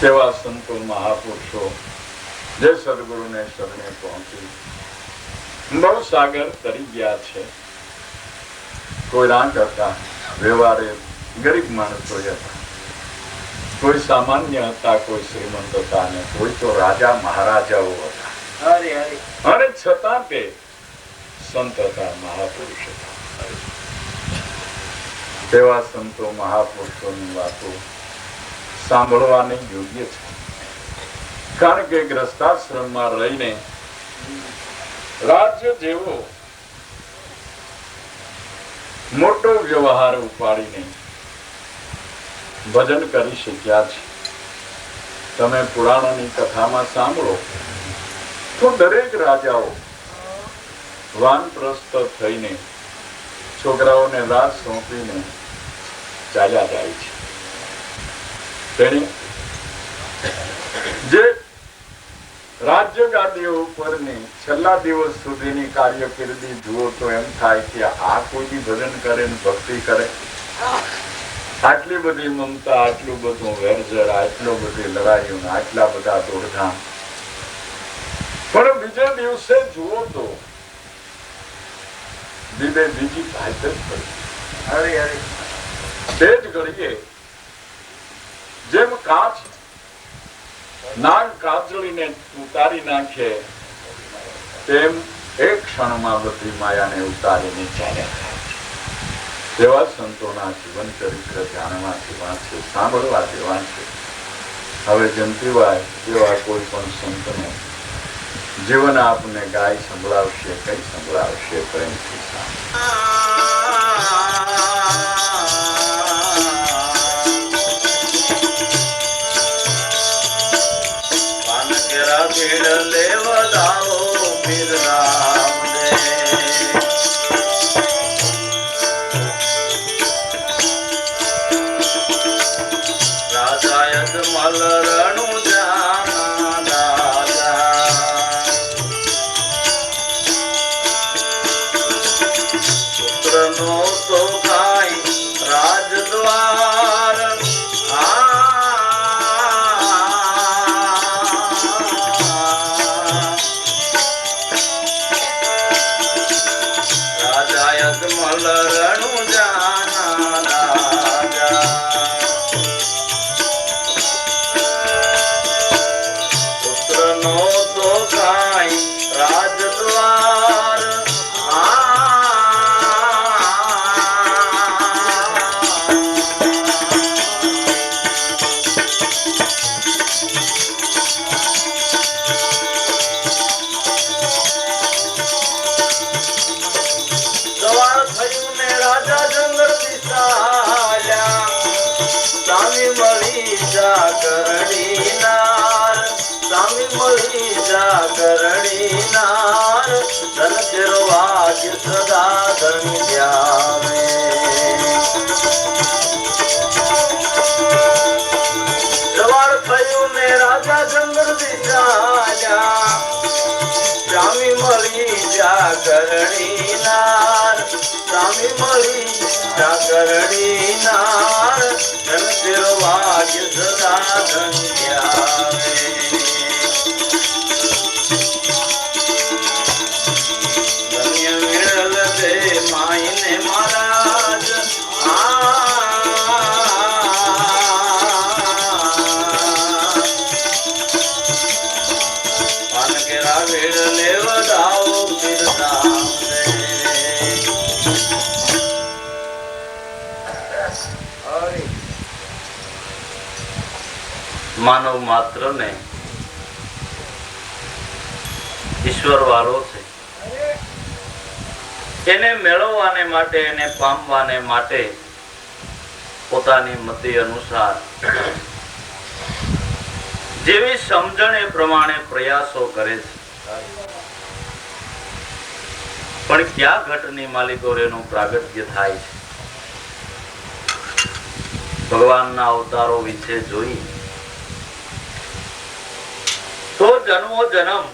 તેવા સંતો મહાપુરુષો જે સદગુરુને શરણે પહોંચી ભવસાગર તરી ગયા છે. કોઈ રાંક હતા, વ્યવહારે ગરીબ માણસો હતા, કોઈ સામાન્ય હતા, કોઈ શ્રીમંત હતા, અને કોઈ તો રાજા મહારાજાઓ હતા. અને છતાં તે સંત હતા, મહાપુરુષ હતા. તેવા સંતો મહાપુરુષોની વાતો સાંભળવાની યોગ્ય છે. કારણ કે ગ્રસ્તાશ્રમમાં રહીને રાજ્ય જેવો મોટો વ્યવહાર ઉપાડીને ભજન કરી શક્યા છે. તમે પુરાણોની કથામાં સાંભળો તો દરેક રાજાઓ વાનપ્રસ્થ થઈને છોકરાઓને રાજ સોંપીને ચાલ્યા જાય છે. તેણે જે રાજ્ય ગાદીઓ ઉપરની છેલ્લા દિવસ સુધીની કાર્યકિર્દી જુઓ તો એમ થાય કે આ કોઈ ભજન કરે ને ભક્તિ કરે, આટલી બધી મમતા, આટલું બધું વેરઝેર, આટલો બધી લડાઈઓ, આટલા બધા દોડધામ. પણ બીજે દિવસે જુઓ તો બીજી ભાત જ પડી. તે જ ઘડીએ જેમ કાચ નાગ કાજળીને ઉતારી નાખે તેમ એક ક્ષણમાં બધી માયાને ઉતારીને ચાલ્યા જાય. તેવા સંતોના જીવન ચરિત્ર જાણવાથી વાંચે, સાંભળવાથી વાંચે. હવે જંતીભાઈ એવા કોઈ પણ સંતનો જીવન આપને ગાય સંભળાવશે, કઈ સંભળાવશે પ્રેમથી. માનવ માત્ર ને ઈશ્વર વાળો છે. એને મેળવવાને માટે, એને પામવાને માટે પોતાની મતિ અનુસાર જેવી સમજણ એ પ્રમાણે પ્રયાસો કરે છે. પણ ક્યાં ઘટની માલિકો એનું પ્રાગટ્ય થાય છે. ભગવાનના અવતારો વિશે જોઈ તો જન્મો જન્મ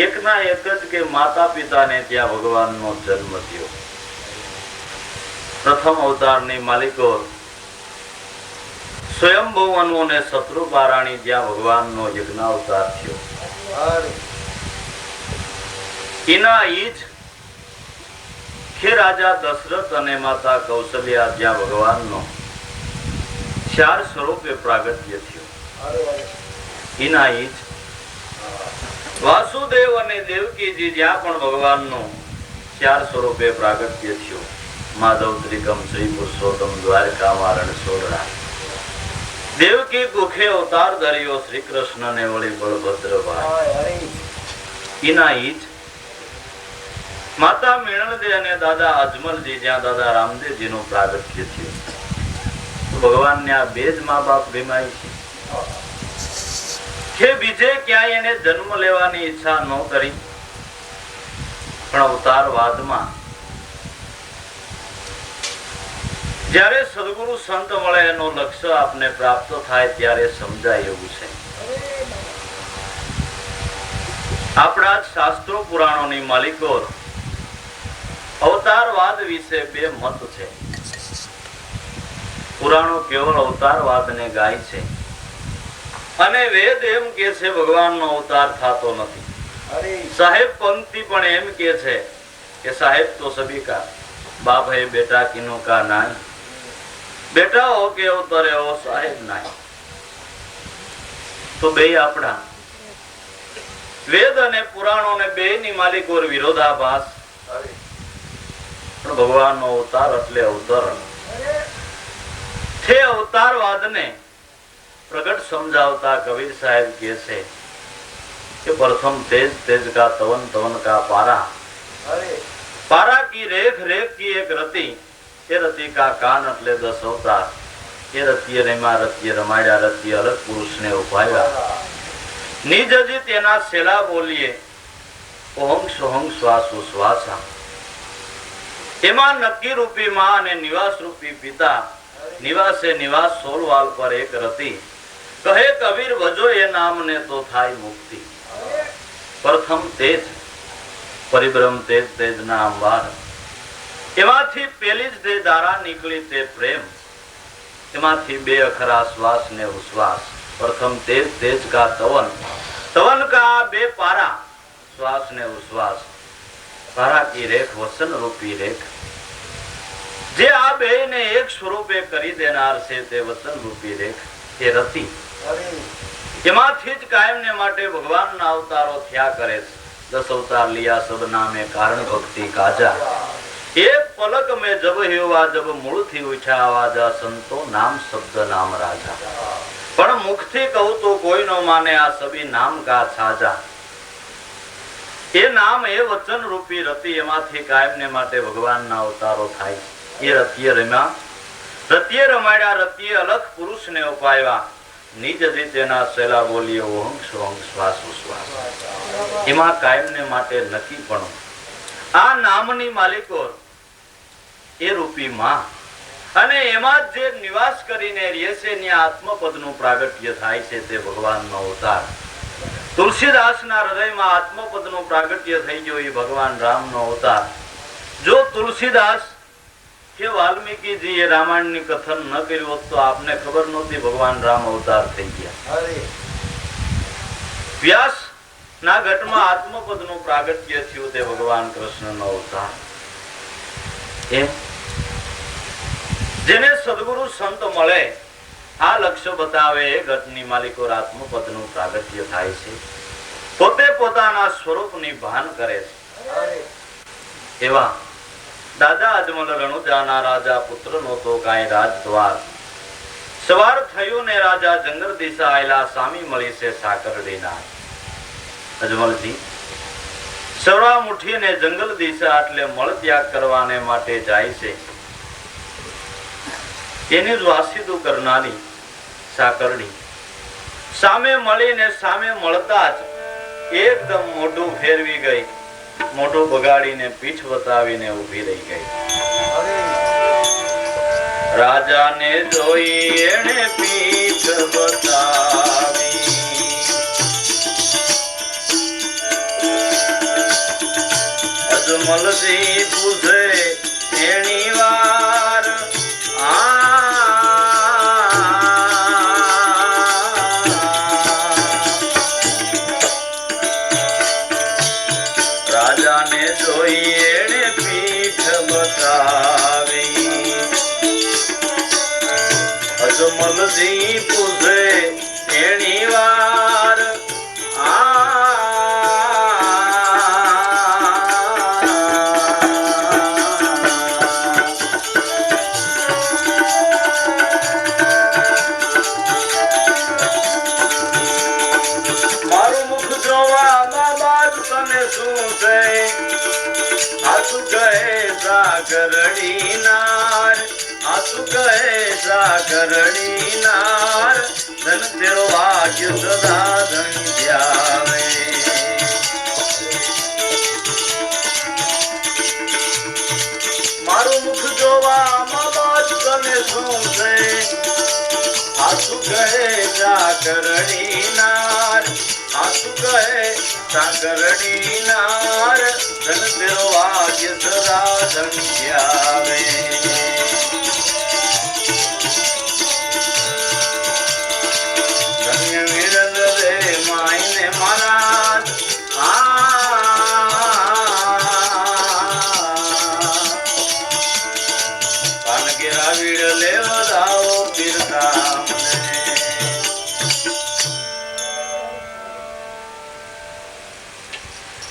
એકના એક જ કે માતા પિતાને ત્યાં ભગવાનનો જન્મ થયો. પ્રથમ અવતારની માલિકો સ્વયંભૂ અને શત્રુ પારાણી જ્યાં ભગવાનનો યજ્ઞાવતાર થયો, એના ઈજ કે રાજા દશરથ અને માતા કૌશલ્યા જ્યાં ભગવાનનો 4 સ્વરૂપે પ્રાગટ્ય થયું, એના ઈજ વાસુદેવ અને દેવકીજી જ્યાં પણ ભગવાનનો 4 સ્વરૂપે પ્રાગટ્ય થયું, માધવ ત્રિકમ શ્રી પુરુષોત્તમ દ્વારકા મારણ સોરડા, દેવકી કુખે અવતાર ધર્યો શ્રી કૃષ્ણ ને વળી બળભદ્રભાઈ, એના ઈજ માતા મેણલદે અને દાદા અજમલજી જ્યાં દાદા રામદેવજી નું પ્રાગટ્ય થયું. ભગવાન ને આ 2 જ મા બાપ બીમારી છે કે બીજે ક્યાંય એને જન્મ લેવાની ઈચ્છા ન કરી, પણ અવતારવાદમાં જ્યારે સદગુરુ સંત મળે એનો લક્ષ્ય આપને પ્રાપ્ત થાય ત્યારે સમજાય એવું છે. આપણા જ શાસ્ત્રો પુરાણોની માલિકો અવતારવાદ વિશે 2 મત છે. પુરાણો કેવળ અવતારવાદને ગાય છે અને વેદ એમ કે છે ભગવાનનો અવતાર થતો નથી. સાહેબ પંક્તિ પણ એમ કે છે કે સાહેબ તો સભી કા બાપ હે બેટા કિનો કા નાય, બેટા હો કે અવતરે હો સાહેબ નાય. તો બે આપણા વેદ અને પુરાણો ને 2 ની માલિકો વિરોધાભાસ, પણ ભગવાનનો અવતાર એટલે અવતરણ. તે અવતારવાદને પ્રગટ સમજાવતા કબીર સાહેબ કહે છે કે પ્રથમ તેજ તેજ કા તवन तवन का पारा, पारा की रेख रेख की एक रति, એ રતિ કા કાન એટલે 10 અવતાર, એ રતિએ રેમા રતિએ રમાડ્યા, રતિએ અલગ પુરુષને ઉપાડ્યા, નિજજી તેના સેલા બોલીએ ઓહં સોહં શ્વાસો શ્વાસા. એમાં નક્કી રૂપી માં અને નિવાસ રૂપી પિતા, નિવાસે નિવાસ 16 વાલ પર એક રતિ, કહે કબીર વજો એ નામને તો થાય મુક્તિ. પ્રથમ તેજ પરિબ્રહ્મ તેજ તેજ ના અંબાર, એમાંથી પેલી જ તે ધારા નીકળી તે પ્રેમ, એમાંથી 2 અખરા શ્વાસ ને ઉશ્વાસ. પ્રથમ તેજ તેજ કા તवन, तवन का 2 पारा श्वास ने उश्वास, पारा की रेख वसन रूपी रेख, જે આ 2 ને એક સ્વરૂપે કરી દેનાર છે તે વચન રૂપી રેખ, એ રતિ. એમાંથી જ કાયમ ને માટે ભગવાનના અવતારો થયા કરે છે. 10 અવતાર લિયા સબ નામે કારણ ભક્તિ કાજા, એક પલક में जब हुआ जब मूल थी उठा आवाजा, संतो नाम शब्द नाम राजा. પણ મુખથી કહું તો કોઈ નો માને આ સભી નામ કા છાજા. એ નામ એ વચન રૂપી રતિ, એમાંથી કાયમ ને માટે ભગવાનના અવતારો થાય. એ રતિએ રમ્યા, રતિએ રમાડ્યા, રતિએ અલગ પુરુષને ઉપાડ્યા, નિજ રીતેના સેલા બોલીએ ઓહં સોહં શ્વાસ ઉશ્વાસ. એમાં કાયમ ને માટે નક્કી પણ આ નામની માલિકો એ રૂપી માં, અને એમાં જે નિવાસ કરીને રહે છે ને આત્મપદનું પ્રાગટ્ય થાય છે તે ભગવાનનો અવતાર. તુલસીદાસના હૃદયમાં આત્મપદનું પ્રાગટ્ય થઈ ગયું, એ ભગવાન રામનો અવતાર. જો તુલસીદાસ કે વાલ્મીકીજી એ રામાયણની કથન ન કર્યું હોત તો આપને ખબર નહોતી ભગવાન રામ અવતાર થઈ ગયા. વ્યાસ ના ઘટમાં આત્મપદનું પ્રાગટ્ય થયું, તે ભગવાન કૃષ્ણનો અવતાર. જેને સદગુરુ સંત મળે આ લક્ષ્ય બતાવે એ ઘટની માલિકો આત્મપદનું પ્રાગટ્ય થાય છે, પોતે પોતાના સ્વરૂપની ભાન કરે છે. એવા દાદા અજમલ રણુજાના રાજા પુત્ર નહોતો કાંઈ રાજદ્વાર, સવાર થયું ને રાજા જંગલ દિશા આયલા, સામી મળી છે સાકરડીના. અજમલજી સવા મુઠીને જંગલ દિશા એટલે મળ ત્યાગ કરવાને માટે જાય છે. એની જ વાસીદું કરનારી સાકરડી સામે મળીને સામે મળતા જ એકદમ મોઢું ફેરવી ગઈ, મોઢું બગાડીને પીઠ બતાવીને ઊભી રહી ગઈ. રાજાને જોઈ એણે પીઠ બતાવી, અજમલજી પૂછે એની વાર, બતાવી અજમલજી પૂછે એની વાર મારું મુખ જોવામાં બાદ તને શું છે આસુ કહે સાગરડી નાર આસુ કહે સાગરડી નાર ધન તેરો ભાગ્ય સદા ધણી ધ્યાવે મારું મુખ જોવામાં બાદ તને શું છે આસુ કહે સાગરડી નાર આસુ કહે સાગરડી નાર ધન તેરો ભાગ્ય સદા ધણી ધ્યાવે ધન્ય મિલન રે માઈને મારા કાનકેરા વીડ લેવડાવો પીરતા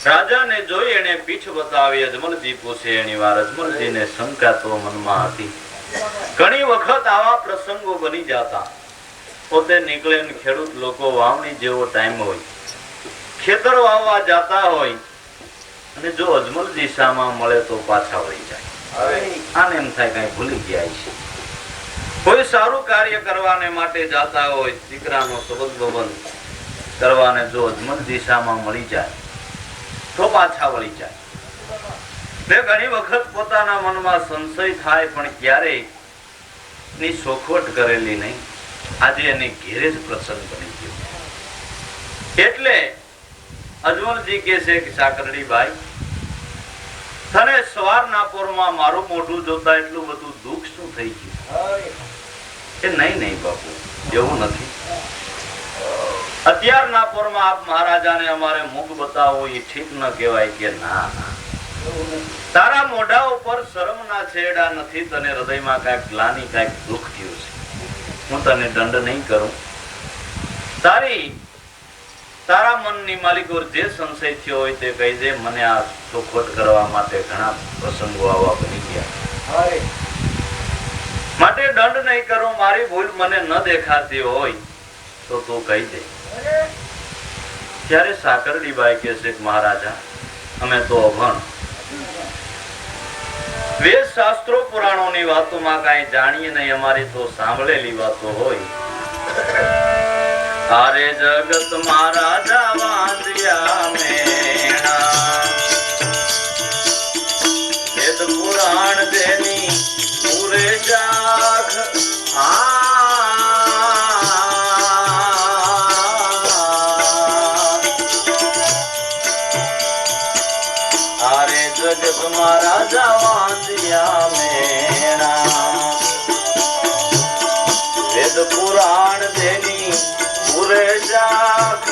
રાજાને જોઈ એને પીઠ બતાવી અજમલજી પૂછે એની વાર અજમલજીને શંકા તો મનમાં હતી ઘણી વખત આવા પ્રસંગો બની જતા પોતે નીકળે ને ખેડૂત લોકો વાવણી જેવો ટાઈમ હોય ખેતર વાવવા જતા હોય અને જો અજમલજી સામા મળે તો પાછા વળી જાય આને એમ થાય કઈ ભૂલી ગયા છે કોઈ સારું કાર્ય કરવાને માટે જતા હોય દીકરાનો સંબંધ કરવાને જો અજમલજી સામા મળી જાય તો પાછા વળી જાય ઘણી વખત પોતાના મનમાં સંશય થાય પણ ક્યારેય ની સોખવટ કરેલી નહીં આજે એને ઘેરે જ પ્રસંગ બની ગયો એટલે અજમલજી કહે છે કે સાકરડી ભાઈ તને સવારના પોરમાં મારું મોઢું જોતા એટલું બધું દુઃખ શું થઈ ગયું કે નહીં બાપુ એવું નથી અત્યારના પોરમાં આપ મહારાજાને અમારે મુખ બતાવવું એ ઠીક ન કહેવાય કે ના તારા મોઢા ઉપર શરમના છેડા નથી તને હૃદયમાં કાંઈક ગ્લાની કાંઈક દુઃખ થયું છે હું તને દંડ નહીં કરું તારા મનની માલિક જે સંશય થયો હોય તે કહી દે મને આ ચોખવટ કરવા માટે ઘણા પ્રસંગો આવા બની ગયા માટે દંડ નહીં કરું મારી ભૂલ મને ન દેખાતી હોય તો તું કહી દે ત્યારે સાકરડીબાઈ કહે છે મહારાજા અમે તો અભણ વેદ શાસ્ત્રો પુરાણોની વાતોમાં કાંઈ જાણીએ નહીં અમારી તો સાંભળેલી વાતો હોય તારે જગત મહારાજા વાંધ્યા મેણા વેદ પુરાણ દેની પૂરે જાખ તારે જગત મહારાજા વાંધ્યા મેણા વેદ પુરાણ દેની પૂરે જાખ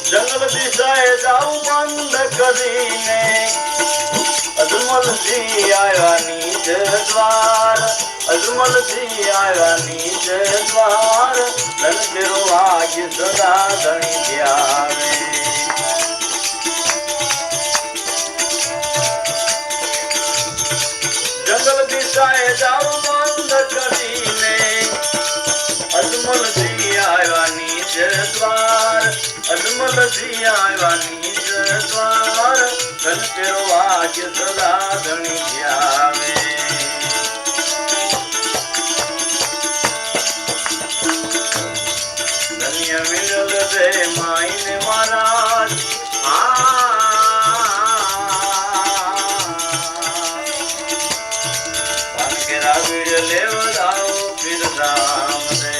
જંગલ દિશાએ જાઉં બંધ કરીને અજમલજી આવ્યા નીચ દ્વાર અજમલજી આવ્યા નીચ દ્વાર ધન તેરો ભાગ્ય સદા ધણી ધ્યાવે જંગલ દિશાએ જાઉં બંધ કરીને અજમલજી આવ્યા નીચ દ્વાર અજમલજી આવ્યા નીચ દ્વાર ધન તેરો ભાગ્ય સદા ધણી ધ્યાવે ધન્ય મિલલ રે માઈને મહારાજ કાનકેરા વીડ લેવડાવો પીરધામ રે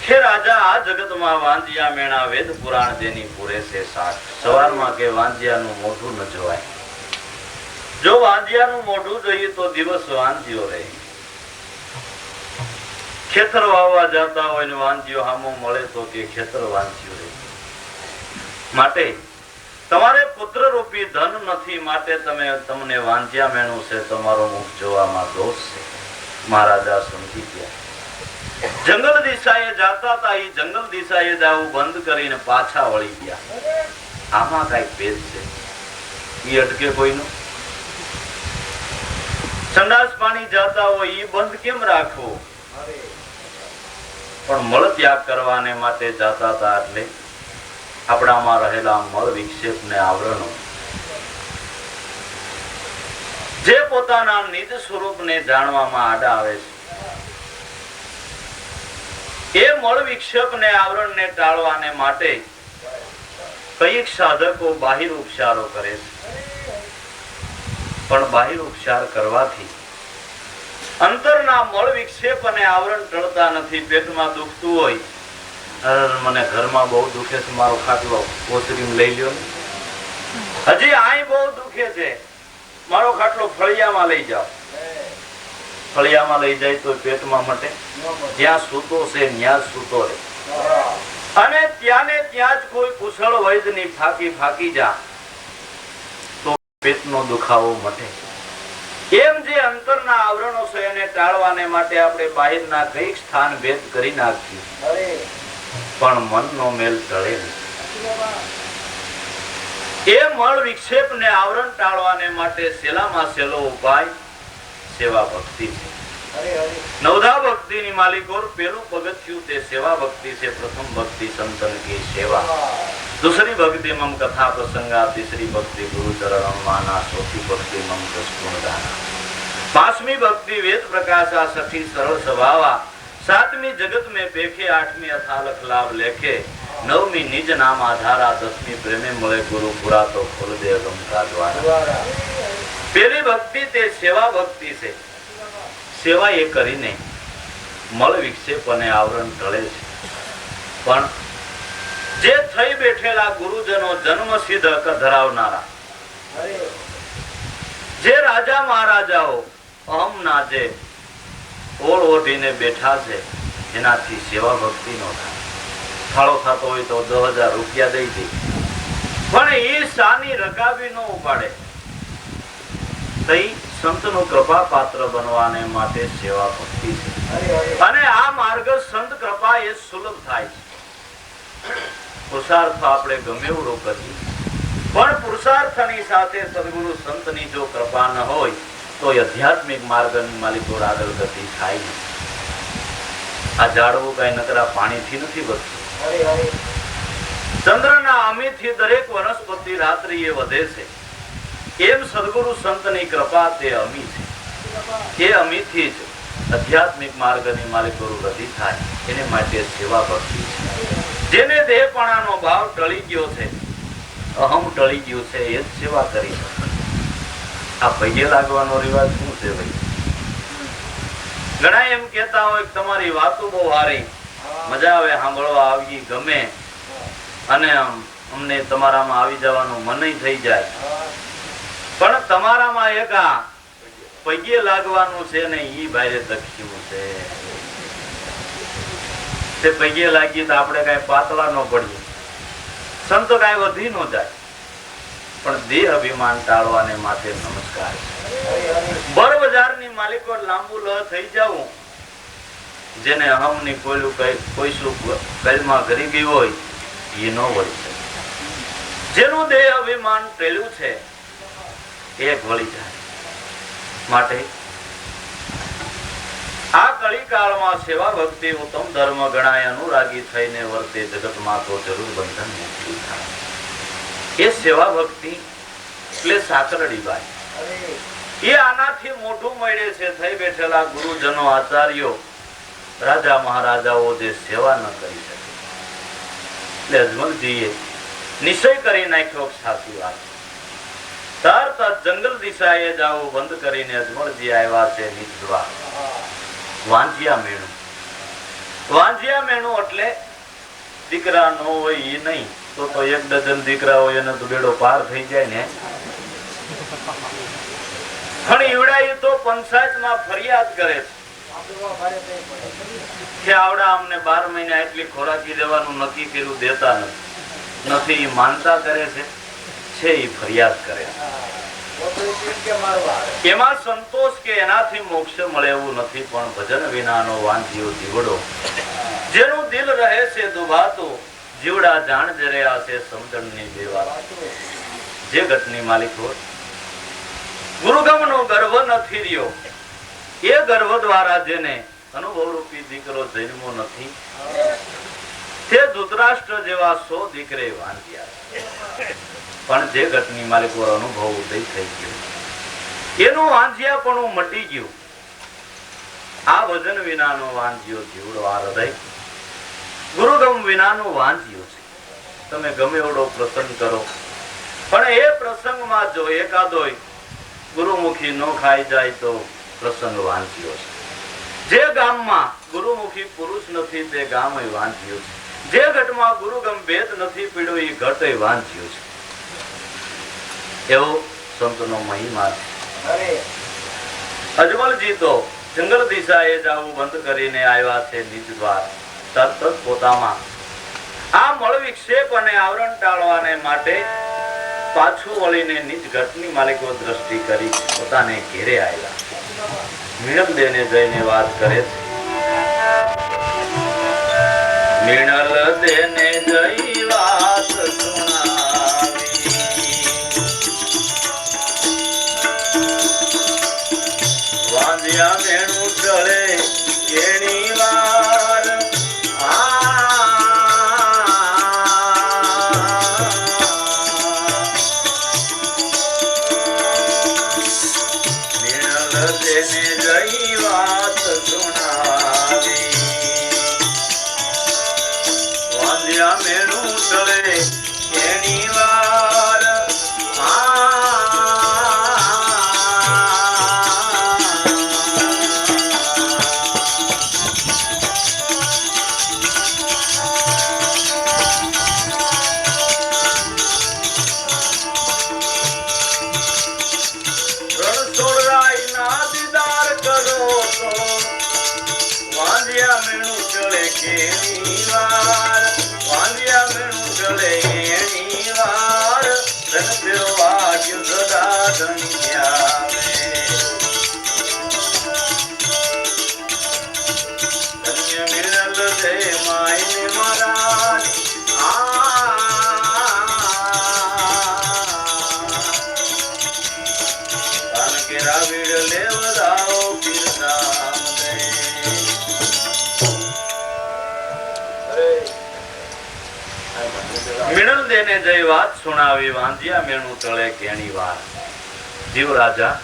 હે રાજા આ જગતમાં વાંજિયા મેણા વેદ પુરાણ જેની પૂરે છે સાથ. સવારમાં કે વાંજિયાનું મોઢું ન જોવાય. જો વાંજિયાનું મોઢું જોઈએ તો દિવસ વાંજિયો રહે. ખેતર વાવવા જતા હોય ને વાંજિયો હામો મળે તો કે ખેતર વાંજિયો રહે. માટે તમારે પુત્ર રૂપી ધન નથી, માટે તમને વાંજિયા મેણું છે, તમારો મુખ જોવામાં દોષ છે. મહારાજા સમજી ગયા. જંગલ દિશાએ જાતા હતા, એ જંગલ દિશાએ જવું બંધ કરીને પાછા વળી ગયા. આમાં કઈક ભેદ છે, એ અટકે કોઈનું. સંડાસ પાણી જાતા હોય એ બંધ કેમ રાખવું? પણ મળ ત્યાગ કરવાને માટે જાતા હતા, એટલે આપણામાં રહેલા મળ વિક્ષેપ ને આવરણો જે પોતાના નિજ સ્વરૂપ ને જાણવામાં આડા આવે છે, એ મળ વિક્ષેપ ને આવરણ ને ટાળવાને માટે કઈક સાધકો બાહિર ઉપચારો કરે છે. પણ બાહિર ઉપચાર કરવાથી અંતરના મળ વિક્ષેપ અને આવરણ ટળતા નથી. પેટમાં દુખતું હોય, મને ઘરમાં બહુ દુખે છે, મારો ખાટલો કોથરીમાં લઈ લ્યો ને. હજી આય બહુ દુખે છે, મારો ખાટલો ફળિયામાં લઈ જાઓ. ફળિયામાં લઈ જાય તો પેટમાં મટે? જ્યાં સૂતો છે ત્યાં સૂતો રહે. અને ત્યાં ને ત્યાં જ કોઈ કુશળ વૈદ્યની ફાકી જા તો પેટનો દુખાવો મટે. એમ જે અંતરના આવરણો છે એને ટાળવાને માટે આપણે બાહિરના કઈક સ્થાન ભેદ કરી નાખીએ, પણ મનનો મેલ ટળે નહીં. એ મળ વિક્ષેપ ને આવરણ ટાળવાને માટે સહેલામાં સહેલો ઉપાય સેવા ભક્તિ છે. નવધા ભક્તિ ની માલિકોર પેલું પગથિયું તે સેવા ભક્તિ છે. પ્રથમ ભક્તિ સંતન की सेवा, दूसरी भक्ति मम कथा प्रसंगा, तीसरी भक्ति गुरु चरण माना, चौथी भक्ति मम कृष्ण गाना, पांचवी भक्ति वेद प्रकाशा, छठी सरल स्वभावा, सातवीं जगत में पेखे, आठवीं अथालख लाभ लेखे, नवमी निज नाम आधारा, दसवीं प्रेमे મળે ગુરુ પુરા તો ખોલ દે અગમ કા દ્વારા. પેલી ભક્તિ તે સેવા ભક્તિ છે. સેવા એ કરીને મળ વિક્ષેપ અને આવરણ ટળે છે. પણ જે થઈ બેઠેલા ગુરુજનો જન્મ સિદ્ધ હક ધરાવનારા, જે રાજા મહારાજાઓ અહમ ના જે ઓળ ઓઢીને બેઠા છે, એનાથી સેવા ભક્તિ નો થાય. ફાળો થતો હોય તો 10,000 રૂપિયા દઈ દે, પણ એ સાની રકાબી નો ઉપાડે. સંતનું કૃપા પાત્ર બનવાને માટે સેવા ભક્તિ છે. અને આ માર્ગ સંત કૃપા એ સુલભ થાય છે. પુરુષાર્થ આપણે ગમે એવડો કરીએ, પણ પુરુષાર્થની સાથે સદગુરુ સંતની જો કૃપા ન હોય તો આધ્યાત્મિક માર્ગની માલિકો આગળ ગતિ થાય નહીં. આ ઝાડવું કઈ નકરા પાણીથી નથી વધતું. ચંદ્રના અમીથી દરેક વનસ્પતિ રાત્રિએ વધે છે. એમ સદગુરુ સંતની કૃપા તે અમી છે. એ અમીથી જ આધ્યાત્મિક માર્ગની માલિકો ગતિ થાય. એને માટે સેવા ભક્તિ છે. જેને દેહપણાનો ભાવ ટળી ગયો છે, અહમ ટળી ગયું છે, એ જ સેવા કરી શકે. આ પૈયે લાગવાનો રિવાજ શું છે ભાઈ? ઘણા એમ કેતા હોય કે તમારી વાતો બહુ સારી, મજા આવે સાંભળવા, આવી ગમે, અને અમને તમારામાં આવી જવાનું મન થઈ જાય, પણ તમારામાં એક આ પૈયે લાગવાનું છે ને, ઈ બારે દખ્યું છે. તે પૈયે લાગી તો આપણે કઈ પાતળા ન પડીએ, સંતો કઈ વધી ન જાય, પણ દેહ અભિમાન ટાળવાને માટે નમસ્કાર છે. બર બજારની માલિકો લાંબુ લ થઈ જવું, જેને અહમ ની કોઈ શું કલમાં કરી ગઈ હોય એ ન વળી શકે. જેનું દેહ અભિમાન ટેલું છે એક વળી જાય. માટે આ કળી કાળમાં સેવા ભક્તિ ઉત્તમ ધર્મ ગણાય. અનુરાગી થઈને વર્તે જગતમાં તો જરૂર બંધન મુક્તિ થાય. એ સેવા ભક્તિ એટલે સાકરડી બાઈ. એ આનાથી મોટું મળે છે. થઈ બેઠેલા ગુરુજનો આચાર્યો રાજા મહારાજાઓ જે સેવા ન કરી શકે, એટલે અજમલજીએ નિશ્ચય કરી નાખ્યો. સાચી વાત. તરત જંગલ દિશાએ જાવું બંધ કરીને અજમલજી આવ્યા છે નિજદ્વાર. વાંજિયા મેણું. વાંજિયા મેણું એટલે દીકરા ન હોય એ નહીં તો 1 ડઝન દીકરા હોય એને તો બેડો પાર થઈ જાય ને. પણ ઈવડા તો પંચાયતમાં ફરિયાદ કરે છે કે આવડા અમને 12 મહિના એટલી ખોરાકી દેવાનું નક્કી કર્યું, દેતા નથી. માનતા કરે છે એ ફરિયાદ કરે છે. એમાં સંતોષ કે એનાથી મોક્ષ મળે એવું નથી, પણ ભજન વિનાનો વાંધ્યો જીવડો, જેનું દિલ રહે છે દુભાતું, જીવડા જાણ જર્યા છે સમજણની દેવા. જે ઘટની માલિક હોય, ગુરુગમનો ગર્વ નથી રહ્યો, એ ગર્વ દ્વારા જેને અનુભવ રૂપી દીકરો જન્મો નથી, તે ધૃતરાષ્ટ્ર જેવા 100 દીકરે વાંધ્યા. પણ જે ઘટની માલિક वर અનુભવ ઉદય થઈ ગયો, એનું વાંધ્યાપણું મટી ગયું. આ ભજન વિનાનો વાંધ્યો જીવડો, આ હૃદય ગુરુગમ વિનાનું વાંધ્યું છે. તમે ગમે એવડો પ્રસંગ કરો, પણ એ પ્રસંગમાં જો એકાદોય ગુરુમુખી ન ખાઈ જાય તો પ્રસંગ વાંચ્યો છે. જે ગામમાં ગુરુમુખી પુરુષ નથી તે ગામ વાંચ્યું છે. જે ઘટમાં ગુરુગમ ભેદ નથી પીડ્યો એ ઘટ વાંચ્યું છે. એવો સંતનો મહિમા છે. અજમલજી તો જંગલ દિશાએ જવું બંધ કરીને આવ્યા છે નિજ દ્વાર. તરત જ પોતામાં આ મળ વિક્ષેપ અને આવરણ ટાળવાને માટે પાછું વળીને નિજ ઘટની માલિકો દ્રષ્ટિ કરી પોતાને ઘેરે આવ્યા. મિણલ દેને જઈને વાત કરે છે. મિણલ દેને જઈ વાત સુણાવી, વાંધ્યા મેણું ટળે એની વાર. મિણલ દેને જઈ વાત સુણાવી, વાંધ્યા મેણું તળે કેણી વાર. જીવ રાજા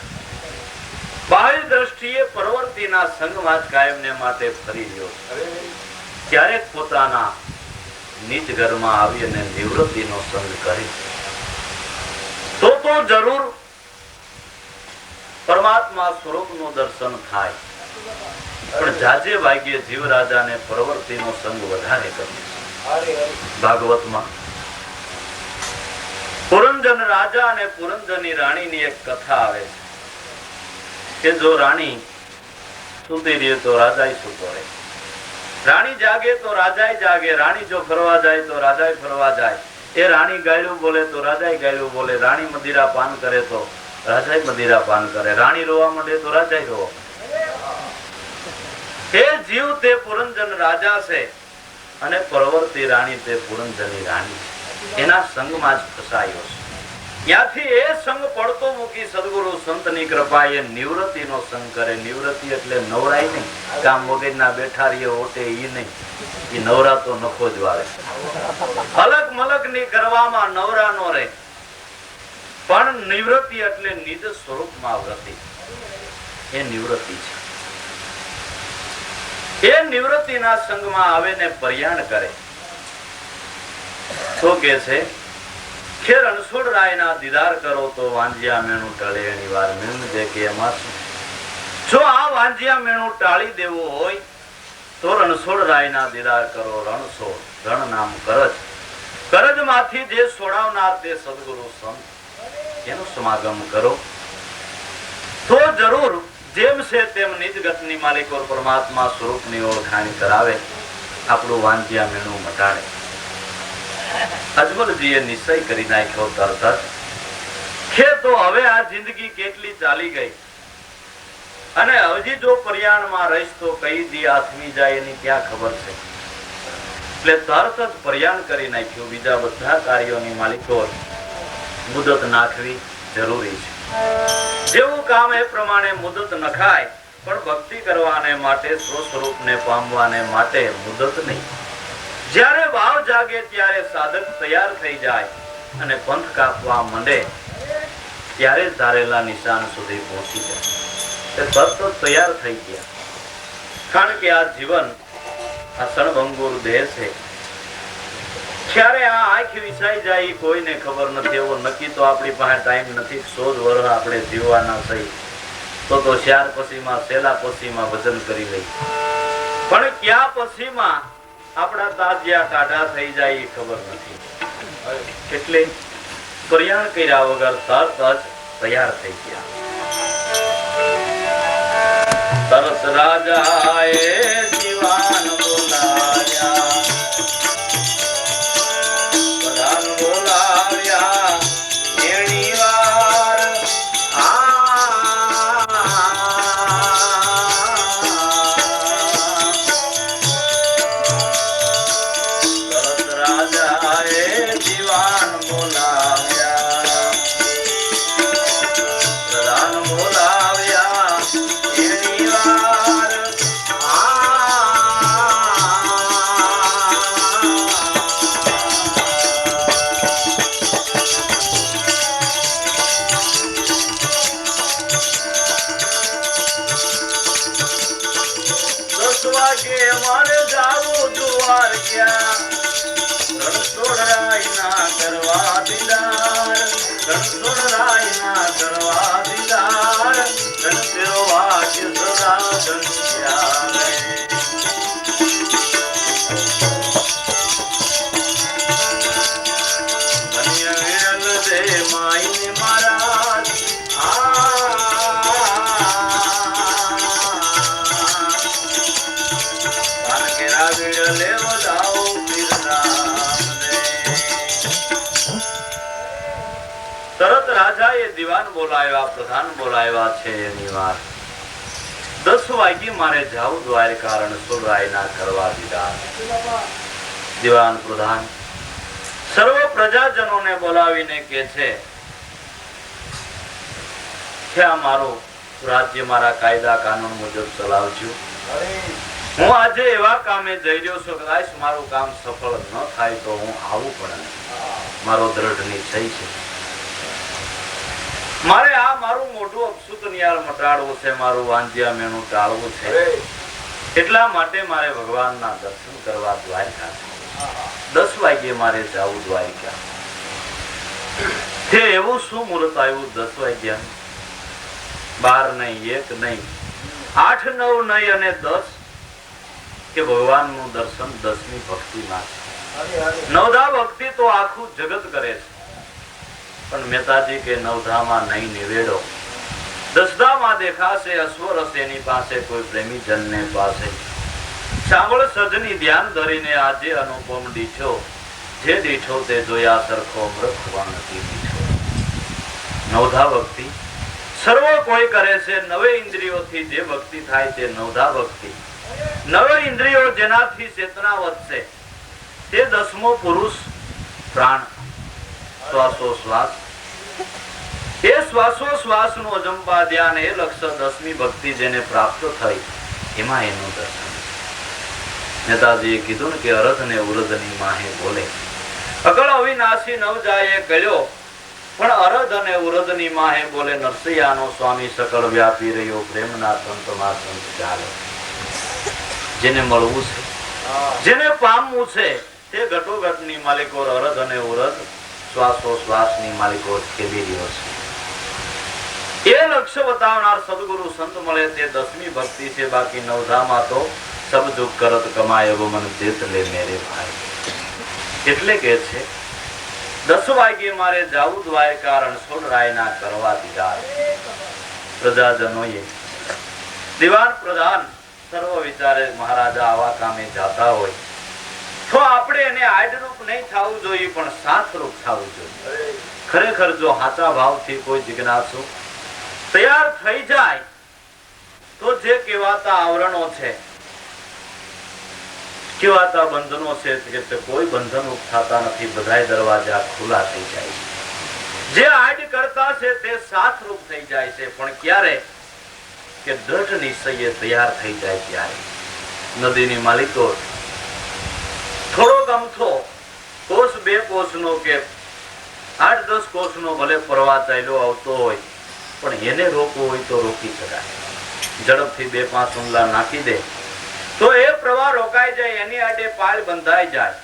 બાહ્ય દ્રષ્ટિએ પરવર્તીના સંગમાં જ કાયમને માટે ફરી રહ્યો. ક્યારેક પોતાના નીચ ઘરમાં આવી અને નિવૃત્તિનો સંગ કરી તો જરૂર પરમાત્મા સ્વરૂપનું દર્શન થાય. પણ જાજે ભાગ્યે જીવ રાજાને પરવર્તીનો સંગ વધારે ગમે. ભાગવતમાં પુરંજન રાજા અને પુરંજની રાણીની એક કથા આવે છે કે જો રાણી સૂતી રહે તો રાજા સૂતો રહે, રાણી જાગે તો રાજા જાગે, રાણી જો ફરવા જાય તો રાજા ફરવા જાય. એ રાણી ગાયલું બોલે તો રાજા ગાયલું બોલે, રાણી મદિરા પાન કરે તો રાજા મદિરા પાન કરે, રાણી રોવા માંડે તો રાજા રોવા. એ જીવ તે પુરંજન રાજા છે અને પરવર્તી રાણી તે પુરંજની રાણી છે. એના સંગમાં જ ફસાયો છે. ત્યાંથી એ સંગ પડતો મૂકી સદગુરુ સંતની કૃપાએ નિવૃત્તિનો સંગ કરે. નિવૃત્તિ એટલે નવરાય નહીં, કામ વગરના બેઠા રહીએ ઓટે ઈ નહીં, એ નવરા તો નખો જ વાળે. અલગ મલક ની કરવામાં નવરા નો રહે, પણ નિવૃત્તિ એટલે નિજ સ્વરૂપમાં વ્રતિ, એ નિવૃત્તિ છે. એ નિવૃત્તિના સંગમાં આવે ને પર્યાણ કરે. તો કે છે કે રણછોડ રાયના દીદાર કરો તો વાંજિયા મેણું ટળે એની વાર. મેણું જે કે એમાં જો આ વાંજિયા મેણું ટાળી દેવું હોય તો રણછોડ રાયના દીદાર કરો. રણછોડ ધણ નામ કરજ, કરજ માંથી જે છોડાવનાર તે સદગુરુ સંત એનો સમાગમ કરો તો જરૂર જેમ છે તેમ નિજ ગતની માલિક ઓર પરમાત્મા સ્વરૂપની ઓળખાણ કરાવે, આપણું વાંધ્યા મેણું મટાડે. અજમલજીએ નિશ્ચય કરી નાખ્યો તરત જ કે તો હવે આ જિંદગી કેટલી ચાલી ગઈ અને હજી જો પર્યાણમાં રહીશ તો કઈ દી આથમી જાય એની ક્યાં ખબર છે. એટલે તરત જ પર્યાણ કરી નાખ્યું. બીજા બધા કાર્યોની માલિકો મુદત નાખવી જરૂરી છે. જેવું કામ એ પ્રમાણે મુદત નખાય, પણ ભક્તિ કરવાને માટે સ્વસ્વરૂપને પામવાને માટે મુદત નહીં. જ્યારે ભાવ જાગે ત્યારે સાધક તૈયાર થઈ જાય અને પંથ કાપવા માંડે ત્યારે ધારેલા નિશાન સુધી પહોંચી જાય. તે તરત તૈયાર થઈ ગયા. કારણ કે આ જીવન આ ક્ષણભંગુર દેહ છે. ક્યારે આ આંખ વિસાઈ જાય કોઈને ખબર નથી. એવો નક્કી તો આપણી પાસે ટાઈમ નથી. 100 વર્ષ આપણે જીવવાના થઈ તો શ્યાર પછીમાં સેલા પછીમાં વજન કરી લઈ, પણ ક્યાં પછીમાં આપણા તાજિયા ટાઢા થઈ જાય એ ખબર નથી. એટલે પર્યાણ કર્યા વગર તરત જ તૈયાર થઈ ગયા. તરત રાજાએ દીવાન બોલાવ્યા, પ્રધાન બોલાવ્યા એની વાર. તરત રાજાએ દીવાન બોલાવ્યા, પ્રધાન બોલાવ્યા એની વાર. મારે જાવું દ્વારક્યા, રણછોડરાય ના કરવા દીદાર, રણછોડરાય ના કરવા દીદાર, રણછોડો વાગ્ય સદા ધન્યા. ધન્ય વેલ દે માઈને મહારાજ. તરત રાજાએ દીવાન બોલાવ્યા, પ્રધાન બોલાવ્યા છે એની વાત. 10 વાગે મારે જાવું દ્વારકા, રણછોડરાય ના કરવા દીધા. દીવાન પ્રધાન સર્વ પ્રજાજનોને બોલાવીને કે છે કે આ મારું રાજ્ય મારા કાયદા કાનૂન મુજબ ચલાવજો. હું આજે એવા કામે જઈ રહ્યો છું, કદાચ મારું કામ સફળ ન થાય તો હું આવું પડે. મારો દ્રઢ નિશ્ચય છે. મારે આ મારું મોટું અપસુત નિયાર મટાડવું છે, મારું વાંધ્યા મેણું ટાળવું છે. એટલા માટે મારે ભગવાનના દર્શન કરવા દ્વારકા 10 વાગ્યે મારે જવું દ્વારકા. તે એવું શું મુહૂર્ત આવ્યું 10 વાગ્યા? 12 નહીં, 1 નહીં, 8, 9 નહીં અને 10 કે ભગવાનનું દર્શન 10મી ભક્તિમાં છે. 9ધા ભક્તિ તો આખું જગત કરે છે, પણ મહેતાજી કે 9ધામાં નહીં નિવેડો. 10ધામાં દેખાશે અશ્વરસ એની પાસે, કોઈ પ્રેમી જનને પાસે. સાંભળ સજની ધ્યાન ધરીને આજે અનુપમ દીઠો, જે દીઠો તે જોયા સરખો અમૃત થવા નથી દીઠો. 9ધા ભક્તિ સર્વ કોઈ કરે છે. 9 ઇન્દ્રિયોથી જે ભક્તિ થાય તે 9ધા ભક્તિ. 9 ઇન્દ્રિયો જેનાથી ચેતના વધશે તે 10મો પુરુષ પ્રાણ, શ્વાસોશ્વાસ. એ શ્વાસોશ્વાસ નું અજંપા ધ્યાન, એ લક્ષ્ય 10મી ભક્તિ જેને પ્રાપ્ત થઈ એમાં એનું દર્શન. નેતાજીએ કીધું ને કે અરધ ને ઉરધની માહે બોલે, અકળ અવિનાશી નવ જાય ગયો, પણ અરધ અને ઉરધની માહે બોલે. નરસૈયાનો સ્વામી સકળ વ્યાપી રહ્યો, પ્રેમના સંતમાં સંત ચાલે. જેને મળવું છે, જેને પામવું છે તે ઘટોઘટની માલિકો અરધ અને ઉરધ, શ્વાસોશ્વાસની માલિકો ખેલી રહ્યો છે. એ લક્ષ્ય બતાવનાર સદગુરુ સંત મળે તે 10મી ભક્તિ છે. બાકી 9ધામાં તો સબ દુઃખ કરત કમાય એવો મન ચેત લે મેરે ભાઈ. એટલે કે છે 10 વાગે મારે જાવું દ્વારકા રણછોડ રાયના કરવા દીદાર. પ્રજાજનોએ દિવાન પ્રધાન સર્વ વિચારે મહારાજા આવા કામે જાતા હોય તો આપણે એને આડરૂપ નહીં થવું જોઈએ પણ સાથરૂપ થવું જોઈએ. ખરેખર જો સાચા ભાવથી કોઈ જિજ્ઞાસુ તૈયાર થઈ જાય તો જે કહેવાતા આવરણો છે, કહેવાતા બંધનો છે કે તે કોઈ બંધન થતા નથી, બધાય દરવાજા ખુલ્લા થઈ જાય છે. જે આડ કરતા છે તે સાથરૂપ થઈ જાય છે, પણ ક્યારે કે દ્રઢ નિશ્ચય તૈયાર થઈ જાય ત્યારે. નદીની માલિકો થોડો ગમથો કોષ 2 કોષનો કે 8-10 કોષનો ભલે પ્રવાહ ચાલ્યો આવતો હોય પણ એને રોકવો હોય તો રોકી શકાય. ઝડપથી 2-5 ઉંગલા નાખી દે તો એ પ્રવાહ રોકાઈ જાય, એની આડે પાળ બંધાઈ જાય.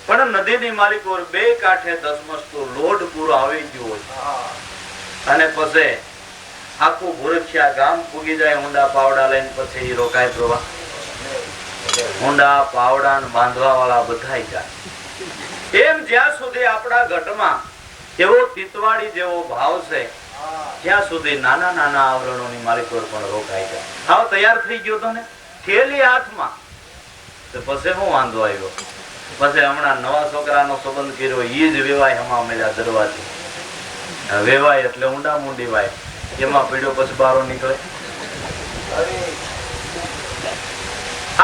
પણ નદીની માલિકો 2 કાંઠે ધસમસતો લોઢ પૂરો આવી ગયો હોય અને પછી આખું ભૂરખિયા ગામ પૂગી જાય ઊંડા પાવડા લઈને, પછી રોકાય પ્રવાહ. ઊંડા પાવડા બાંધવા વાળા બધાઈ જાય. એમ જ્યાં સુધી આપણા ઘટમાં એવો તીતવાડી જેવો ભાવ છે ત્યાં સુધી નાના નાના આવરણોની માલિકો પણ રોકાઈ જાય. આવો તૈયાર થઈ ગયો તો ને થેલી હાથમાં, તો પછી હું વાંધો આવ્યો. પછી હમણાં નવા છોકરાનો સંબંધ કર્યો, એ જ વેવાય હમા મળ્યા દરવાજે. વેવાય એટલે ઊંડા મૂંડી વાય, એમાં પીડ્યો પછી બારો નીકળે.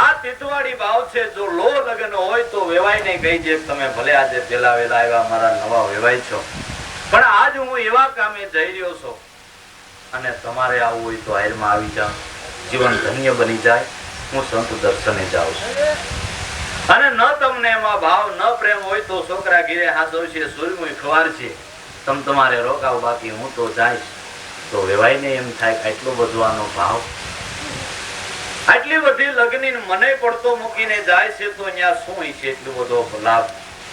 આ તીતવાડી ભાવ છે. જો લો લગ્ન હોય તો વેવાય ને કહી દે તમે ભલે આજે પેલા વેલા આવ્યા, મારા નવા વેવાય છો, પણ આજ હું એવા કામે જઈ રહ્યો છું અને તમારે આવવું હોય તો હારમાં આવી જાઓ, જીવન ધન્ય બની જાય. હું સંત દર્શને જાઉં છું અને ન તમને એમાં ભાવ ન પ્રેમ હોય તો છોકરા ઘીરે હાસવ છે, સૂર્યમુય ખવાર છે, તમારે રોકાવ, બાકી હું તો જઈશ. તો વેવાય ને એમ થાય આટલો બધો આનો ભાવ, આટલી બધી લગ્ન મને પડતો મૂકીને જાય છે તો અહીંયા શું છે એટલો બધો લાભ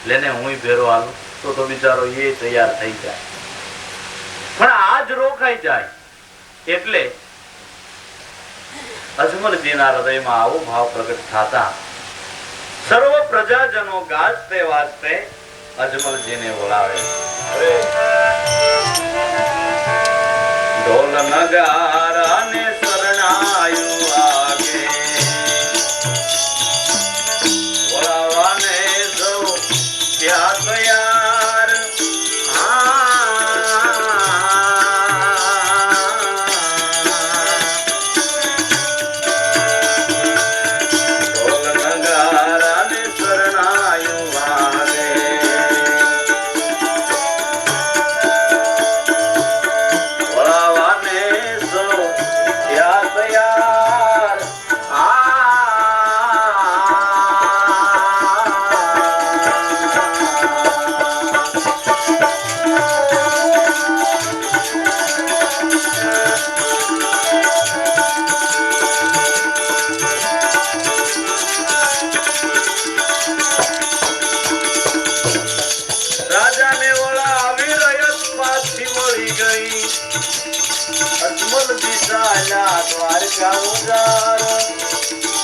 લેને હું ભેરો આલું તો બિચારો એ તૈયાર થઈ જાય. પણ આજ રોકાઈ જાય એટલે અજમલજીના હૃદયમાં આવો ભાવ પ્રગટ થતા સર્વ પ્રજાજનો ગાજતે વાજતે અજમલજીને બોલાવે. ઢોલ નગારા ને શરણાયું આગે, બોલાવાને સૌ ત્યાં તૈયાર. ઢોલ નગારા ને શરણાયું આગે, બોલાવાને સૌ ત્યાં તૈયાર. રાજાને વળાવી રયત પાછી વળી ગઈ. અજમલજી ચાલ્યા દ્વારકા ઉજાર,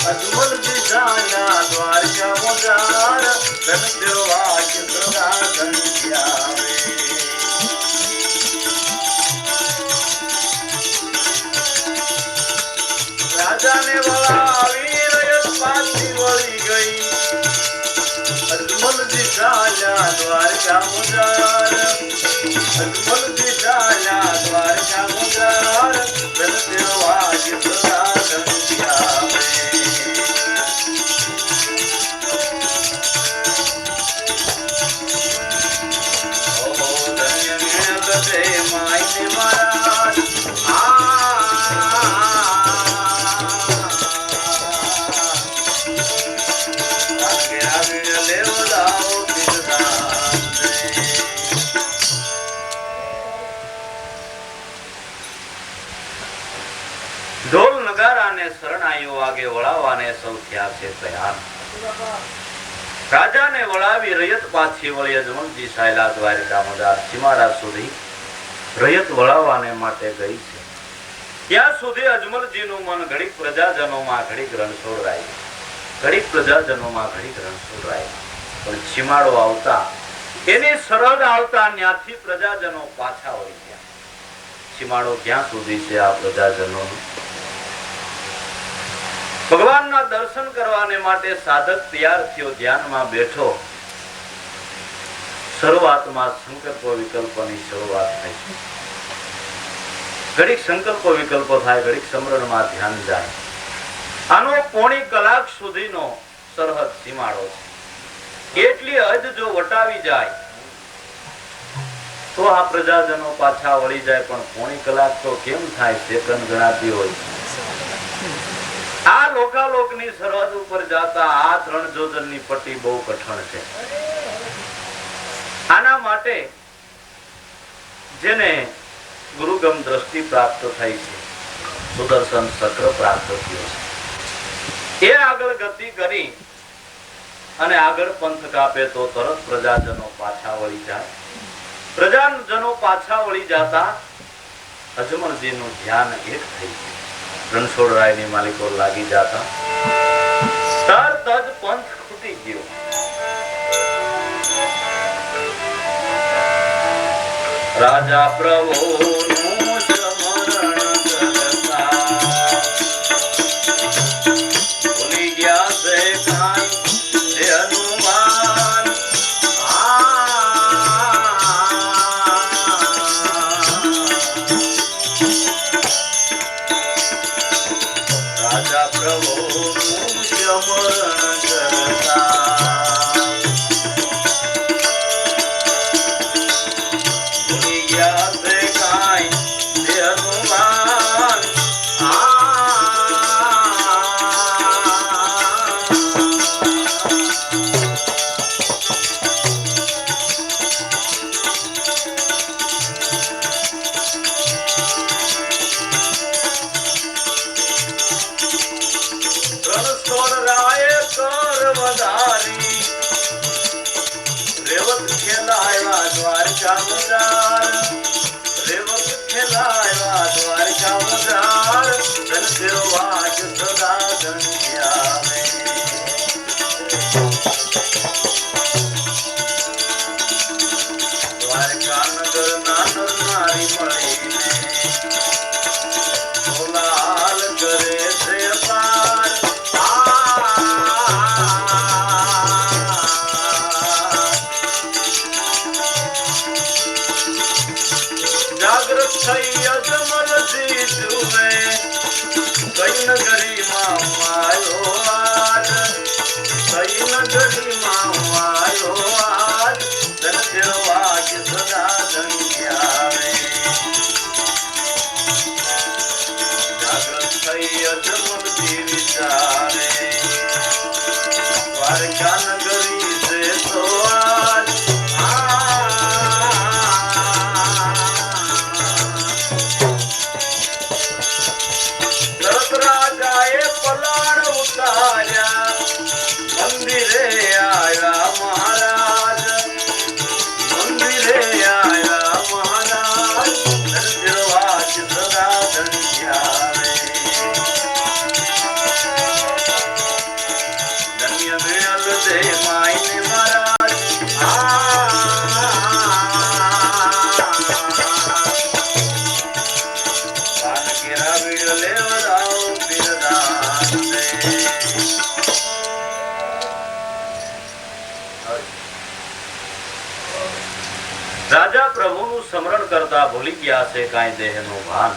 અજમલજી ચાલ્યા દ્વારકા ઉજાર. ધન દેવા કે સદા ધન્યાવે. રાજાને વળાવી રયત પાછી વળી ગઈ. અજમલજી ચાલ્યા દ્વારકા ઉજાર, અજમલજી ચાલ્યા દ્વારકા ઉજાર. ધન દેવા કે સદા ધન્યાવે. ઓ ધન્ય મેલ દે માઈને મારા. ઢોલ નગારાને શરણાઈઓ આગે વળાવાને સૌ થયા છે તૈયાર. રાજાને વળાવી રયત પાછી વળી અજમલજી સાયલા દ્વારકા મદાર સીમારા સુધી રયત વળાવવાને માટે ગઈ છે. ત્યાં સુધી અજમલજીનું મન ઘડીક પ્રજાજનોમાં ઘડીક રણછોડ રાય, ઘડીક પ્રજાજનોમાં ઘડીક રણછોડ રાય. પણ સીમાડો આવતા, એની સરહદ આવતા ત્યાંથી પ્રજાજનો પાછા વળી ગયા. સીમાડો ક્યાં સુધી છે આ પ્રજાજનો? ભગવાનના દર્શન કરવાને માટે સાધક તૈયાર થયો, ધ્યાનમાં બેઠો. શરૂઆતમાં સંકલ્પ વિકલ્પની શરૂઆત થાય છે. ઘડીક સંકલ્પ વિકલ્પ થાય, ઘડીક સમરણમાં ધ્યાન જાય. આનો પોણી કલાક સુધીનો સરહદ સીમાડો છે. એટલી હદ જો વટાવી જાય તો આ પ્રજાજનો પાછા વળી જાય. પણ પોણી કલાક તો કેમ થાય, સેકન્ડ ગણાતી હોય. આ લોકાલોકની સરહદ ઉપર જાતા આ 3 જોજનની પટ્ટી બહુ કઠણ છે. આના માટે જેને ગુરુગમ દ્રષ્ટિ પ્રાપ્ત થઈ છે, સુદર્શન ચક્ર પ્રાપ્ત થયો છે, એ આગળ ગતિ કરી અને આગળ પંથ કાપે તો તરત પ્રજાજનો પાછા વળી જાય. પ્રજાજનો પાછા વળી જતા અજમલજીનું ધ્યાન એક થઈ ગયું. રણછોડરાયની માલિકો લાગી જતા તરત જ પંથ ખૂટી ગયો. રાજા પ્રભુનું સ્મરણ કરતા ભૂલી ગયા છે કાંઈ તે હનુમાન. રાજા પ્રભુનું સ્મરણ કરતા રાજા પ્રભુનું સ્મરણ કરતા ભૂલી ગયા છે કાંઈ દેહનું ભાન.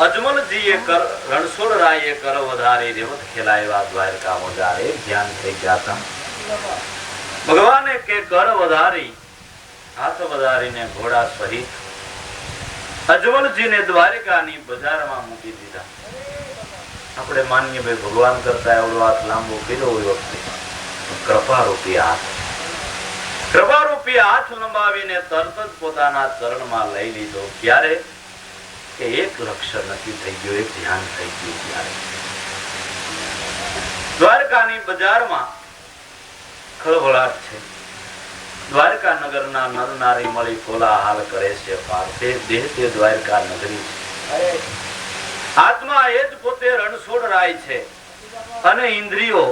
અજમલજીએ રણછોડરાયે કર વધારી રેવત ખેલાવ્યા દ્વારકા મોજારે ધ્યાન થઈ જાતા. ભગવાને કે કર વધારી, હાથ વધારીને ઘોડા સહિત અજમલજીને દ્વારકાની બજારમાં મૂકી દીધા. આપણે માનીએ ભાઈ ભગવાન કરતા એવડો હાથ લાંબો કર્યો હોય વખતે કૃપારૂપી હાથ, કૃપારૂપી હાથ લંબાવીને તરત જ પોતાના ચરણમાં લઈ લીધો. ક્યારે કે એક લક્ષ્ય નક્કી થઈ ગયું, એક ધ્યાન થઈ ગયું. ત્યારે દ્વારકાની બજારમાં ખળભળાટ છે. દ્વારકા નગરના નર નારી મળી કોલાહલ કરે છે. પાર્થે દેહ તે દ્વારકા નગરી છે. આત્મા એ જ પોતે રણછોડરાય છે અને ઇન્દ્રિયો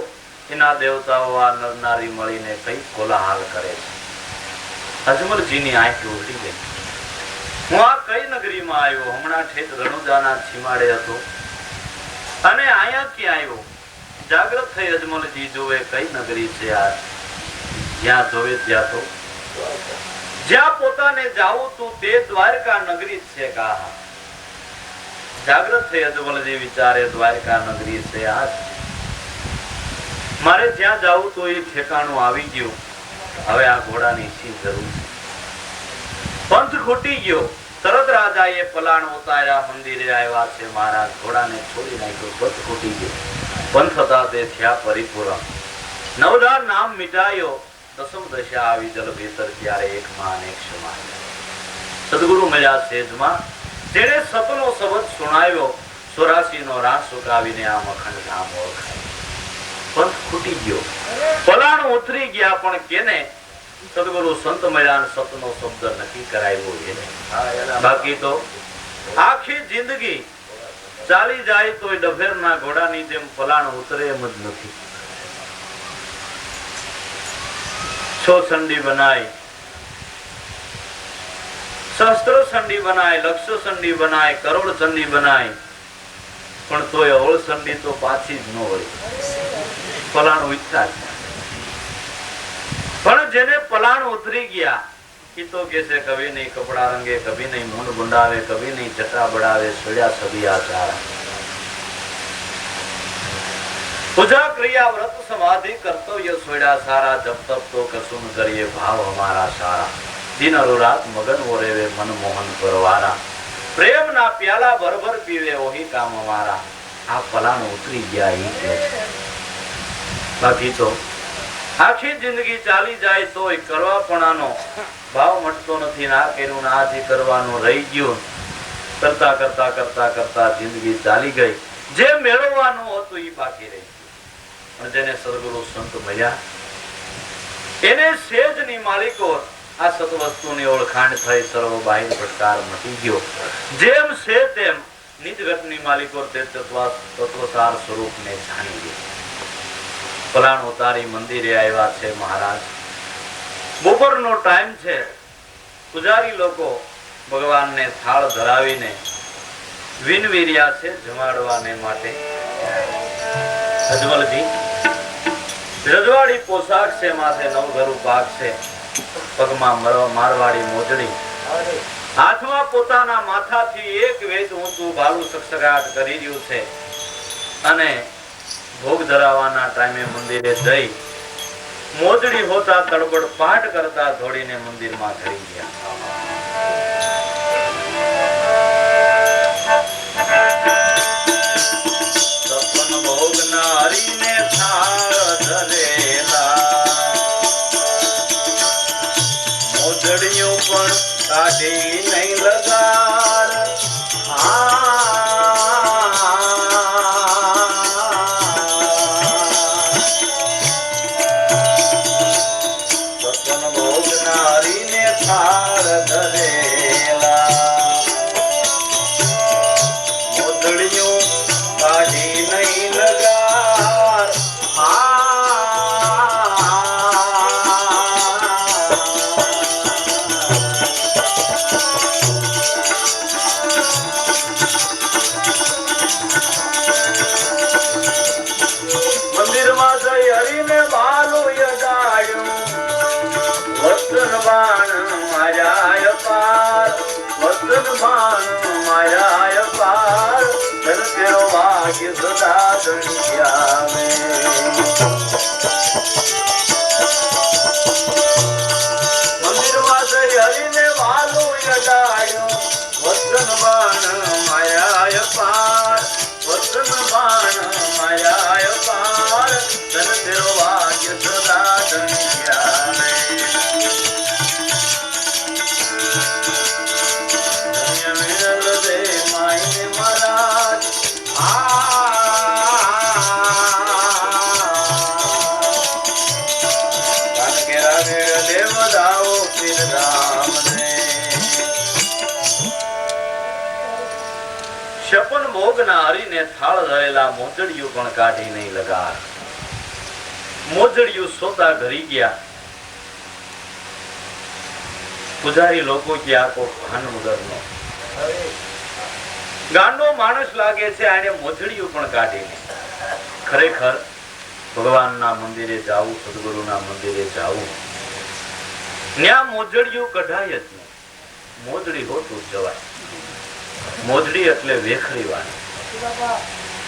એના દેવતાઓ આ નર નારી મળીને કઈ કોલાહલ કરે છે. અજમલજીની આંખ ઉઘડી ગઈ. હું આ કઈ નગરીમાં આવ્યો? હમણાં ઠેઠ રણુજાના છીમાડે હતો અને અહીંયા ક્યાં આવ્યો? જાગ્રત થઈ અજમલજી જોવે કઈ નગરી છે આ. જ્યાં જોવે ત્યાં તો જ્યાં પોતાને જાવું તું તે દ્વારકા નગરી છે કા. જાગ્રત થઈ અજમલજી વિચારે દ્વારકા નગરી છે આ. મારે જ્યાં જાવું તો એ ઠેકાણું આવી ગયું. હવે આ ઘોડાની શી જરૂર છે? પંથ ખૂટી ગયો. તરત રાજાએ પલાણ ઉતાર્યા. મંદિરે આવ્યા છે મહારાજ. ઘોડાને છોડી નાખ્યો. પંથ ખૂટી ગયો. પંથ હતા તે થયા પરિપૂર્ણ. નવધાર નામ મિટાયો. દસમ દશા આવી જલ ભીતર. ત્યારે એક માં અનેક સમાન. સદગુરુ મળ્યા સેજમાં. તેણે સતનો શબ્દ સુણાવ્યો. 84 નો રાસ સુકાવીને આમ અખંડ ધામ ઓળખાય. પંથ ખૂટી ગયો. પલાણ ઉતરી ગયા. પણ કેને? સદગુરુ સંત મળ્યા. સતનો શબ્દ નક્કી કરાવ્યો એને. બાકી તો આખી જિંદગી ચાલી જાય તો ડભેરના ઘોડાની જેમ પલાણ ઉતરે એમ જ નથી. છો સંડી બનાય, સહસ્ત્રો સંડી બનાય, લક્ષો સંડી બનાય, કરોડ સંડી બનાય, પણ તોય અવળ સંડી તો પાછી જ ન હોય. પલાણ ઉતરા છે. પણ જેને પલાણ ઉતરી ગયા એ તો કે છે કભી નહીં કપડા રંગે, કભી નહીં મૂંડ ગુંડાવે, કભી નહીં જટા બડાવે, સોડ્યા સભી આચાર. પૂજા ક્રિયા વ્રત સમાધિ કર્તવ્ય સોડ્યા સારા. જપ તપ તો કશું કરીએ ભાવ હમારા સારા. દિન અરુ રાત મગન ઓરેવે મન મોહન પરવારા. પ્રેમ ના પ્યાલા ભરભર પીવે ઓહી કામ અમારા. આ પલાણ ઉતરી ગયા એ કે છે. બાકી તો આખી જિંદગી ચાલી જાય તોય કરવાપણાનો ભાવ મટતો નથી. ના કર્યું ના જે કરવાનું રહી ગયું. કરતા કરતા કરતા કરતા જિંદગી ચાલી ગઈ. જે મેળવવાનું હતું એ બાકી રહી ગયું. પણ જેને સદગુરુ સંત મળ્યા એને સેજની માલિકો આ સતવસ્તુની ઓળખાણ થઈ. સર્વ બાહિર ભટકાર મટી ગયો. જેમ છે તેમ નિજ ઘટની માલિકો તે તત્વસાર સ્વરૂપને જાણી ગયો. પલાણ ઉતારી મંદિરે આવ્યા છે મહારાજ. બપોરનો ટાઈમ છે. પૂજારી લોકો ભગવાનને થાળ ધરાવીને વિનવીર્યા છે જમાડવાને માટે. અજમલજી રજવાડી પોશાક છે, માથે નવઘરું પાક છે, પગમાં મારવાડી મોજડી, હાથમાં પોતાના માથાથી એક વેદ ઊંચું ભાલું સકસગાટ કરી રહ્યું છે અને ભોગ ધરાવવાના ટાઈમે મંદિરે જઈ મોજડી હોતા તડબડ પાઠ કરતા દોડીને મંદિરમાં ઘડી ગયા. સપન ભોગ નારીને થાળ ધરેલા, મોજડીઓ પણ કાઢી નહીં લગાડ. મંદિરમાં જઈ હરીને વાલું યડાયું. વચન બાણ માયા પાર, વચન બાણ માયા પાર, ધન તેરો ભાગ્ય સદા ધન્યા રે. છપ્પન ભોગ ના હરીને થાળ ધરેલા મોજડીયું પણ કાઢી નહીં લગાડ. મોજડિયું સોતા ઘરી ગયા. પૂજારી લોકો કે આ કોઈ ભાન વગરનો ગાંડો માણસ લાગે છે, આને મોજડિયું પણ કાઢી લે. ખરેખર ભગવાનના મંદિરે જાવું, સદગુરુના મંદિરે જાવું, ત્યાં મોજડિયું કઢાય જ નહીં. મોજડી હોતું જવાય. મોજડી એટલે વેખરી વાણી.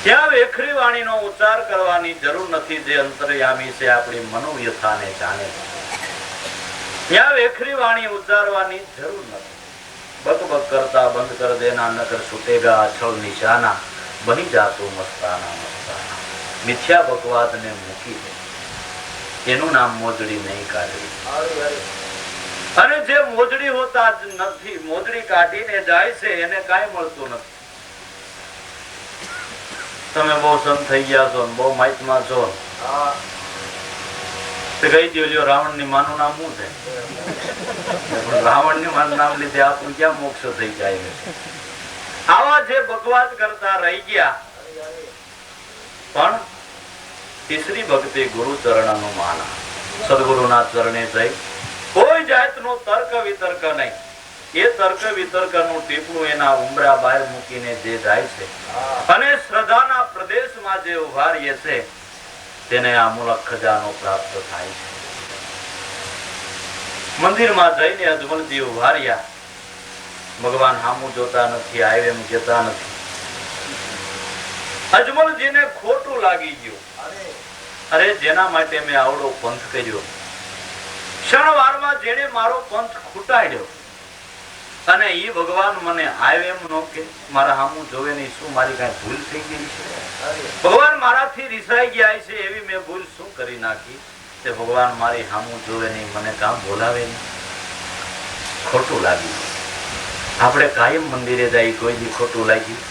ત્યાં વેખરી વાણીનો ઉચ્ચાર કરવાની જરૂર નથી. જે અંતર્યામી છે, આપણી મનોવ્યથાને જાણે છે, ત્યાં વેખરી વાણી ઉચ્ચારવાની જરૂર નથી. બકબક કરતા બંધ કર દેના, નકર છૂટેગા અછળ નિશાના, બની જાતું મસ્તાના મસ્તાના. મિથ્યા બકવાદ ને મૂકી દે, એનું નામ મોજડી નહીં કાઢવી. અને જે મોજડી હોતા જ નથી, મોજડી કાઢીને જાય છે, એને કાંઈ મળતું નથી. તમે બહુ સંત થઈ ગયા છો, બહુ માહિતમાં છો, કહી દો રાવણ ની માનું નામ શું છે? રાવણ ની માનું નામ લીધે આપણું ક્યાં મોક્ષ થઈ જાય? આવા જે બકવાદ કરતા રહી ગયા. પણ તીસરી ભક્તિ ગુરુ ચરણ નું માના. સદગુરુના ચરણે જઈ કોઈ જાતનો તર્ક વિતર્ક નહીં. એ તર્ક વિતર્ક નું ટીપણું એના ઉમરા બહાર મૂકીને જે જાય છે અને શ્રદ્ધાના પ્રદેશમાં જે ઉભા રહે છે, તેને આ મૂલક ખજાનો પ્રાપ્ત થાય છે. મંદિરમાં જઈને અજમલજી ઉભા રહ્યા. ભગવાન હામું જોતા નથી, આવે એમ કહેતા નથી. અજમલજીને ખોટું લાગી ગયું. અરે જેના માટે મેં આવડો પંથ કર્યો, ક્ષણવારમાં જેને મારો પંથ ખૂટાડ્યો, અને ઈ ભગવાન મને આવે એમ નો કે મારા હામું જોવે નહીં, શું મારી કઈ ભૂલ થઈ ગઈ છે? ભગવાન મારાથી રિસાઈ ગયા છે, એવી મેં ભૂલ શું કરી નાખી તે ભગવાન મારી હામું જોવે નહીં, મને કામ બોલાવે નહીં? ખોટું લાગ્યું. આપણે કાયમ મંદિરે જઈ, કોઈ દી ખોટું લાગ્યું?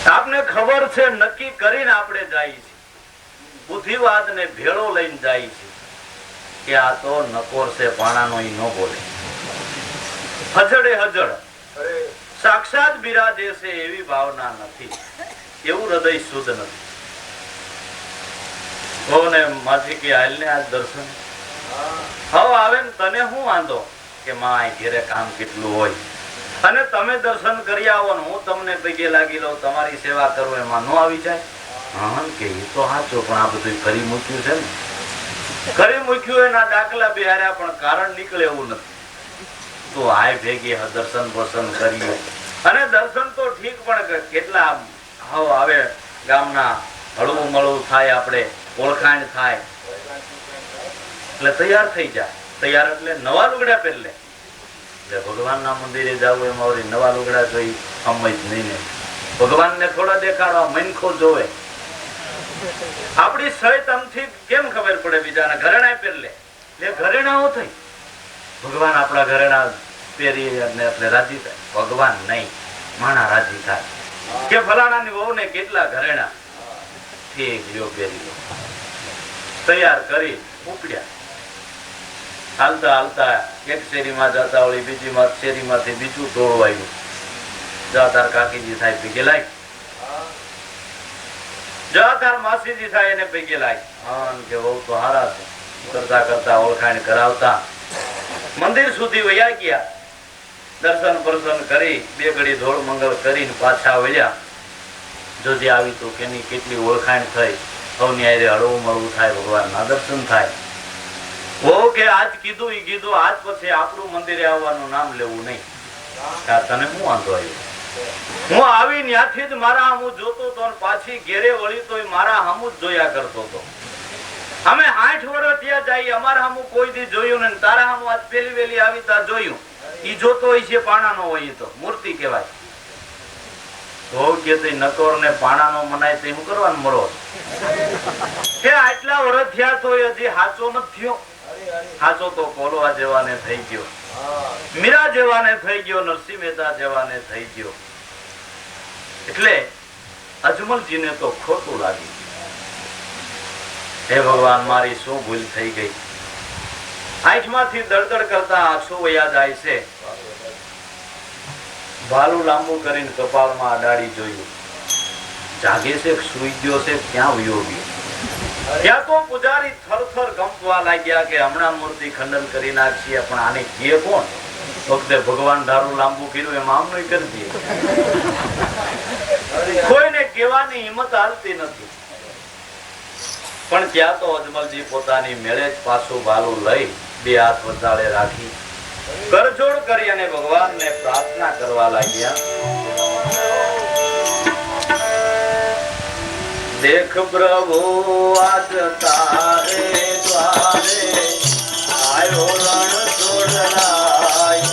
આપને ખબર છે, નક્કી કરીને આપણે જઈએ છીએ, બુદ્ધિવાદ ને ભેળો લઈને જાય છે કે આ તો નકોર છે, પાણાનો ઈ ન બોલે. હજડે હજડ સાક્ષાત બિરાજે છે એવી ભાવના નથી, એવું હૃદય શુદ્ધ નથી. ભવને માથી કે હાલ ને આજ દર્શન હવે આવે ને તને શું વાંધો કે માં ઘેરે કામ કેટલું હોય, અને તમે દર્શન કરી આવો ને હું તમને પગે લાગી લઉં, તમારી સેવા કરું, એમાં ન આવી જાય? હા કે એ તો સાચું, પણ આ બધું કરી મૂક્યું છે ને. કરી મૂક્યું એના દાખલા બિહાર્યા, પણ કારણ નીકળે એવું નથી. તો આય ભેગી દર્શન બર્શન કરીએ, અને દર્શન તો ઠીક, પણ કેટલા હવે આવે ગામના હળવું મળવું થાય, આપણે ઓળખાણ થાય એટલે તૈયાર થઈ જાય. તૈયાર એટલે નવા લુગડા પહેરલે. એટલે ભગવાનના મંદિરે જવું એમાં નવા લુગડા જોઈ સમય જ નહીં ને. ભગવાનને થોડા દેખાડવા મનખો જોવે. આપણી સહિતમથી કેમ ખબર પડે? બીજાના ઘરેણા પહેરલે એટલે ઘરેણાઓ થઈ. ભગવાન આપણા ઘરેણા પહેરી એટલે રાજી થાય. ભગવાન નહીં, માણા રાજી થાય કે ફલાણાની વહુને કેટલા ઘરેણા, ઠીક લ્યો પહેરી લો. તૈયાર કરી ઉપડ્યા. હાલતા હાલતા એક શેરીમાં જતા વળી બીજી શેરીમાંથી બીજું ટોળું આવ્યું. જા તાર કાકીજી થાય પૈકી લાય, જા તાર માસીજી થાય એને પૈકી લાય. હા કે બહુ તો હારા છે. કરતા કરતા ઓળખાણ કરાવતા મંદિર સુધી વયા ગયા. દર્શન પ્રસન્ન કરી બે ઘડી ધોળ મંગળ કરીને પાછા વળ્યા. જોજે આવી તો કેની કેટલી ઓળખાણ થઈ, સૌની આરે હળવું મળવું થાય, ભગવાનના દર્શન થાય. બહુ કે આજ કીધું ઈ કીધું, આજ પછી આપણું મંદિરે આવવાનું નામ લેવું નહીં. તને શું વાંધો આવ્યો? હું આવી ત્યાંથી જ મારા હામું જોતો હતો, પાછી ઘેરે વળી તો મારા હામું જ જોયા કરતો હતો. અમે 8 વર્ષ ત્યાં જઈએ, અમારા હામું કોઈ દી જોયું ને તારા હામું આજ પેલી વેલી આવી તા જોયું. ઈ જોતો હોય છે પાણાનો હોય, તો મૂર્તિ કહેવાય. તો કે નકોર ને પાણાનો મનાય તો શું કરવાનું મરો કે આટલા વર્ષ થયા તો હજી હાચો નથી થયો. હાચો તો કોલવા જેવાને થઈ ગયો, મીરા જેવાને થઈ ગયો, નરસિંહ મહેતા જેવાને થઈ ગયો. એટલે અજમલજીને તો ખોટું લાગ્યું. હે ભગવાન, મારી શું ભૂલ થઈ ગઈ? આંખમાંથી દળદળ કરતા આંસુ વયા જાય છે. ભાલું લાંબુ કરીને કપાળમાં અડાડી જોયું. જાગે છે સુઈ ગયો છે ક્યાં વયો ગયો? ત્યાં તો પૂજારી થરથર કંપવા લાગ્યા કે હમણાં મૂર્તિ ખંડન કરી નાખીએ, પણ આને કહે કોણ? વખતે ભગવાન ધારું લાંબુ કર્યું એમ આમનું કરી દે. કોઈને કહેવાની હિંમત હાલતી નથી. પણ ત્યાં તો અજમલજી પોતાની મેળે જ પાછું ભાલું લઈ બે હાથ વચાળે રાખી કરજોડ કરી અને ભગવાનને પ્રાર્થના કરવા લાગ્યા. દેખ પ્રભુ આજ તારે દ્વારે આયો રણ છોડરાય,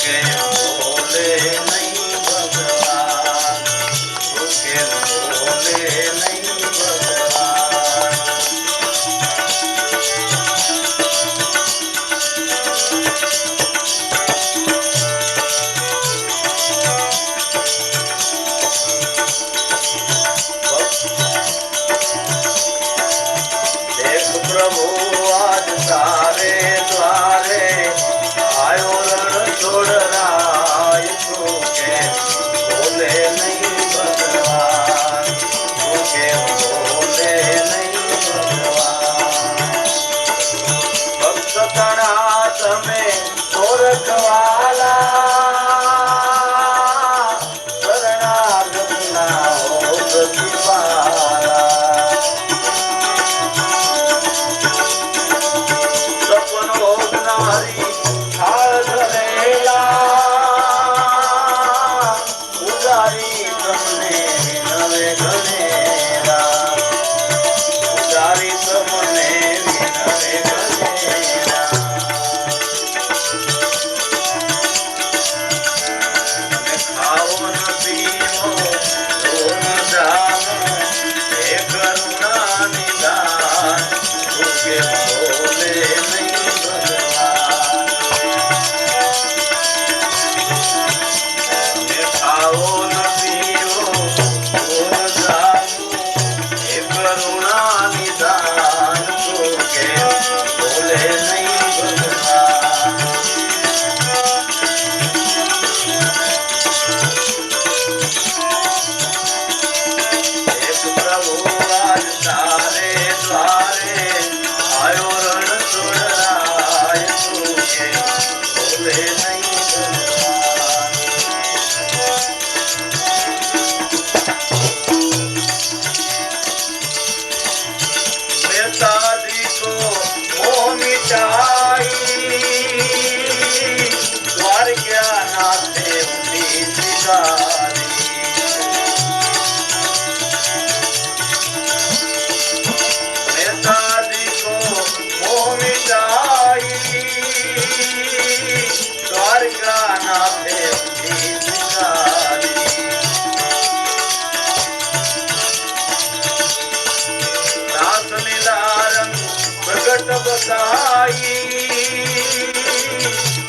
કે બોલે નહીં ભગવાન, કે બોલે નહીં ભગવાન. પ્રભુ આજ તારે દ્વારે આયો રણ છોડરાય, તું કે બોલે નહીં ભગવાન, તું કે બોલે નહીં ભગવાન. ભક્ત તણા તમે ઓળખવાલા, શરણાગતના હો પ્રતિપાલા.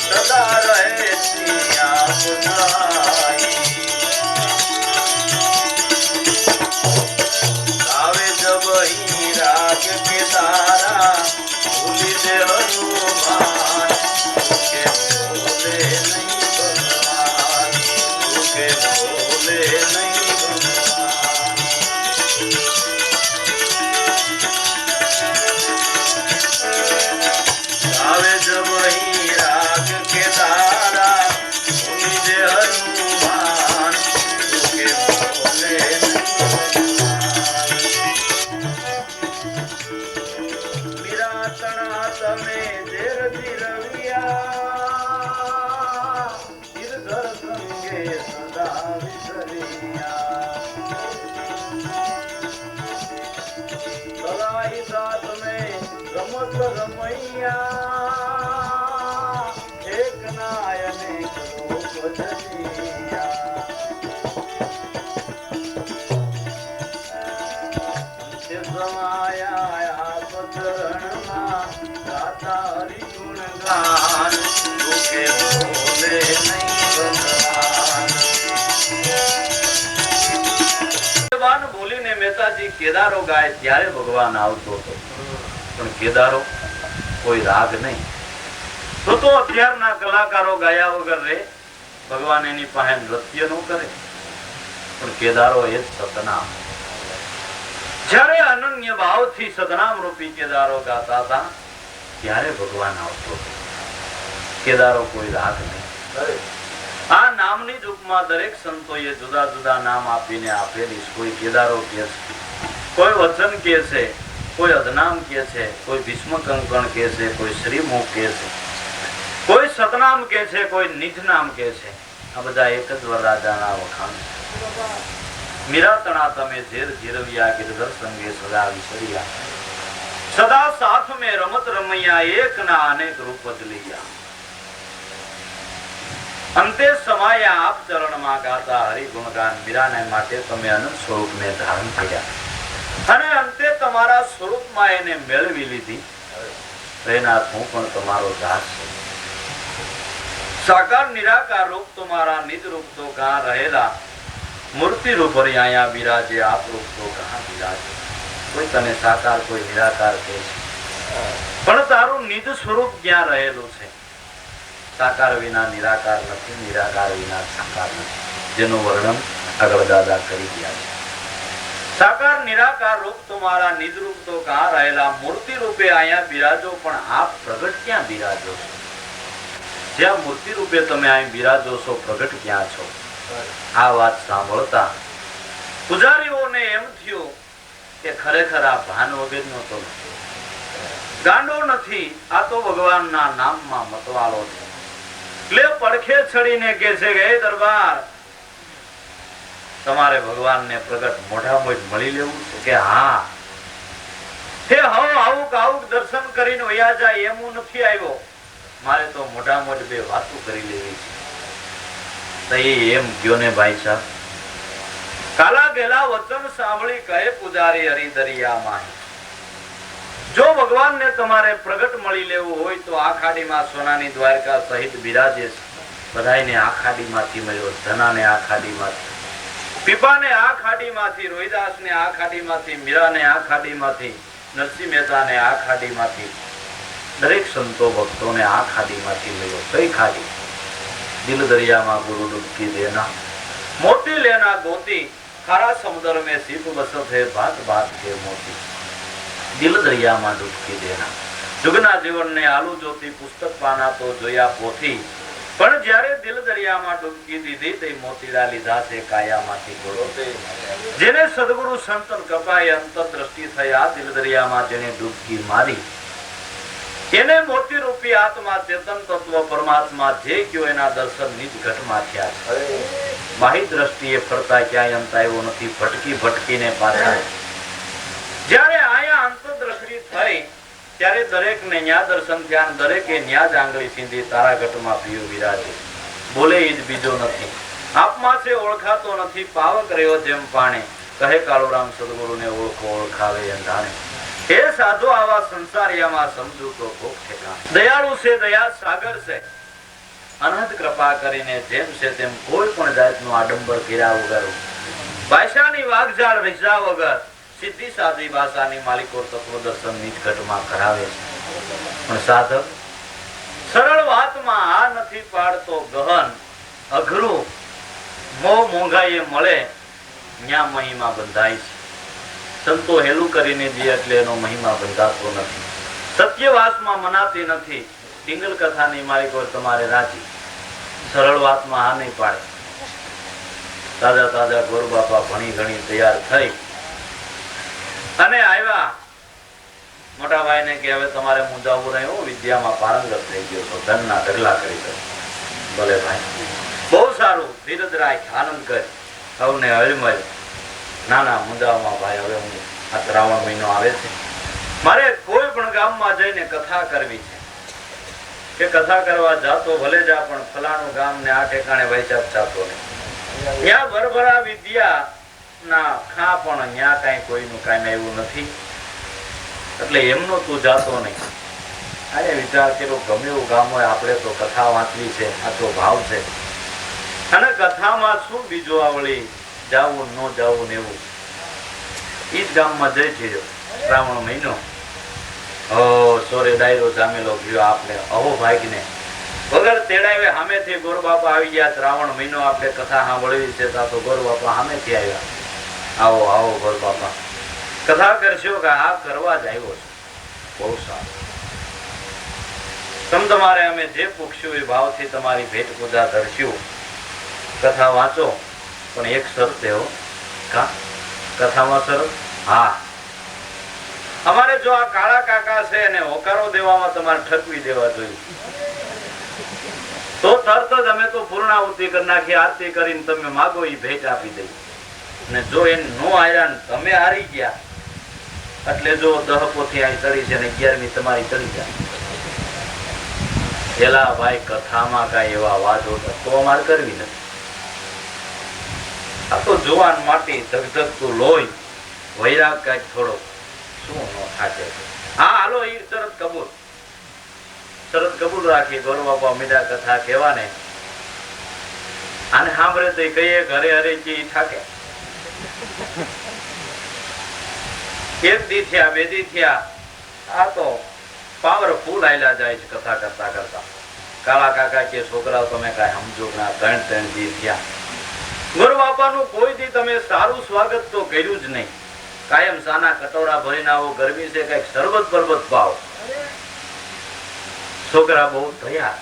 સદા રહે સિયા પુનાઈ. ગાવે જબ હી રાગ કે તારા ભૂલી દે હનુમાન, કે બોલે નહીં ભગવાન, કે બોલે નહીં ભગવાન. ગાવે જબ હી રાગ કે તારા ભૂલી દે હનુમાન, કે બોલે નહીં ભગવાન. મીરા તણા તમે ધીર ધીરવિયા, ગિરધર સંગે સદા વિસરિયા. સદાઈ સાથ મેં રમત રમૈયા, એક નાય અનેક રૂપ ધરિયા. અંતે સમાયા પતરણમાં ગાતા હરિગુણ ગાન, કે બોલે નહીં ભગવાન. ભગવાન બોલીને મહેતાજી કેદારો ગાય ત્યારે ભગવાન આવતો હતો, પણ કેદારો કોઈ રાગ નહીં. તો અત્યારના કલાકારો ગાયા વગર રે, ભગવાન એની પાસે નૃત્ય નો કરે. પણ કેદારો એ જ સતનામ. જ્યારે અનન્ય ભાવથી સતનામ રૂપી કેદારો ગાતા હતા ત્યારે ભગવાન આવતો હતો. કેદારો કોઈ રાગ નહીં. આ નામની જ ઉપમા દરેક સંતોએ જુદા જુદા નામ આપીને આપેલી. કોઈ કેદારો કહે છે, કોઈ વચન કહે છે, કોઈ અધનામ કહે છે, કોઈ ભીષ્મ કંકણ કહે છે, કોઈ શ્રીમુખ કહે છે, કોઈ સતનામ કહે છે, કોઈ નિજ નામ કહે છે. આ બધા એક જ વરરાજાના વખાણ છે. મીરા તણા તમે ઝેર જીરવ્યા ગિરધર સંગે સદા વિસર્યા, સદા સાથ મેં રમત રમૈયા, એક ના અનેક રૂપ બદલ્યા. અંતે સમાયા આપ ચરણમાં ગાતા હરિ ગુણગાન. મીરાને માટે તમે અનંત સ્વરૂપને ધારણ કર્યા અને અંતે તમારા સ્વરૂપમાં એને મેળવી લીધી. એના હું પણ તમારો દાસ છું. સાકાર નિરાકાર રૂપ તમારા નિજ રૂપ તો કહાં રહેલા, મૂર્તિ રૂપ અહીંયા બિરાજે આપ રૂપ તો કહાં બિરાજે. કોઈ તને સાકાર કોઈ નિરાકાર કહે છે, પણ તારું નિજ સ્વરૂપ ક્યાં રહેલું છે? સાકાર વિના નિરાકાર નથી, નિરાકાર વિના સાકાર નથી, જેનું વર્ણન આગળ દાદા કરી ગયા છે. સાકાર નિરાકાર રૂપ તમારા નિજ રૂપ તો કહાં રહેલા, મૂર્તિ રૂપે અહીંયા બિરાજો, પણ આપ પ્રગટ ક્યાં બિરાજો છો? જ્યાં મૂર્તિ રૂપે તમે અહીં બિરાજો છો, પ્રગટ ક્યાં છો? આ વાત સાંભળતા પૂજારીઓને એમ થયું કે ખરેખર આ ભાન વગરનો તો ગાંડો નથી, આ તો ભગવાનના નામમાં મતવાલો છે. એટલે પડખે ચડીને કે છે કે હે દરબાર, તમારે ભગવાનને પ્રગટ મોઢા મોઢ મળી લેવું છે કે હા? હે આવુક દર્શન કરીને વયા જાય એમ હું નથી આવ્યો, મારે તો મોઢા મોઢ બે વાતો કરી લેવી છે. તો એમ ગયો ને ભાઈ સાહેબ. કાલા ગેલા વચન સાંભળી કહે પૂજારી હરિદરિયામાં, જો ભગવાનને તમારે પ્રગટ મળી લેવું હોય તો આ ખાડીમાં સોનાની દ્વારકા સહિત બિરાજે છે. બધાયને આ ખાડીમાંથી મળ્યો, ધનાને આ ખાડીમાંથી, પીપાને આ ખાડીમાંથી, રોહિદાસને આ ખાડીમાંથી, મીરાને આ ખાડીમાંથી, નરસિંહ મહેતાને આ ખાડીમાંથી, દરેક સંતો ભક્તોને આ ખાડીમાંથી મળ્યો. કઈ ખાડી? દિલ દરિયામાં ગુરુ ડૂબકી દેના, મોતી લેના ગોતી, ખારા સમુદ્ર में सीप बसत है भात भात के मोती. દિલ દરિયામાં ડૂબકી દેના. જુગના જીવનને આલુ જોતી પુસ્તક પાના તો જોયા પોથી, પણ જ્યારે દિલ દરિયામાં ડૂબકી દીધી તે મોતીડા લીધા છે કાયામાંથી ગોળો. જેને સદગુરુ સંતન કપાય અંતર દ્રષ્ટિ થયા, દિલ દરિયામાં જેને ડૂબકી મારી, એને મોતી રૂપી આત્મા ચેતન તત્વ પરમાત્મા જે કયો એના દર્શન નિજ ઘટમાં થયા છે. બાહ્ય દ્રષ્ટિએ ફરતા ક્યાંય અંત આવ્યો નથી, ભટકી ભટકીને પાછા જ્યારે આયા અંતરદ્રષ્ટિ થઈ ત્યારે દરેકને ન્યા દર્શન થયા, દરેકે ન્યા જ આંગળી સીંધી તારા ઘટમાં પ્રિય વિરાજે. બોલે ઈ જ બીજો નથી, આપમાં છે ઓળખાતો નથી, પાવક રહ્યો જેમ પાણે, કહે કાળુરામ સદગુરુને ઓળખો ઓળખાવે અંધાણે. હે સાધુ આવા સંસારિયામાં સમજુ તો કોક ઠેકાણે. દયાળુ છે, દયા સાગર છે, અનંત કૃપા કરીને જેમ છે તેમ કોઈ પણ જાતનું આડંબર કર્યા વગર, ભાષાની વાગઝાળ રીઝા વગર, સીધી સાદી ભાષાની માલિકો તત્વ દર્શન નિજ ઘટમાં કરાવે છે. પણ સાધક સરળ વાતમાં આ નથી પાડતો, ગહન અઘરું મોહ મોંઘાઈએ મળે ન્યા મહિમા બંધાય છે. સંતો હેલું કરીને દે એટલે એનો મહિમા બંધાતો નથી, સત્યવાસમાં મનાતી નથી. ડિંગલ કથાની માલિકો તમારે રાજી, સરળ વાતમાં આ નહીં પાડે. તાજા તાજા ગોર બાપા ભણી ઘણી તૈયાર થઈ અને આવ્યા. મોટા ભાઈ ને કે હવે તમારે મુંજાવું રહ્યું, વિદ્યામાં પારંગત થઈ ગયો છો, ધનના ઢગલા કરી દો. ભલે ભાઈ, બહુ સારું, ધીરજ રાખ, આનંદ કર, સૌને હળમળ. નાના મુંજાવમાં ભાઈ, હવે હું આ શ્રાવણ મહિનો આવે છે, મારે કોઈ પણ ગામમાં જઈને કથા કરવી છે કે કથા કરવા જાતો ભલે જા, પણ ફલાણું ગામ ને આ ઠેકાણે ભાઈ સાહેબ જાતો નહીં. ત્યાં ભરભરા વિદ્યા ના ખા, પણ ત્યાં કઈ કોઈનું કાંઈ એવું નથી, એટલે એમનો તું જાતો નહીં. આ વિચાર કર્યો ગમે એવું ગામ હોય, આપણે તો કથા વાંચવી છે, આટલો ભાવ છે, અને કથામાં શું બીજું આવડી જાવું ન જાવું ને એવું. ઈ જ ગામમાં જઈ થયો શ્રાવણ મહિનો, સોરે ડાયરો જામેલો ગયો. આપણે અહો ભાઈ ને વગર તેડાવે સામેથી ગોર બાપા આવી ગયા. શ્રાવણ મહિનો આપણે કથા સાંભળવી છે તો ગોર બાપા સામેથી આવ્યા. આવો આવો ગોર બાપા, કથા કરશો કે? આ કરવા જ આવ્યો છું. બહુ સારું. તમારે અમે જે પૂછ્યું એ ભાવથી તમારી ભેટ પૂજા ધરશું. કથા વાંચો, પણ એક શરત એવો. કથામાં શરત? હા, અમારે જો આ કાળા કાકા છે એને હોકારો દેવામાં તમારે ઠકવી દેવા જોઈએ. તો તરત જ અમે તો પૂર્ણાહુતિ કરી નાખી. આરતી કરીને તમે માગો એ ભેટ આપી દઈ. અને જો એ નો આર્યા ને તમે હારી ગયા એટલે જો 10 પોથી અહીં ચડી છે ને 11મી તમારી ચડી જાય. પેલા ભાઈ કથામાં કઈ એવા વાજો તો અમારે કરવી નથી. આ તો જુવાન માટી, ધગધગતું લોહી, વૈરાગ કઈક થોડો શું નો થાકે. હા હાલો, એ શરત કબૂલ. શરત કબૂલ રાખી. ગોર બાપા મીડા કથા કેવા ને આને સાંભળે તો કહીએ ઘરે હરે જી થાકે. એક દી થયા, 2 દી થયા, આ તો પાવરફુલ આયલા જાય છે કથા કરતા કરતા. કાળા કાકા કે છોકરાઓ તમે કઈ સમજો ના. 3 દી થયા. ગોર બાપાનું કોઈ દી તમે સારું સ્વાગત તો કર્યું જ નહીં. કાયમ સાના કટોરા ભરીને આવો. ગરમી છે કઈક શરબત પરબત પાવ. છોકરા બહુ થયા,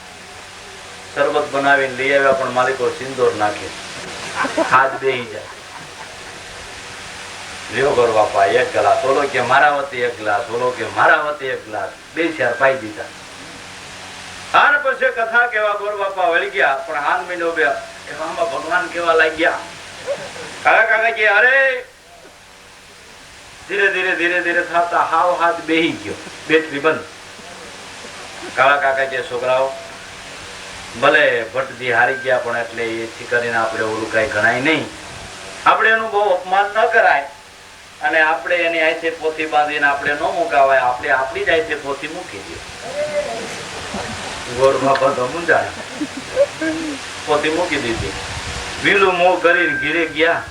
શરબત બનાવીને લઈ આવ્યા, પણ માલિકો સિંદૂર નાખે, હાથ બેહી જાય. લ્યો ગોર બાપા 1 ગ્લાસ, ઓલો કે મારા વતી 1 ગ્લાસ, ઓલો કે મારા વતી 1 ગ્લાસ, 2 ચાર પાઈ દીધા. હાર પછી કથા કેવા ગોર બાપા વળી ગયા. પણ હાન મહિનો બે એવામાં ભગવાન કેવા લાગ્યા. કાકા કાકા કે અરે ધીરે ધીરે ધીરે ધીરે થતા હાવ હાથ બેહી ગયો, બેટરી બંધ. કાળા કાકા કે છોકરાઓ ભલે ભટજી હારી ગયા, પણ એટલે એથી કરીને આપણે ઓલું કઈ ગણાય નહીં. આપણે એનું બહુ અપમાન ન કરાય અને આપણે એની આઈથી પોથી બાંધીને આપણે ન મુકાવાય. આપણે આપણી જ આઈથી પોથી મૂકી દઈએ. ગોર બાપા તો મુંજાય, પોથી મૂકી દીધી. વીલું મોં કરીને ઘીરે ગયા.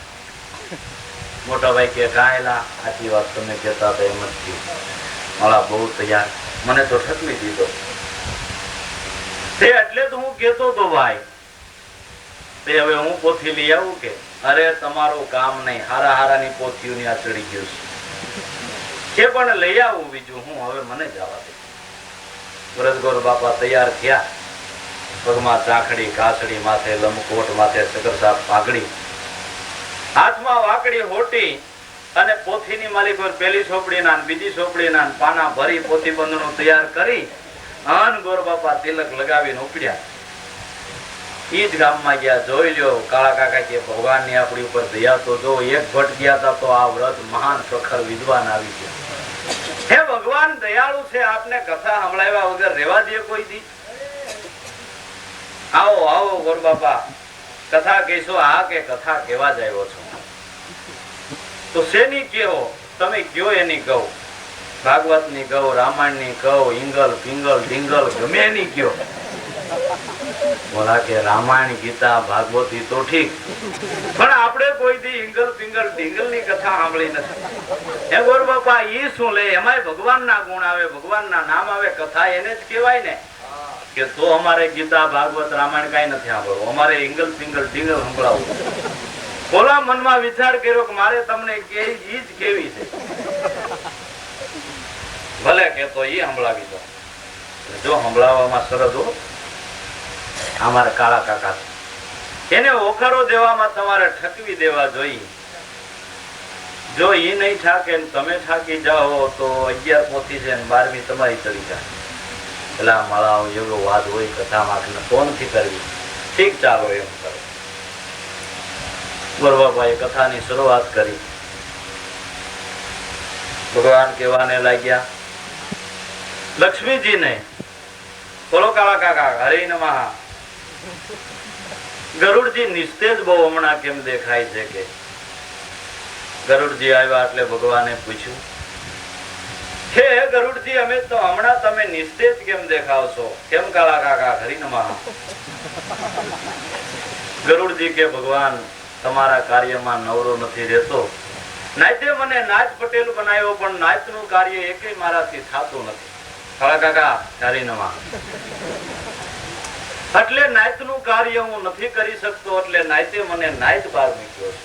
મોટા ભાઈ કે કાયલા આટલી વાત તમે કહેતા હતા એમ જ થયું. મારા બહુ તૈયાર, મને તો ઠકવી દીધો. તે એટલે તો હું કેતો તો ભાઈ, તે હવે હું પોથી લઈ આવું કે? અરે તમારું કામ નહીં, હારા હારાની પોથીઓની આ ચડી ગયું છે પણ લઈ આવું બીજું હું. હવે મને જવા દે. વ્રતગોર બાપા તૈયાર થયા. પગમાં ચાખડી, કાસડી, માથે લંબકોટ, માથે સગરસાપ પાઘડી, હાથમાં વાકડી હોટી અને પોથીની માલિક પેલી સોપડીના બીજી સોપડીના પાના ભરી પોથી બંધનું તૈયાર કરી અન ગોર બાપા તિલક લગાવીને ઉપડ્યા. ઈ જ ગામમાં ગયા. જોઈ લ્યો કાળા કાકા કે ભગવાનની આપણી ઉપર દયા તો જો. 1 ભટ્ટ ગયા હતા તો આ વ્રત મહાન પ્રખર વિદ્વાન આવી ગયા. હે ભગવાન દયાળુ છે, આપને કથા સંભળાવ્યા વગર રેવા દે કોઈ દી? આવો આવો ગોર બાપા, કથા કહેશો? હા કે કથા કેવા જ આવ્યો છો? તો શેની કેવો? તમે કયો એની કહો. ભાગવત ની કહો, રામાયણ ની કહો, ઇંગલ પિંગલ ઢીંગલ ગમે એની કયો. બોલા કે રામાયણ, ગીતા, ભાગવત તો ઠીક, પણ આપણે કોઈ દી ઇંગલ પિંગલ ઢીંગલ ની કથા સાંભળી નથી. હે ગોર બાપા, ઈ શું લે? એમાંય ભગવાન ના ગુણ આવે, ભગવાન ના નામ આવે. કથા એને જ કહેવાય ને. કે તો અમારે ગીતા, ભાગવત, રામાયણ કઈ નથી સાંભળવું. અમારે ઇંગલ પિંગલ ઢીંગલ સંભળાવવું. ઓલા મનમાં વિચાર કર્યો કે મારે તમને ઈ જ કેવી છે. ભલે કે તો ઈ સંભળાવી દો. જો સંભળાવવામાં સરસ હો. અમારા કાળા કાકા એને ઓખરો દેવામાં તમારે ઠકવી દેવા જોઈએ. જો ઈ નહીં થાકે ને તમે થાકી જાઓ તો 11 પોથી છે ને 12મી તમારી ચડી જાય. પેલા મળાવ એવો વાત હોય કથામાં તો નથી કરવી. ઠીક, ચાલો એમ કરો. ગોરબાપાએ કથાની શરૂઆત કરી. ભગવાન કહેવાને લાગ્યા લક્ષ્મીજીને, બોલો કાળા કાકા હરે નમઃ. ગરુડજી નિસ્તેજ બહુ હમણાં કેમ દેખાય છે કે? ગરુડજી આવ્યા એટલે ભગવાને પૂછ્યું, હે ગરુડજી, અમે તો હમણાં તમે નિસ્તેજ કેમ દેખાવ છો? કેમ કાળા કાકા હરિ નમઃ? ગરુડજી કે ભગવાન તમારા કાર્યમાં નવરો નથી રહેતો. નાચે મને નાચ પટેલ બનાવ્યો, પણ નાચનું કાર્ય એકેય મારાથી થતું નથી. કાળા કાકા હરિ નમઃ. એટલે નાયતનું કાર્ય હું નથી કરી શકતો, એટલે નાયતે મને નાયત બહાર મૂક્યો છે.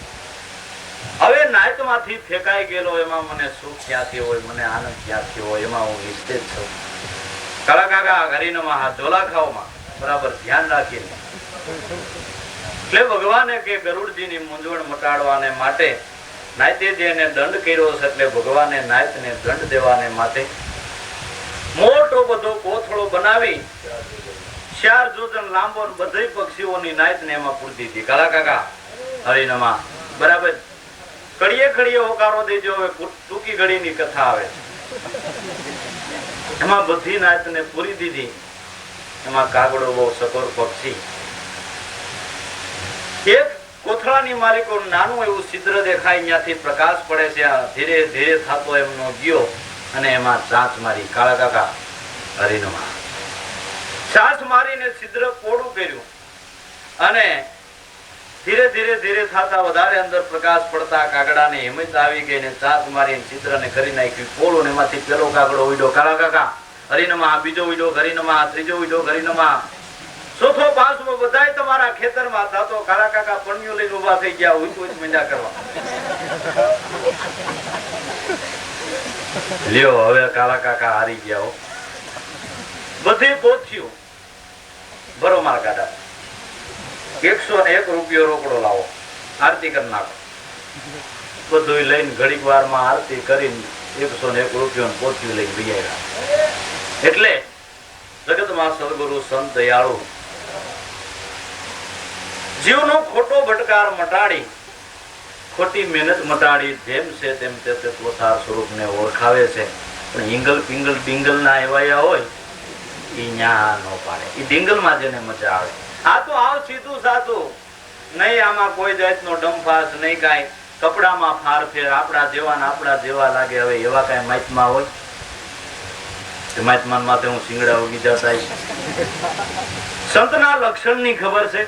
હવે નાયતમાંથી ફેંકાઈ ગયેલો એમાં મને સુખ ક્યાંથી હોય, મને આનંદ ક્યાંથી હોય, એમાં હું નિસ્તેજ છું. કાળા કાકા હરિનામાં હાથ ઢોલા ખાઓમાં બરાબર ધ્યાન રાખીને એટલે ભગવાને કે ગરુડજીની મૂંઝવણ મટાડવાને માટે નાયતે જેને દંડ કર્યો છે, એટલે ભગવાને નાયતને દંડ દેવાને માટે મોટો બધો કોથળો બનાવી 4 જોજન લાંબો બધી પક્ષીઓની નાયતને એમાં પૂરતી હતી. કાળા કાકા હરિનામાં બરાબર કડીએ કડીએ હોકારો દેજો. હવે ટૂંકી ઘડીની કથા આવે એમાં બધી નાયતને પૂરી દીધી. એમાં કાગડો બહુ સકોર પક્ષી, એક કોથળાની માલિકો નાનું એવું છિદ્ર દેખાય, ત્યાંથી પ્રકાશ પડે છે. ધીરે ધીરે થતો એમનો ગયો અને એમાં ચાંચ મારી. કાળા કાકા હરિનામાં ચાંચ મારીને છિદ્ર પોડું કર્યું અને ધીરે ધીરે ધીરે થતા વધારે અંદર પ્રકાશ પડતા કાગડાને હિંમત આવી ગઈ ને ચાંચ મારીને છિદ્રને કરી નાખ્યું પોળું. ને એમાંથી પેલો કાગડો ઉડ્યો. કાળા કાકા હરિનામાં, બીજો ઉડ્યો હરિનામાં, ત્રીજો ઉડ્યો હરિનામાં, ચોથો પાંચમો બધાય તમારા ખેતરમાં હતા. તો કાળા કાકા પણ્યું લઈને ઉભા થઈ ગયા, ઉચ મજા કરવા. લ્યો હવે કાળા કાકા હારી ગયા. બધી પોથ્યું ભરો માર કાઢા. 101 રૂપિયો રોકડો લાવો, આરતી કરી નાખો. બધું લઈને ઘડીક વારમાં આરતી કરીને 101 રૂપિયો પોથ્યું લઈને વિયાયા. એટલે જગતમાં સદગુરુ સંત દયાળુ જીવનો ખોટો ભટકાર મટાડી, ખોટી મહેનત મટાડી, જેમ છે તેમ તે તત્વસાર સ્વરૂપને ઓળખાવે છે. પણ હિંગલ પિંગલ ડિંગલ ના એવાયા હોય એ ન્યા ન પાડે. એ ડિંગલ માં જેને મજા આવે. આ તો આવ સીધું સાધું નહીં, આમાં કોઈ જાતનો ડમફાસ નહીં, કાંઈ કપડામાં ફારફેર, આપણા જેવા લાગે. હવે એવા કઈ માહિતમા હોય? માહિતમાન માથે હું સિંગડા ઉગી જતા. સંતના લક્ષણ ની ખબર છે.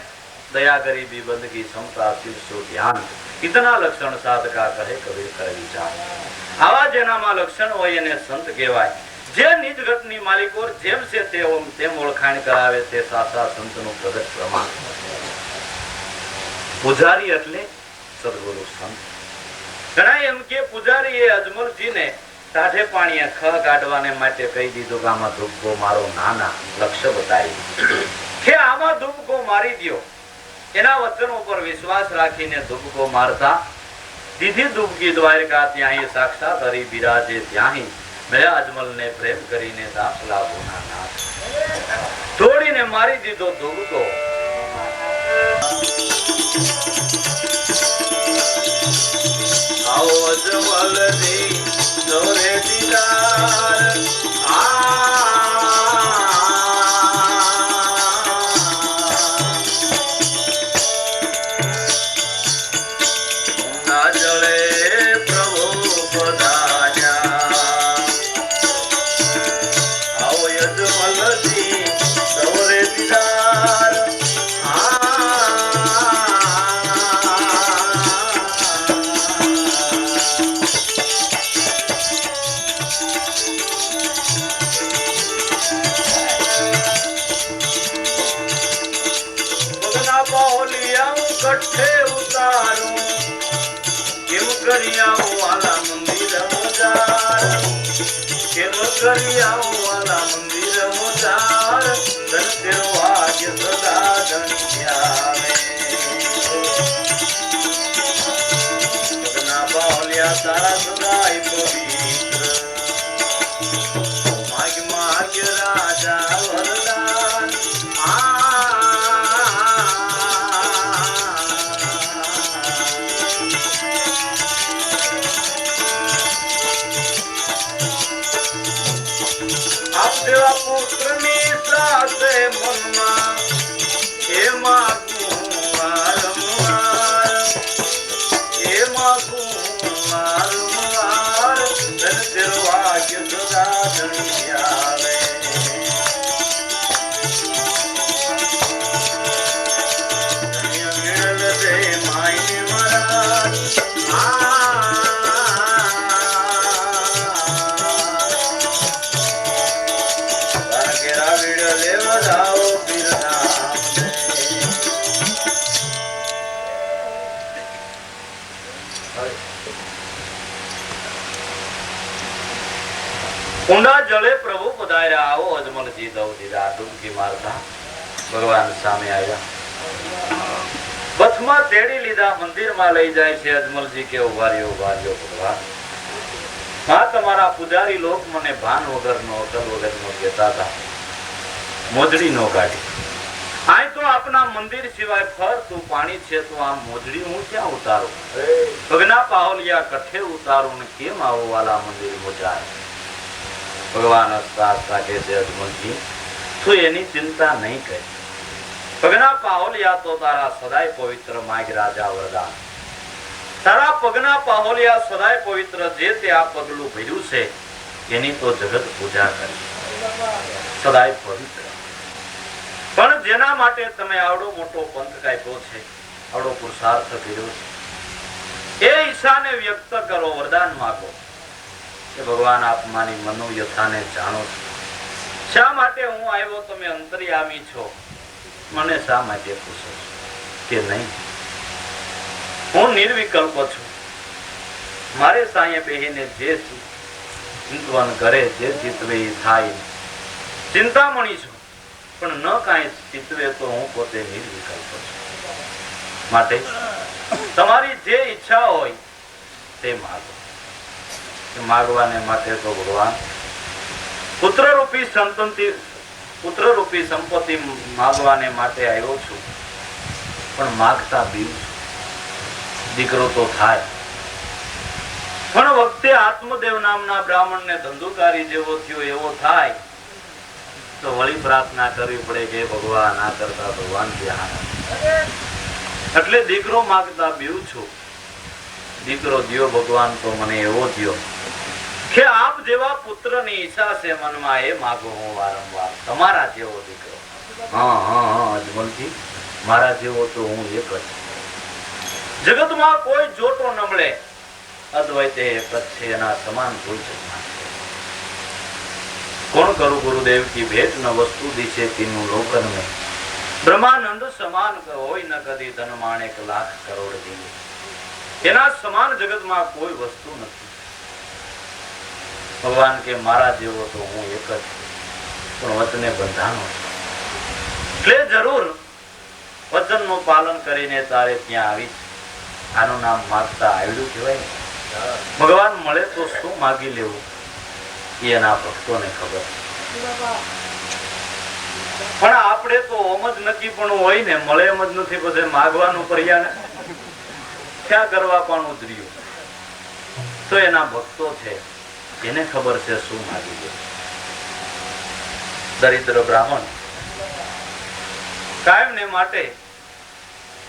દયા ગરીબી બંદગી સમતા શિરસો ધ્યાન, ઇતના લક્ષણ સાધકા કહે કબીર કરે વિચાર. આવા જેનામાં લક્ષણ હોય એને સંત કહેવાય. જે નિજ ઘટની માલિકો જેમ છે તેમ ઓળખાણ કરાવે તે સાચા સંતનું પ્રગટ પ્રમાણ. પૂજારી એટલે સદગુરુ સંત. ઘણા એમ કે પૂજારી એ અજમલજીને ટાઢે પાણીએ ખ કાઢવાને માટે કહી દીધું કે આમાં ધૂપકો મારો. નાના લક્ષ્ય બતાવી કે આમાં ધૂપકો મારી દો. એના વચનો પર વિશ્વાસ રાખીને ધૂપકો મારતા. દીધી ડૂબકી દ્વારકા ત્યાં સાક્ષાત હરી બિરાજે ત્યાં મેળા અજમલ ને પ્રેમ કરીને દાસલા ભોના નાથ તોડીને મારી દીધો ધૂપકો. આવો અજમલ ની દોરે દીદાર કઠે ઉતારું કેમ કરી આવું વાલા મંદિર મોજાર, કેમ કરી આવું વાલા મંદિર મોજાર. ધન તેરો ભાગ્ય સદા ધન આવે. સદના બાવલિયા તારા સદાય પવિત્ર. ભાગ્ય ભાગ્ય રાજા વરદાન દેવા પુત્ર ની સાથે મનમાં એમાં કુંવાર ધન તેરો ભાગ્ય સદા ધણી આવે. મેળવે માય મહારાજ લેવા જાઓ પીરના ઊંડા જળે પ્રભુ પધાર્યા. આવો અજમલજી દઉ દીધા ડૂબકી મારતા ભગવાન સામે આવ્યા. બથમાં તેડી લીધા, મંદિરમાં લઈ જાય છે. અજમલજી કે ઉભા રહ્યો ભગવાન. હા, તમારા પૂજારી લોક મને ભાન વગરનો અકલ વગરનો કહેતા હતા, મોજડી નો કાઢી. આ તો આપના મંદિર સિવાય ફરતું પાણી છે, તો આ મોજડી હું ક્યાં ઉતારું? પગના પાહોલિયા કઠે ઉતારું ને કેમ આવો વાલા મંદિર મોજાય? ભગવાન હસતા હસતા કહે છે, અજમલજી તું એની ચિંતા નહીં કરી. પગના પાહોલિયા તો તારા સદાય પવિત્ર માગ રાજા વરદાન. તારા પગના પાહોલિયા સદાય પવિત્ર, જે તે આ પગલું ભર્યું છે એની તો જગત પૂજા કરી, સદાય પવિત્ર. પણ જેના માટે તમે આવડો મોટો પંથ કાપ્યો છે, આવડો પુરુષાર્થ કર્યો છે, એ ઈચ્છાને વ્યક્ત કરો, વરદાન માંગો કે ભગવાન આપ મારી મનોવ્યથાને જાણો છો. શા માટે હું આવ્યો? તમે અંતર્યામી છો, મને શા માટે પૂછો કે નહીં? હું નિર્વિકલ્પ છું. મારે સાંયે બેહીને જે ચિંતવન કરે, જે ચિતવે એ થાય. ચિંતામણી છું, પણ ન કાંઈ ચિતવે તો હું પોતે નિર્વિકલ્પ છું. માટે તમારી જે ઈચ્છા હોય તે માગો. માગવાને માટે તો ભગવાન પુત્રરૂપી સંપત્તિ માગવાને માટે આવ્યો છું, પણ માગતા બીવ છું. દીકરો તો થાય, પણ વખતે આત્મદેવ નામના બ્રાહ્મણ ને ધંધુકારી જેવો થયો એવો થાય તો વળી પ્રાર્થના કરવી પડે કે ભગવાન આ કરતા ભગવાન ધ્યાન. એટલે દીકરો માગતા બીવ છું. દીકરો દિયો ભગવાન તો મને એવો દિયો કે આપ જેવા પુત્ર ની ઈચ્છા છે મનમાં, એ માગો હું વારંવાર. તમારા જેવો દીકરો. હા અજમલજી, મારા જેવો તો હું એક જ. જગતમાં કોઈ જોટો ન મળે, અદ્વૈત એક જ છે, એના સમાન કોઈ જ નથી. કોણ કરું ગુરુદેવ કી ભેટ ન વસ્તુ દિશે તીનું લોકન में બ્રહ્માનંદ સમાન હોય ન કદી ધન માણેક લાખ કરોડ દીને. એના સમાન જગતમાં કોઈ વસ્તુ નથી. ભગવાન કે મારા જેવો તો હું એક જ, પણ વચને બંધાનો છું. એટલે જરૂર વચન નું પાલન કરીને તારે ત્યાં આવી. આનું નામ માગતા આવડ્યું કહેવાય. ભગવાન મળે તો શું માગી લેવું એના ભક્તોને ખબર. પણ આપણે તો ઓમ જ નક્કી પણ હોય ને, મળે એમ જ નથી. પછી માગવાનું પર્યા ને ક્યાં કરવા પણ ઉતર્યું. તો એના ભક્તો છે, એને ખબર છે શું માગી લે. દરિદ્ર બ્રાહ્મણ કાયમ ને માટે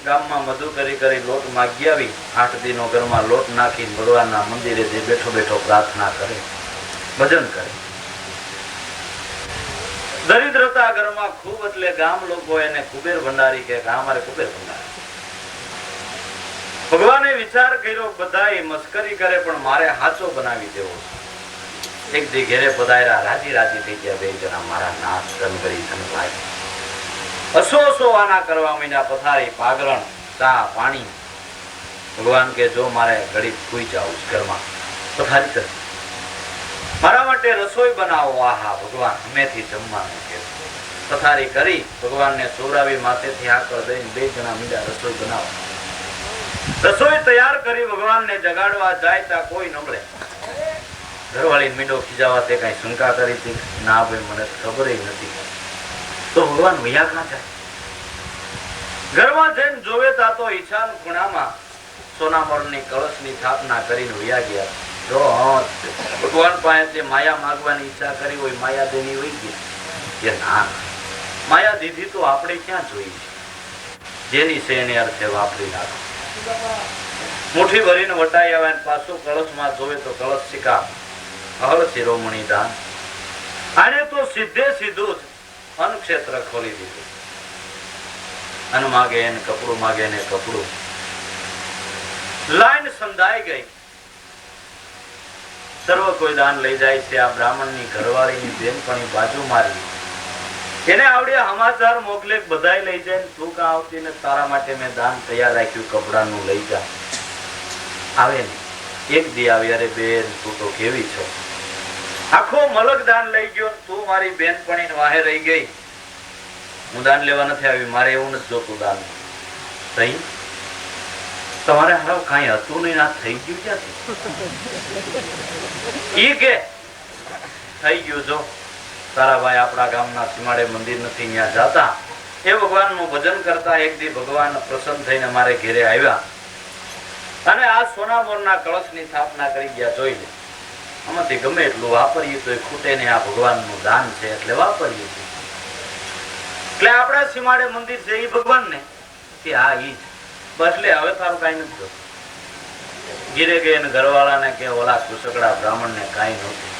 ગામમાં મધુ કરી લોટ માગી આવી. 8 દિનો ઘરમાં લોટ નાખી ભગવાનના મંદિરે જે બેઠો બેઠો પ્રાર્થના કરે, ભજન કરે. દરિદ્રતા ઘરમાં ખૂબ, એટલે ગામ લોકો એને કુબેર ભંડારી કે અમારે કુબેર ભંડારી. ભગવાને વિચાર કર્યો બધા મસ્કરી કરે પણ મારે હાચો બનાવી દેવો. એક દી ઘેરે પધાર્યા, રાજી થઈ ગયા બે જણા. મારા નાથ ધનગરી ધનભાઈ અસો આના કરવા માંડ્યા. પથારી, પાગરણ, ચા, પાણી. ભગવાન કે જો મારે ઘડી સુઈ જાઉં ઘરમાં, પથારી કરી મારા માટે રસોઈ બનાવો. આહા ભગવાન હમેથી જમવાનું કે પથારી કરી ભગવાનને સોવડાવી, માથેથી આકળ દઈને બે જણા મીડા રસોઈ બનાવો. રસોઈ તૈયાર કરી ભગવાનને જગાડવા જાય ત્યાં કોઈ ન મળે. ઘરવાળી મીંડો ખીજાવા તે કઈ શંકા કરી હતી? ના ભાઈ, મને ખબર નથી. તો ભગવાન વૈયા ક્યાં જાય? ઘરમાં જઈને જોવે તા તો ઈશાન ખૂણામાં સોનામણની કળશની સ્થાપના કરીને વૈયા ગયા. જો ભગવાન પાસે માયા માંગવાની ઈચ્છા કરી હોય, માયા દેની હોય ગયા. ના, માયા દીધી તો આપણે ક્યાં જોઈ? જેની છે એને અર્થે વાપરી નાખો. મુઠ્ઠી ભરીને વટાઈ આવે, પાછું કળશમાં જોવે તો કળશ શિકા અહળ શિરોમણી દાન. આને તો સીધે સીધું જ અન્નક્ષેત્ર ખોલી દીધું. અન્ન માગે એને કપડું, માગે એને કપડું. લાઈન સંધાઈ ગઈ. સર્વ કોઈ દાન લઈ જાય છે. આ બ્રાહ્મણની ઘરવાળીની બેનપણી બાજુ મારી, એને આવડે સમાચાર મોકલે, બધાય લઈ જાય. તું કાં આવતી ને? તારા માટે મેં દાન તૈયાર રાખ્યું, કપડાનું લઈ જા. આવે ને એક દી આવી, અરે બેન તું તો કેવી છો? આખો મલક દાન લઈ ગયો, તું મારી બેનપણી વાહે રહી ગઈ. હું દાન લેવા નથી આવી, મારે એવું નથી જોતું દાન. સહી તમારે હારો કઈ હતું નહીં, આ થઈ ગયું ક્યાંથી? ઈ કે થઈ ગયું. જો તારા ભાઈ આપણા ગામના સીમાડે મંદિર નથી, ત્યાં જાતા એ ભગવાનનું ભજન કરતા એક દી ભગવાન પ્રસન્ન થઈને મારે ઘેરે આવ્યા અને આ સોના મોરના કળશની સ્થાપના કરી ગયા. જોઈ લે, આમાંથી ગમે એટલું વાપરીએ તો એ ખૂટે ને, આ ભગવાનનું દાન છે એટલે વાપરીએ. એટલે આપણા સીમાડે મંદિર છે એ ભગવાન ને કે હા ઈ બસ લે, હવે તારું કઈ નથી જોતું. ગીરે ગઈ ઘરવાળાને કે ઓલા કુસકડા બ્રાહ્મણ ને કઈ નહોતું.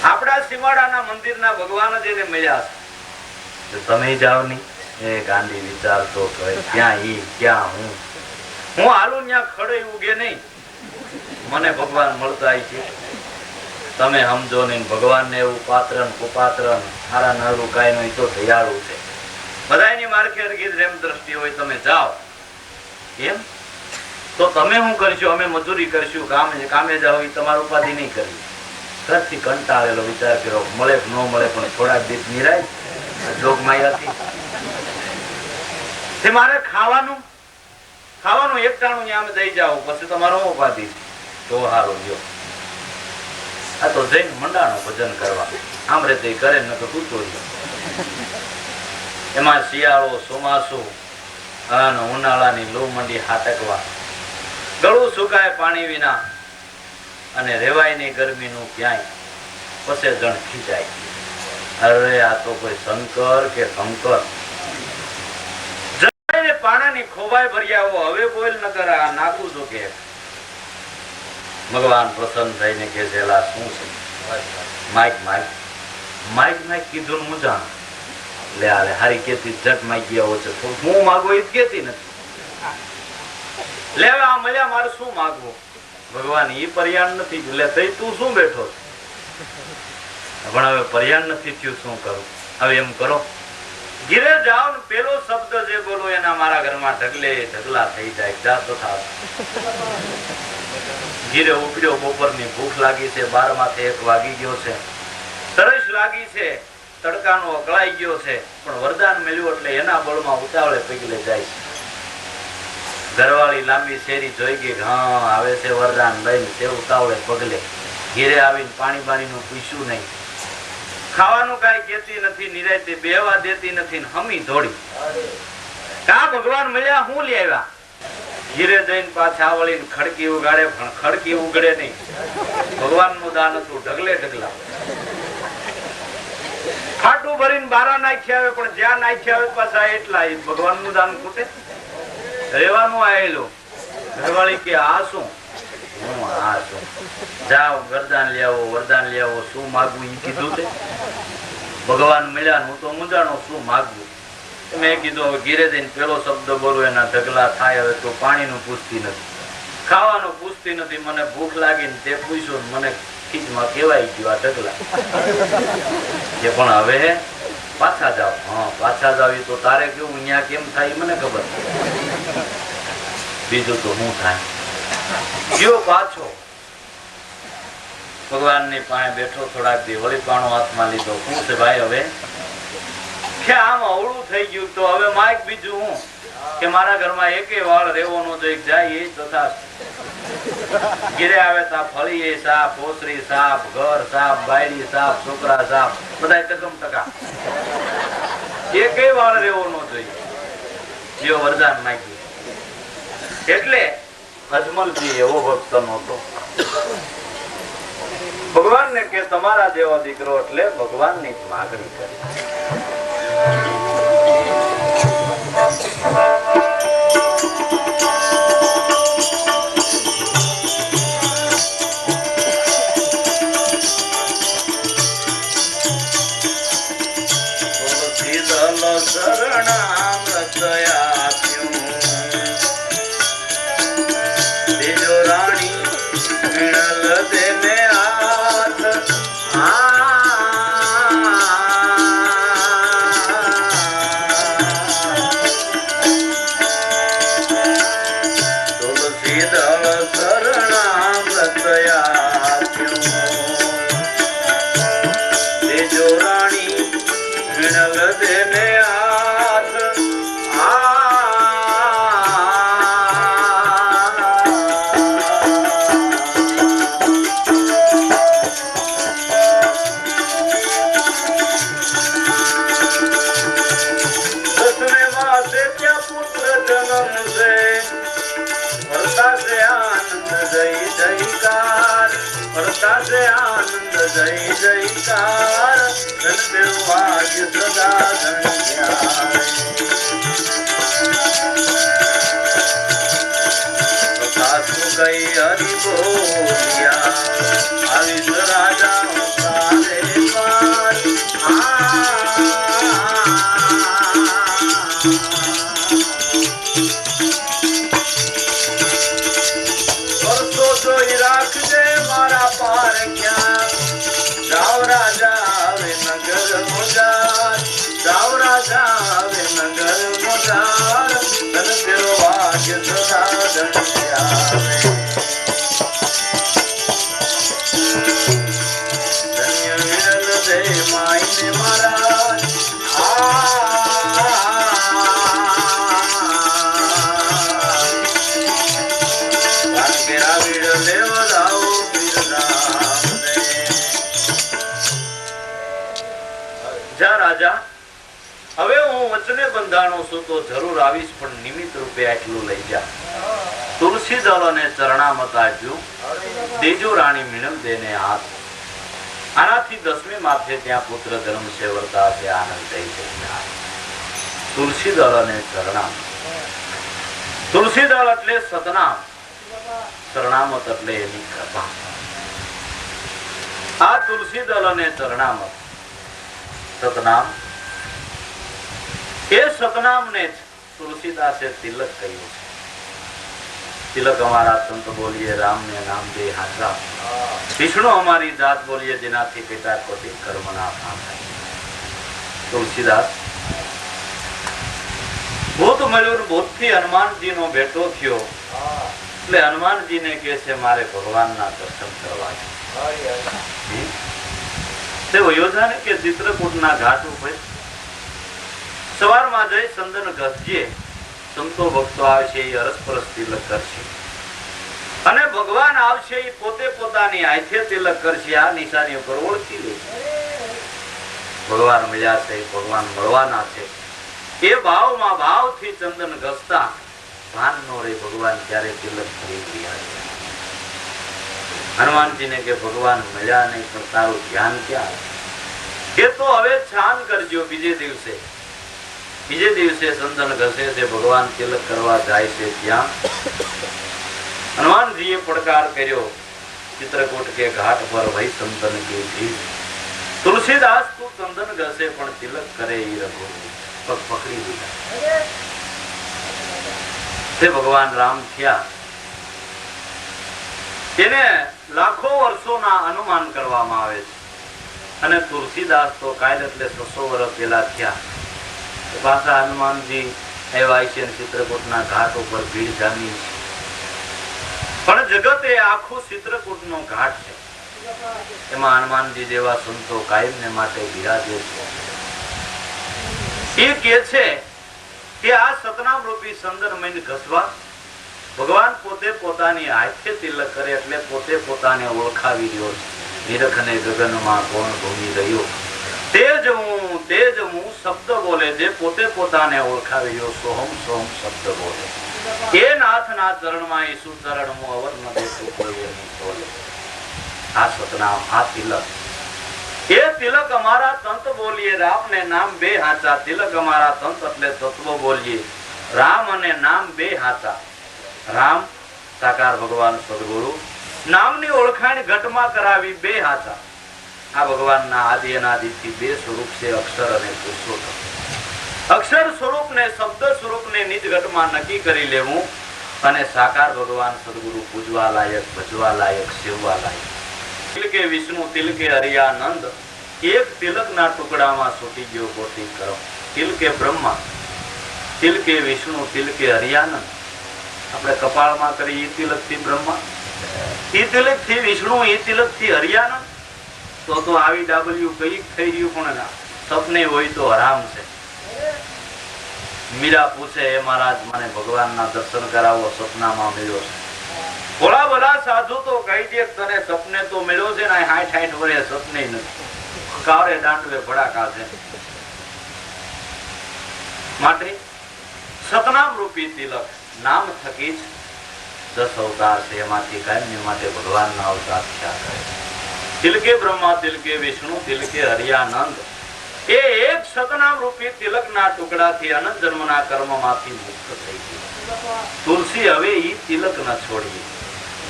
આપણા સીમાડાના મંદિરના ભગવાન જ એને મળ્યા છે. તમે જાઓ ની એ ગાંધી વિચારતો ક્યાં ઈ ક્યાં હું હાલું ત્યાં ખડે ઉગે નહીં. મને ભગવાન મળતા છે, તમે સમજો નહીં. ભગવાન ને એવું પાત્ર કુપાત્ર હારા નરું કઈ નહીં, તો દયાળુ છે. બધાની માર્કે અરગીત રેમ દ્રષ્ટિ હોય, તમે જાઓ એમ તો તમે શું કરશો? અમે મજૂરી કરશું, કામે જાઓ, એ તમારું ઉપાધિ નહીં કરવી. ઘરથી કંટાળેલો વિચાર કર્યો, મળે ન મળે પણ થોડાક દિવસ નિરાય જોગ માયાથી મારે ખાવાનું એક ટાણું આમ દઈ જાઓ, પછી તમારો ઉપાધિ તો હારું ગયો. આ તો જઈને મંડાણો ભજન કરવા, આમ રીતે કરે ને તો તૂટો. એમાં શિયાળો ચોમાસું અને ઉનાળાની લૂ મંડી હાટકવા, ગળું સુકાય પાણી વિના અને રેવાય નહીં ગરમીનું ક્યાંય. પછી જણ ખીજાય, અરે આ તો કોઈ શંકર કે કંકર. પાણાની ખોવાય ભર્યા, હવે બોલ ન કર, આ નાખું છું કે. ભગવાન પ્રસન્ન થઈને કે શું છે? માઇક કીધું હું જાણ લે આલે હારી કેતી જટ માઈ ગયા છે. હું માગો એ કેતી નથી. લે આ મળ્યા, મારે શું માગવું? ભગવાન ઈ પર્યાણ નથી, એટલે તઈ તું શું બેઠો છે? પણ હવે પર્યાણ નથી થયું, શું કરું? હવે એમ કરો, ઘીરે જાઓ ને પેલો શબ્દ જે બોલો એના મારા ઘરમાં ઢગલા થઈ જાય. જાતો થાવ ઘીરે ઉપડ્યો, બપોરની ભૂખ લાગી છે, 12 માંથી 1 વાગી ગયો છે, તરસ લાગી છે, તડકાનો અકળાઈ ગયો છે, પણ વરદાન મળ્યું એટલે એના બળમાં ઉતાવળે પગલે જાય છે. ઘરવાળી લાંબી શેરી જોઈ ગઈ, હા આવે છે વરદાન લઈને, તે ઉતાવળે પગલે ઘેરે આવીને પાણી બાણીનું પૂછ્યું નહીં, ખાવાનું કઈ કેતી નથી, નિરાયતે બેહવા દેતી નથી, હમી ધોડી. કા ભગવાન મળ્યા, હું લઈ આવ્યા? ઘીરે જઈને પાછા વળીને ખડકી ઉગાડે, પણ ખડકી ઉગડે નહીં. ભગવાન નું દાન હતું, ઢગલા ખાટું ભરીને બારા નાખ્યા આવે, પણ જ્યાં નાખ્યા આવે પાછા એટલા. ભગવાન નું દાન ખૂટે? રેવાનું આવેલું. ઘરવાળી કે આ શું? હું આ શું? જાઓ વરદાન લઈ આવો. શું માગવું એ કીધું છે? ભગવાન મળ્યા, હું તો મૂંઝાણો, શું માગવું? મેં કીધું હવે ઘીરે જઈને પેલો શબ્દ બોલો, એના ઢગલા થાય. હવે તો પાણીનું પૂછતી નથી, ખાવાનું પૂછતી નથી, મને ભૂખ લાગી ને તે પૂછ્યું, મને ખીચમાં કેવાય ગયું આ ઢગલા. કે પણ હવે પાછા જાઓ. હા પાછા જાવ, તો તારે કેવું અહીંયા કેમ થાય મને ખબર, બીજું તો શું થાય. ગયો પાછો, ભગવાન ની પાસે બેઠો, થોડાક દી વળી પાણો હાથમાં લીધો. શું છે ભાઈ હવે? કે આમ અવળું થઈ ગયું, તો હવે માઇક બીજું હું કે મારા ઘરમાં એકે વાળ રેવો નો જોઈ જાય. એ તથા ઘીરે આવે તા ફળી સાપ, ઓસરી સાપ, ઘર સાપ, બાયડી સાપ, છોકરા સાપ, બધા ટકમ ટકા. એકે વાળ રેવો નો જોઈ. જેવો વરદાન માંગ્યું એટલે અજમલજી એવો ભક્ત નહોતો. ભગવાન ને કે તમારા જેવો દીકરો, એટલે ભગવાન ની માગણી કરી. મિલન દેને હાથ से आनंद जय जयकार धन तेरु भाग्य सदा धन सासु गई हरि बोलिया आविष राजा सारे पार परसों जोई राख दे मारा पार क्या जाओ राजा वे नगर मोजार जाओ राजा वे नगर मोजार धन तेरो भाग्य सदा धन धन्य विरल दे माई ने महाराज રાજા હવે હું વચને બંધાણો છું તો જરૂર આવીશ પણ નિમિત્ત રૂપે આટલું લઈ જા તુલસી દળ અને ચરણામત આપ્યું દેજો રાણી મિણલ દેને હાથ આનાથી 10મી માથે ત્યાં પુત્ર ધર્મ છે વર્તા છે આનંદ થઈ જાય તુલસી દળ અને ચરણામત તુલસી દળ એટલે સતનામ ચરણામત એટલે એની કૃપા આ તુલસી દળ અને ચરણામત સતનામ એ સતનામ ને તુલસીદાસે તિલક કહ્યું છે તિલક અમારા સંત બોલીએ રામ ને નામ દે હાચા વિષ્ણુ અમારી જાત બોલીએ જેનાથી પિતા કોટી કર્મ ના થાય તુલસીદાસ ભૂત મળ્યું ભૂત થી હનુમાનજી નો ભેટો થયો એટલે હનુમાનજી ને કહે છે મારે ભગવાન ના દર્શન કરવા છે તે યોજાને કે ચિત્રકૂટના ઘાટ ઉપર સવારમાં જઈ ચંદન ઘસજે સંતો ભક્તો આવશે એ અરસપરસ તિલક કરશે અને ભગવાન આવશે એ પોતે પોતાની હાથે તિલક કરશે આ નિશાની ઉપર ઓળખી લે ભગવાન મળ્યા છે ભગવાન મળવાના છે એ ભાવમાં ભાવથી ચંદન ઘસતા ભાન નો રે ભગવાન ક્યારે તિલક કરી રહ્યા છે હનુમાનજી ને કે ભગવાન મળ્યા નહીં પણ તારું ધ્યાન ક્યાં કે તો હવે છાન કરજો બીજે દિવસે ચંદન ઘસે છે ભગવાન તિલક કરવા જાય છે ત્યાં હનુમાનજીએ પડકાર કર્યો ચિત્રકૂટ કે ઘાટ પર વહી ચંદન की भीड़ तुलसीदास તું ચંદન ઘસે પણ તિલક કરે ઈ રઘુ પગ પકડી લીધા તે ભગવાન રામ થયા તેને લાખો વર્ષોના અનુમાન કરવામાં આવે છે અને તુલસીદાસ તો કાયદ એટલે 600 વર્ષ પહેલા થયા પાછા હનુમાનજી આવ્યા છે ચિત્રકૂટના ઘાટ ઉપર ભીડ જામી પણ જગત એ આખું ચિત્રકૂટનો ઘાટ છે એમાં હનુમાનજી જેવા સંતો કાયમને માટે બિરાજે છે એ કહે છે કે આ સતનામ રૂપી ચંદન મહિને ઘસવા ભગવાન પોતે પોતાની હાથે તિલક કરે એટલે પોતે પોતાને ઓળખાવી રહ્યો છે નિરખ ને ગગનમાં કોણ ભૂમિ રહ્યો તેજ હું શબ્દ બોલે જે પોતે પોતાને ઓળખાવી રહ્યો સોહમ સોહમ શબ્દ બોલે એ નાથના ચરણમાં ઈસુ ચરણ હું અવર ન દેખું કોઈ એની તોલે આ સતનામ આ તિલક એ તિલક અમારા તંત બોલીએ રામ ને નામ બે હાચા તિલક અમારા તંત એટલે તત્વ બોલીએ રામ અને નામ બે હાચા રામ સાકાર ભગવાન સદગુરુ નામની ઓળખાણ ઘટમાં કરાવી બે હાચા આ ભગવાનના આદિ અનાદિથી બે સ્વરૂપ છે અક્ષર અને પુરુષોત્તમ અક્ષર સ્વરૂપ ને શબ્દ સ્વરૂપ ને નિજ ઘટમાં નક્કી કરી લેવું અને સાકાર ભગવાન સદગુરુ પૂજવા લાયક ભજવા લાયક સેવવા લાયક તિલકે વિષ્ણુ તિલકે હરિયાનંદ એક તિલકના ટુકડામાં છૂટી ગયો કોટી કરમ તિલકે બ્રહ્મા તિલકે વિષ્ણુ તિલકે હરિયાનંદ આપણે કપાળમાં કરી ઈ તિલક થી બ્રહ્મા ઈ તિલક થી વિષ્ણુ ઈ તિલક થી હરિયાનંદ તો આવી ડાબલ્યુ કઈ થઈ રહ્યું પણ સપને હોય તો હરામ છે. મીરા પૂછે, એ મહારાજ મને ભગવાનના દર્શન કરાવો, સપનામાં મળ્યો છે. ભોળા ભલા સાધુ તો કહી દે, તને સપને તો મળ્યો છે ને 60-60 વર્ષ સપને નથી. કાવરે દાંડવે ભડાકા છે. માટે સતનામ રૂપી તિલક નામ થકી જ 10 અવતાર છે, એમાંથી કાયમ માટે ભગવાનના અવતાર થયા કરે. તિલકે બ્રહ્મા, તિલકે વિષ્ણુ, તિલકે હરિયાનંદ. એ એક સતનામ રૂપી તિલકના ટુકડાથી અનંત જન્મના કર્મમાંથી મુક્ત થઈ ગઈ. તુલસી હવે ઈ તિલક ન છોડીએ,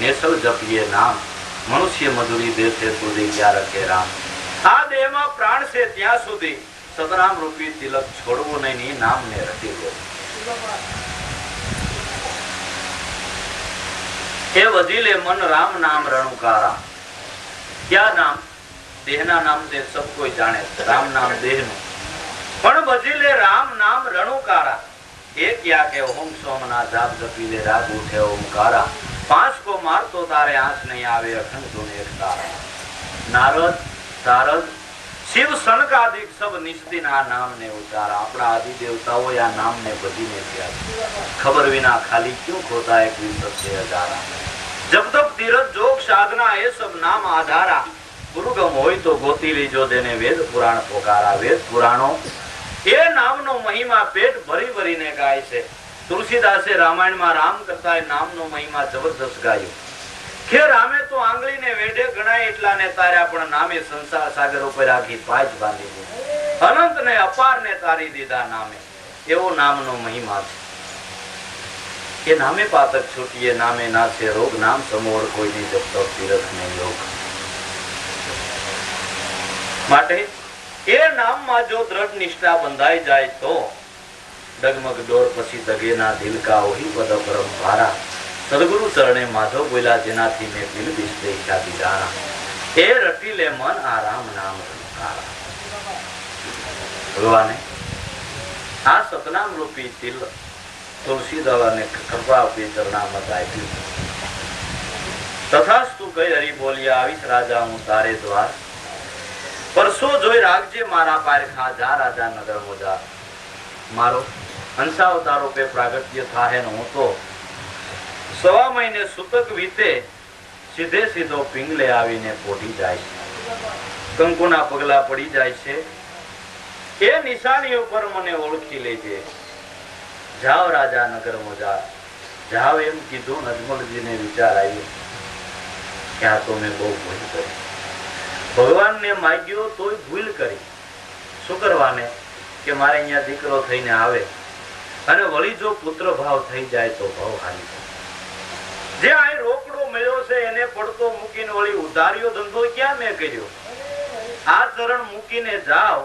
નેસલ જપીએ નામ, મનુષ્ય મધુરી દેશે સુધી ક્યાં રખે રામ. આ દેહમાં પ્રાણ છે ત્યાં સુધી સતનામ રૂપી તિલક છોડવું નહીં, નામને રટી લો. એ વજીલે મન રામ નામ રણુકારા. ક્યાં નામ? દેહના નામ તે સબ કોઈ જાણે, રામ નામ દેહનું. પણ ભજીલે રામ નામ રણુકારા. એ ક્યાં કે ઓમ સોમના જાપ જપી લે, રાગ ઉઠે ઓમકારા. 5 को मारतो तारे आंच नहीं आवे, अखंड धुन एक तारा. नारद तारद शिव सनकादिक सब निष्दिन आ नाम ने उतारा. अपना आदि देवताओं या नाम ने बजी ने किया. खबर विना खाली क्यों खोता है कोई सबसे हजारा. जब तक तीरथ जोग साधना ये सब नाम आधारा. गुरुगम होई तो गोती लीजो देने वेद पुराण पोकारा. वेद पुराणो ये नामनो महिमा पेट भरी भरी ने गाय से. तुलसीदासे रामायण में राम करता है नामनो महिमा जबरदस्त गायो. કે રામે તો આંગળીને વેઢે ગણાય એટલા ને તાર્યા, પણ નામે સંસાર સાગર ઉપર રાખી પાજ બાંધી દીધી. અનંત ને અપાર ને તારી દીધા નામે. એવો નામનો મહિમા છે. કે નામે પાતક છૂટીએ, નામે નાશે રોગ. નામ સમોર કોઈ નહીં જપતો તીરથ ને યોગ. માટે એ નામમાં જો દ્રઢ નિષ્ઠા બંધાઈ જાય તો ડગમગ ડોર પછી દગે ના દિલ કા ઓહી પદ પરમ ભારા. સદગુરુ ચરણે માધવ બોલ્યા, જેનાથી મેં દિલ બિસ્તે ખ્યાતિ જાણા. એ રટી લે મન આ રામ નામ રણુકારા. ભગવાને આ સતનામ રૂપી તિલ તુલસીદાસને કૃપા આપી ચરણામત આપ્યું. તથાસ્તુ કઈ હરી બોલ્યા, આવીશ રાજા હું તારે દ્વાર. પરસો જોઈ રાખજે મારા પારખા, જા રાજા નગર મોજા. મારો હંસાવતારો પે પ્રાગટ્ય થાહે ને હું તો 1.25 મહિને સુતક વીતે સીધે સીધો પિંગલે આવીને પોઢી જાય છે. કંકુના પગલા પડી જાય છે. એ નિશાની ઉપર મને ઓળખી લેજે. જાઓ રાજા નગર મોજા. જાઓ એમ કીધું. અજમલજીને વિચાર આવ્યો કે આ તો મેં બહુ ભૂલ કરી. ભગવાનને માગ્યો તોય ભૂલ કરી. શું કરવાને કે મારે અહીંયા દીકરો થઈને આવે અને વળી જો પુત્ર ભાવ થઈ જાય તો ભાવ હાલી. જે આ રોકડો મળ્યો છે એને પડતો મૂકીને વળી ઉધાર્યો ધંધો ક્યાં મેં કર્યો? આ ચરણ મૂકીને જાવ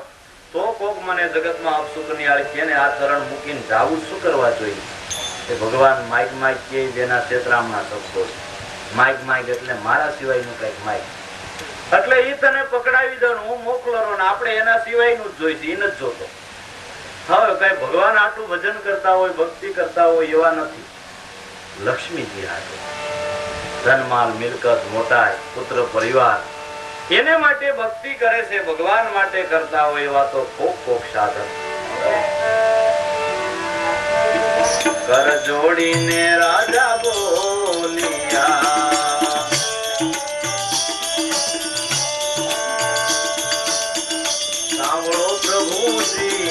તો કોક મને જગતમાં અપસુકનિયાળ કે આ ચરણ મૂકીને જાવું શું કરવા જોઈએ? કે ભગવાન માઇક માઇક કે જેના ક્ષેત્રમાં શબ્દો છે. માઇક માઇક એટલે મારા સિવાયનું કઈક માઇક. એટલે ઈ તને પકડાવી દઉં, હું મોકલરો ને આપણે એના સિવાયનું જ જોઈશે, ઈ નથી જોતો. હવે કઈ ભગવાન આટલું ભજન કરતા હોય, ભક્તિ કરતા હોય એવા નથી. લક્ષ્મીજી હાથે ધનમાલ મિલકત મોટાઈ પુત્ર પરિવાર એને માટે ભક્તિ કરે છે, ભગવાન માટે કરતા હોય એવા તો કોક સાધન. કર જોડીને રાજા બોલિયા, સાંભળો પ્રભુજી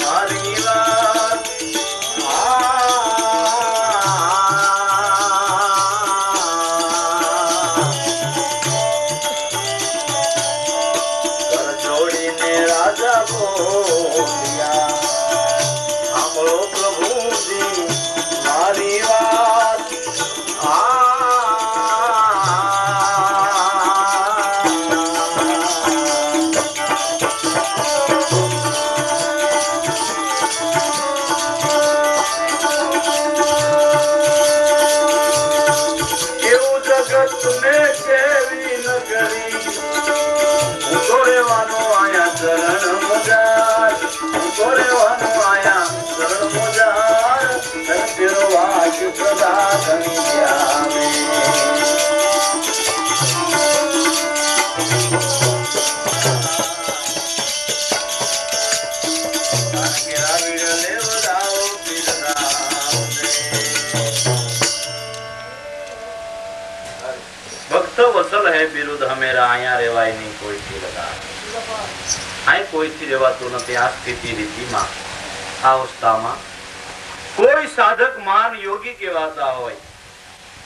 મારી વાત. વસલ હે બિરુદ હમેરા, અહીંયા રેવાય નહીં કોઈથી લગા. અહીં કોઈથી રેવાતું નથી. આ સ્થિતિ રીતિમાં, આ અવસ્થામાં કોઈ સાધક માન યોગી કહેવાતા હોય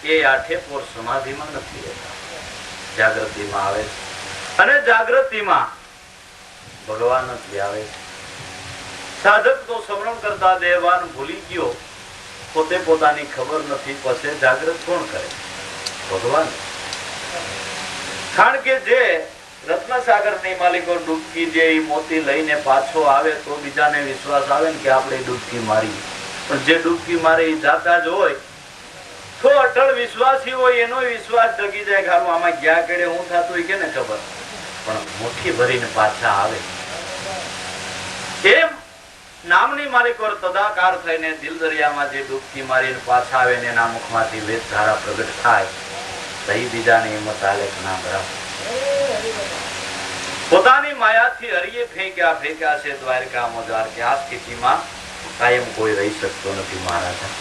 એ આઠે પોર સમાધિમાં નથી રહેતા, જાગૃતિમાં આવે છે. અને જાગૃતિમાં ભગવાન જ આવે છે. સાધક તો સમરણ કરતા દેવાન ભૂલી ગયો, પોતે પોતાની ખબર નથી, પછી જાગૃત કોણ કરે? ભગવાન. કારણ કે જે રત્નસાગર ની માલિકો ડૂબકી જે મોતી લઈને પાછો આવે તો બીજાને વિશ્વાસ આવે ને કે આપણે ડૂબકી મારી. પણ જે ડૂબકી મારે એ જાતા જ હોય તો અટલ વિશ્વાસી હોય એનો વિશ્વાસ ડગી જાય કે હારું આમાં ગયા કેડે હું થતું હોય કે ને ખબર, પણ મુઠ્ઠી ભરીને પાછા આવે. એમ નામની માલિકો તદાકાર થઈને દિલ દરિયામાં જે ડૂબકી મારીને પાછા આવે ને એના મુખમાંથી વેદ ધારા પ્રગટ થાય, સહી બીજાની હિંમત આલે ના બરાબર. પોતાની માયાથી હરિયે ફેંક્યા છે દ્વારકા મોજાર કે આ સ્થિતિમાં કાયમ કોઈ રહી શકતો નથી. મહારાજા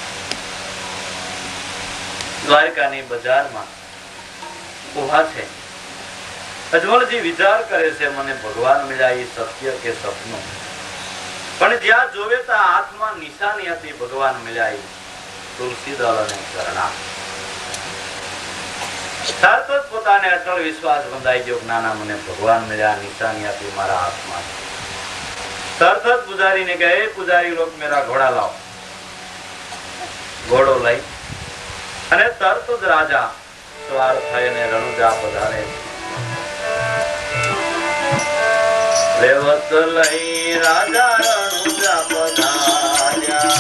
દ્વારકાની બજારમાં ઉભા છે. અજમલજી વિચાર કરે છે મને ભગવાન મળ્યા એ સત્ય કે સપનું, પણ જ્યાં જોવે ત્યાં હાથમાં નિશાની હતી ભગવાન મળ્યા એ તુલસી દળ અને ચરણા. તરત જ પોતાને અટલ વિશ્વાસ બંધાઈ ગયો કે નાના મને ભગવાન મળ્યા, નિશાની હતી મારા હાથમાં. તરત જ પૂજારીને કહે પૂજારી લોક મેરા ઘોડા લાવો. ઘોડો લઈ અને તરત જ રાજા સવાર થઈને રણુજા પધારે. રેવત લઈ રાજા રણુજા પધાર્યા.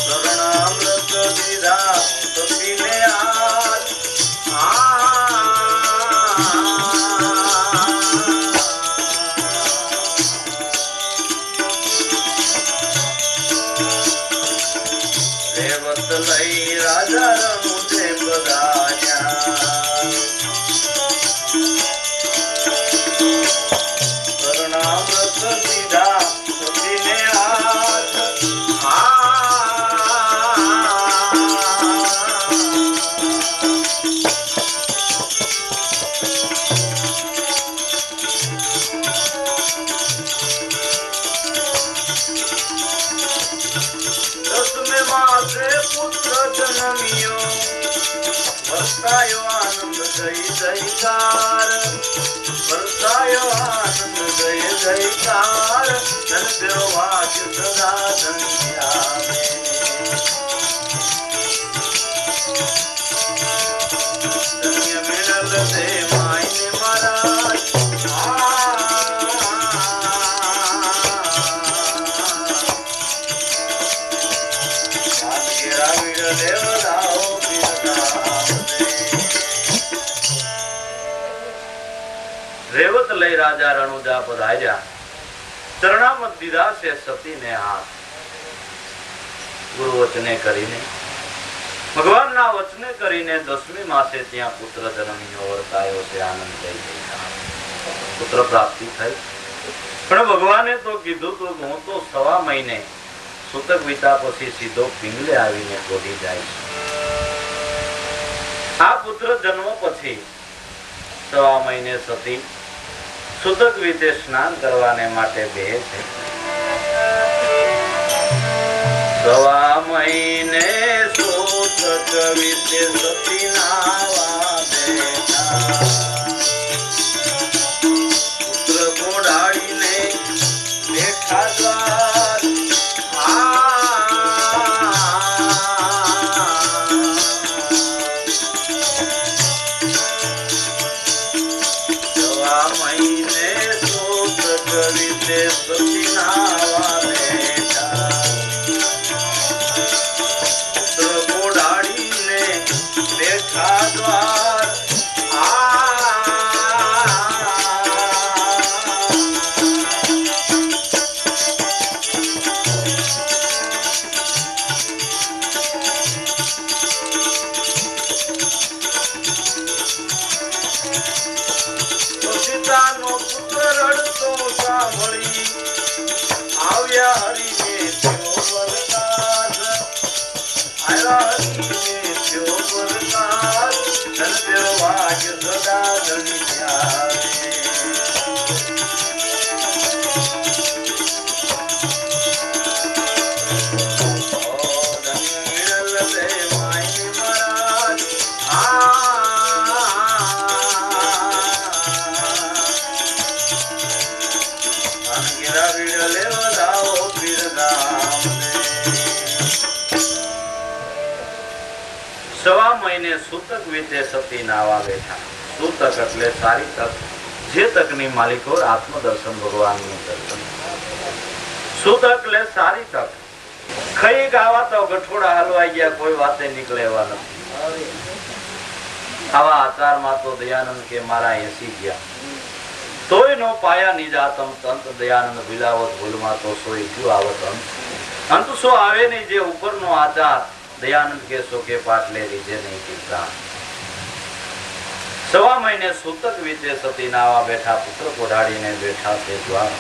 શરણામૃત દીધા સતીને હાથ. રેવત લઈ રાજા રણુજે પધાર્યા. શરણામૃત દીધા સતીને હાથ. પુત્ર જન્મ્યો વર્તાયો આનંદ જય જયકાર. વર્તાયો આનંદ જય જયકાર. ધન તેરો વાક્ય સદા ધન્યાવે. ધન્ય મેળલ દે માયને મહારાજ. રેવત લઈ રાજા રણુજા પધાર્યા. ચરણામત દીધા છે સતીને હાથ. ગુરુ વચને કરીને ભગવાનના વચને કરીને 10મી માસે ત્યાં પુત્ર જન્મ્યો વર્તાયો છે આનંદ જય જયકાર. પુત્ર પ્રાપ્તિ થઈ. પણ ભગવાને તો કીધું તું હું તો 1.5 મહિને સૂતક વીતા પછી સીધો પિંગલે આવીને કોઢી જાય છે. આ પુત્ર જન્મ પછી 1.5 મહિને સતી સૂતક વીતે સ્નાન કરવાને માટે બે છે. 1.5 મહિને સૂતક વીતે સતી નાવા બેઠા. પુત્ર કોડાળીને બેઠા દ્વાર. 1.5 મહિને સૂતક વીતે સતી નાવા બેઠા. પુત્ર કોડાળીને બેઠા દ્વાર. સીતાનો પુત્ર રડતો સાંભળી વાજ સદા ધણી ધ્યાવે. સવા મહિને સૂતક વીતે સતી નાવા બેઠા. સૂતક એટલે સારી તક, જે તકની માલિકો આત્મદર્શન ભગવાનનું દર્શન. સૂતક એટલે સારી તક. ખાઈ ગાવા તો ગઠોડા હલવાઈ ગયા, કોઈ વાતે નીકળે એવા નથી. આવા આચારમાં તો દયાનંદ કે મારા 80 ગયા, તોય નો પાયા નિજાતમ તંત. દયાનંદ વિલાવત ભૂલમાં તો સોય ક્યું આવત અંત. અંત સો આવે નહીં જે ઉપરનો આચાર. દયાનંદ કે સો કે પાટલે રીજે નહીં કીધા. સવા મહિને સૂતક વીતે સતી નાવા બેઠા. પુત્ર કોઢાડીને બેઠા તે દ્વાર.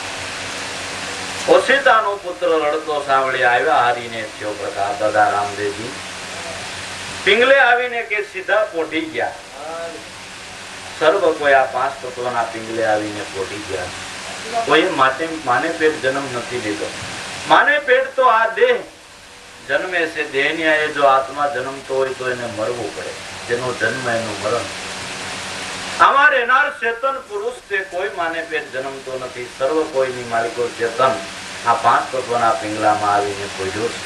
ઓશિતાનો પુત્ર રડતો સાંભળી આવ્યા હારીને થયો પ્રકાર. દાદા રામદેવજી પિંગલે આવીને કે સીધા પોઢી ગયા. સર્વ કોઈ આ 5 તત્વના પિંગલે આવીને પોઢી ગયા. કોઈ માને પેટ જન્મ નથી લીધો. માને પેટ તો આ દેહ જન્મે છે. દેહની આ જો આત્મા જન્મતો હોય તો એને મરવું પડે. જેનો જન્મ એનું મરણ. આમાં રહેનાર ચેતન પુરુષ તે કોઈ માને પેટ જન્મતો નથી. સર્વ કોઈની માલિકો ચેતન આ 5 તત્વના પિંગલામાં આવીને પોઢ્યો છે.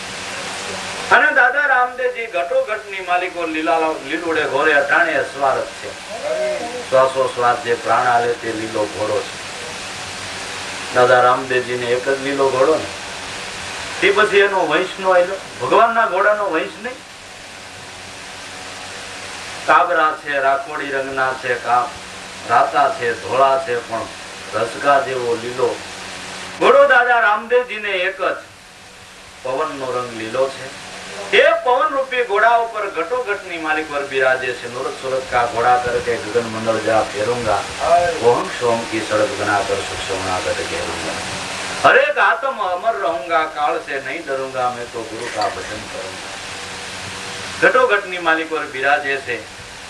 અને દાદા રામદેવજી ઘટોઘટની માલિકો લીલુડે ઘોરે અટાણે અસવાર જ છે. શ્વાસો શ્વાસ જે પ્રાણ આલે તે લીલો ઘોડો છે. દાદા રામદેવજી ને એક જ લીલો ઘોડો ને, તે પછી એનો વંશ નો આવ્યો. ભગવાનના ઘોડાનો વંશ નહીં. કાબરા છે, રાખોડી રંગના છે, રાતા છે, ધોળા છે, પણ રસકા જેવો લીલો ઘોડો દાદા રામદેવજી ને એક જ. પવન નો રંગ લીલો છે. એ પવન રૂપી ઘોડા ઉપર ઘટોઘટની માલિક પર બિરાજે છે. નુરત સુરત કા ઘોડા કરકે ગगन मंडल जा फेरूंगा, ओम सोम की सड़क बनाकर सुषमना कर घेरूंगा. हर एक आत्म अमर रहूंगा, काल से नहीं डरूंगा, मैं तो गुरु का भजन करूंगा. घटोघटनी मालिक पर बिराजे છે.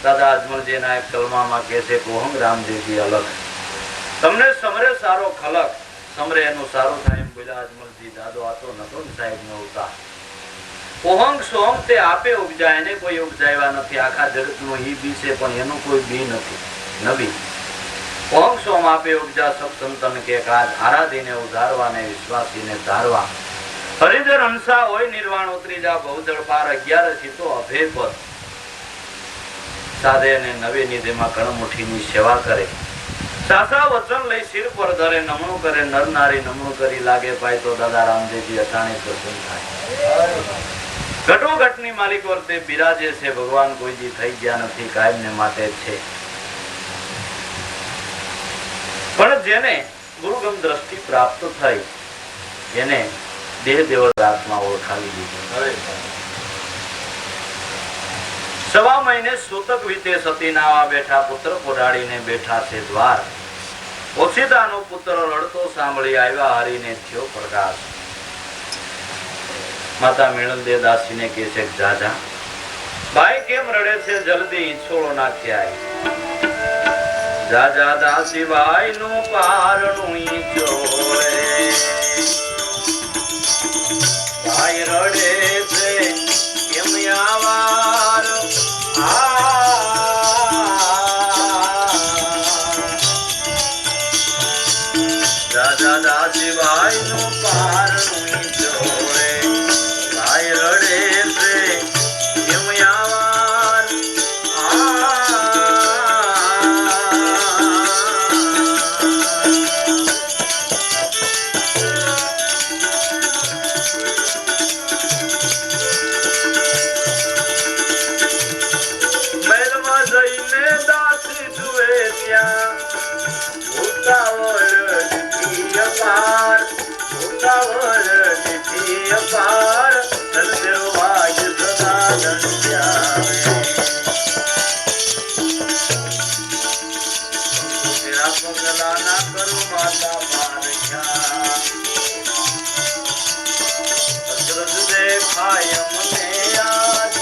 દાદા અજમલજી ના એક કલમામાં કહે છે કે ઓહમ રામદેવજી અલગ. તમને સમરે સારો ખલક, સમરે એનું સારું થાય એમ બોલ્યા અજમલજી. દાદો આ તો નતો સાહેબ નો ઉતા. ઓહંગ સોમ તે આપે ઉપજાય, એને કોઈ ઉપજાવ્યા નથી. આખા જગત નું ઈ બી છે પણ એનું કોઈ બી નથી. નબી ઓહંગ સોમ આપે ઉપજા સબ સંતન કે કાજ. આરાધીને ઉધારવા ને વિશ્વાસીને ધારવા. હરિજન હંસા હોય નિર્વાણ ઉતરી જા. બહુદળ પાર 11 તો અભય પર. સાધે અને નવી નિધિમાં કણમુઠીની સેવા કરે. સાસા વચન લઈ શિર પર ધરે. નમણું કરે નર નારી નમણું કરી લાગે પાય તો દાદા રામદેવજી અટાણે પ્રસન્ન થાય. ઘટોઘટની માલિક વર્તે બિરાજે છે. ભગવાન કોઈ જી થઈ ગયા નથી, કાયમ ને માટે છે. પણ જેને ગુરુગમ દ્રષ્ટિ પ્રાપ્ત થઈ એને દેહ દેવળ આત્મા ઓળખાવી દીધી. સવા મહિને સૂતક વીતે સતી નાવા બેઠા. પુત્ર કોઢાડીને બેઠા છે દ્વાર. ઓશિતાનો પુત્ર રડતો સાંભળી આવ્યા હારીને થયો પ્રકાશ. માતા મિણલ દે દાસીને કહે છે જાજા ભાઈ કેમ રડે છે, જલ્દી ઈંછોળો નાખ્યા. જાજા દાસી ભાઈ નું પારણું ઈંચોળે. ભાઈ રડે છે કેમ આવાર. જાજા દાસી ભાઈ નું પારણું ઈંચોળે. ભાઈ રડે છે કેમ આવાર. મહેલમાં જઈને દાસી જુએ ત્યાં ઉતાવળ નીતિ અપાર. ઉતાવળ નીતિ અપાર. ધનદેવ વાજ સદા ધન્યા. તેરા પગલા ના કરું માતા પારખ્યા. અગ્રજ દેખાય મને આજ.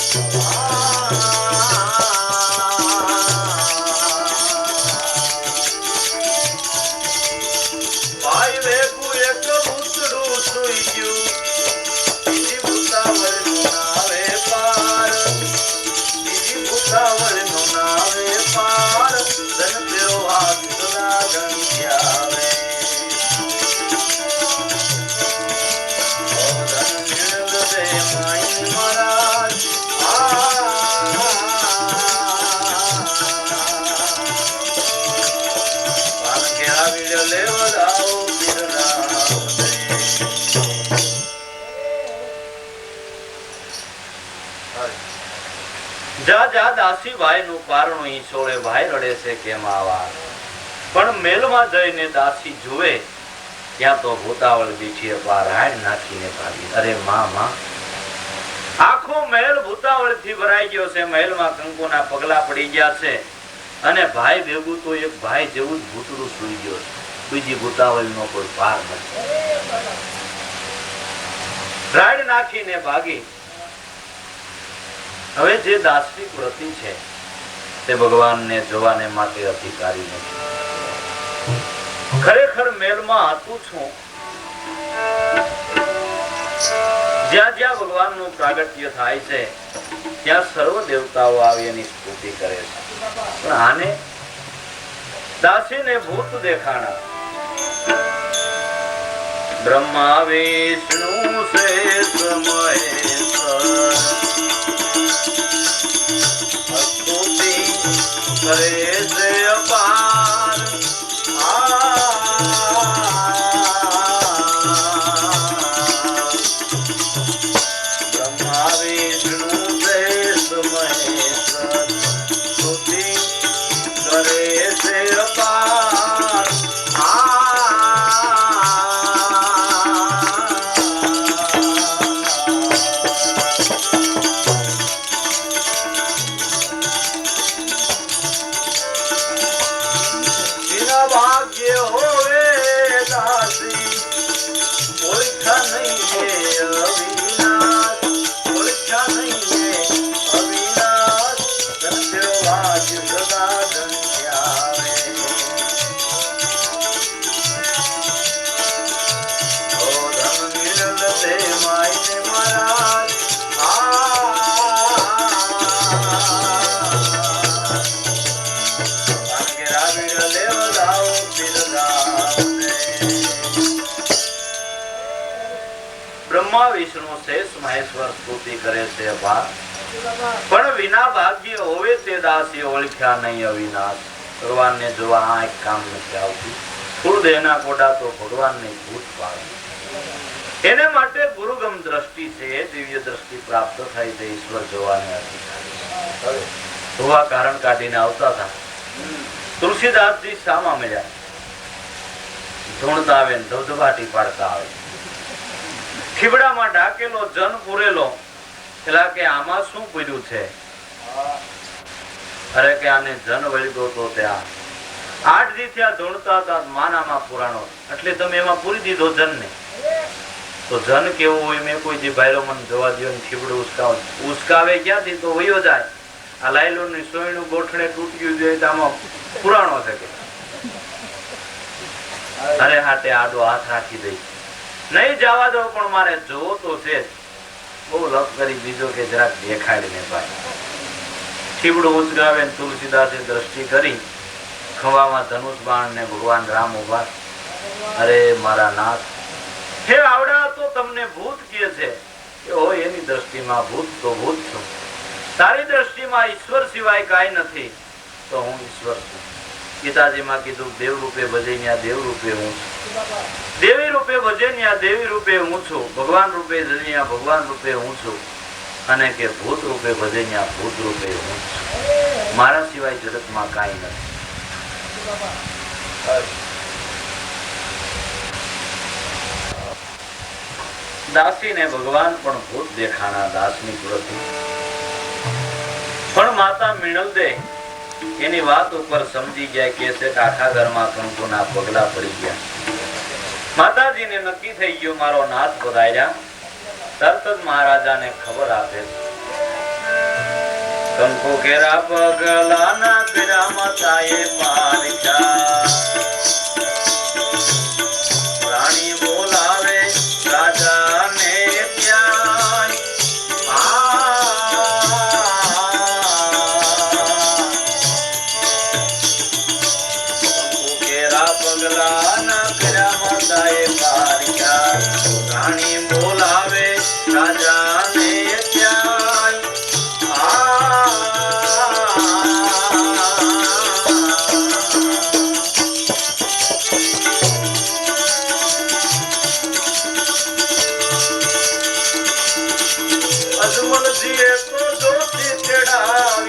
જા જા દાસી ભાઈ નું પારણું ઈ છોડે ભાઈ રડે છે કેમ આવા. પણ મેલમાં જઈને દાસી જુએ ત્યાં તો ભૂતાવળ બીઠી રાડ નાખીને ભાગી. અરે માં આખો મહેલ ભૂતાવળ થી ભરાઈ ગયો છે. મહેલમાં કંકુના પગલા પડી ગયા છે અને ભાઈ ભેગું તો એક ભાઈ જેવું જ ભૂતરું સુઈ ગયો છે. બીજી ભૂતાવળ નો કોઈ ભાર નથી. રાડ નાખીને ભાગી. હવે જે દાસની વ્રતિ છે તે ભગવાનને જોવાને માટે અધિકારી નથી. ખરેખર મેલમાં હતું છું. જ્યાં જ્યાં ભગવાનનું પ્રાગટ્ય થાય છે ત્યાં સર્વ દેવતાઓ આવી એની સ્તુતિ કરે છે. પણ આને દાસીને ભૂત દેખાણા. બ્રહ્મા વિષ્ણુ શેષ મહેશ્વર સ્તુતિ કરે છે અપાર. બ્રહ્મા વિષ્ણુ શેષ મહેશ્વર સ્તુતિ કરે છે અપાર. ભાગ્ય હોવે દાસી ઓળખા નહીં અવિનાશ. ઓળખા નહીં અવિનાશ. સત્ય ભાગ્ય સદા ધન્યાવે. ઓ ધન મિલન દે માઈને મહારાજ. બ્રહ્મા વિષ્ણુ શેષ મહેશ્વર સ્તુતિ કરે છે અપાર. પણ વિના ભાગ્ય હોવે તે દાસી ઓળખ્યા નહીં અવિનાશ. ભગવાનને જોવા આ એક કામ નથી આવતું. સ્થૂળ દેહના કોડા તો ભગવાનને ભૂત પાડે. એને માટે ગુરુગમ દ્રષ્ટિ છે. દિવ્ય દ્રષ્ટિ પ્રાપ્ત થાય છે. ઈશ્વર જોવાને અધિકારી. ધોવા કારણ કાઢીને આવતા હતા. તુલસીદાસજી સામા મળ્યા. ધૂણતા આવે ધબધબાટી પાડતા આવે. ખીબડામાં ઢાકેલો જન પૂરેલો. પેલા કે આમાં શું પૂર્યું છે? અરે કે આને જન વળગ્યો તો ત્યાં 8 દી થયા ધૂણતા હતા. માનામાં પુરાણો એટલે તમે એમાં પૂરી દીધો જનને. તો જન કેવું હોય મેં કોઈ જે ભાઈલો મને જોવા દો ને ખીબડું ઉસકાવે ક્યાંથી તો વયો જાય. આ લાયલો ની સોયનું ગોઠણે તૂટ્યું જોઈએ તો આમાં પુરાણો છે કે અરે હાટે આડો હાથ રાખી દઈ નહીં જવા દો પણ મારે જોવો તો છે. બહુ લપ કરી બીજો કે જરાક દેખાડીને ભાઈ. ખીબડું ઉચગાવે તુલસીદાસે દ્રષ્ટિ કરી. ખવામાં ધનુષ બાણ ને ભગવાન રામ ઉભા. અરે મારા નાથ હે આવડા તો તમને ભૂત કહે છે. હોય એની દ્રષ્ટિમાં ભૂત તો ભૂત છું. તારી દ્રષ્ટિમાં ઈશ્વર સિવાય કાંઈ નથી તો હું ઈશ્વર છું. ગીતાજીમાં કીધું દેવ રૂપે ભજે ન્યા દેવ રૂપે હું છું. દેવી રૂપે ભજે ન્યા દેવી રૂપે હું છું. ભગવાન રૂપે ભજે ન્યા ભગવાન રૂપે હું છું. અને કે ભૂત રૂપે ભજે ન્યા ભૂત રૂપે હું છું. મારા સિવાય જગતમાં કાંઈ નથી. દાસીને ભગવાન પણ ભૂત દેખાણા. દાસની કૃતિ પણ માતા મિણલ દે એની વાત ઉપર સમજી ગયા કે છે કે આખા ઘરમાં કંકુના પગલા પડી ગયા. માતાજીને નક્કી થઈ ગયું મારો નાથ પધાર્યા. તરત જ મહારાજાને ખબર આપે કંકુ કેરા પગલા ના તેરા માતાએ પારખ્યા. રાણી બોલાવે રાજાને ત્યાં. પગલા ના કર્યા માતાએ પારખ્યા. રાણી બોલાવે રાજાને ત્યાં. અજમલજીએ તો જોતી ચડાવી.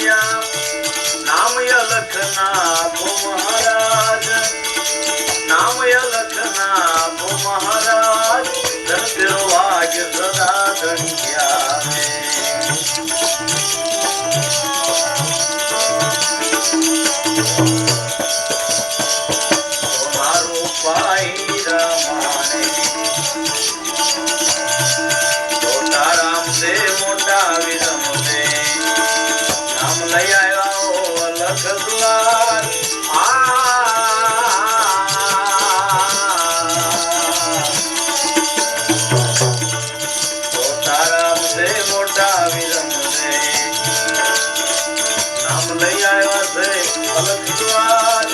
લખના આપો મહારાજ ધન તેરો ભાગ્ય સદા ધન્યા મારો પાઈ રમાણે છોટા રામ દે મોટા વિરમ દે નામ લઈ આવ્યા લખ દ્વાર છોટા રામ દે મોટા વિરમ દે નામ લઈ આવ્યા છે લખ દ્વાર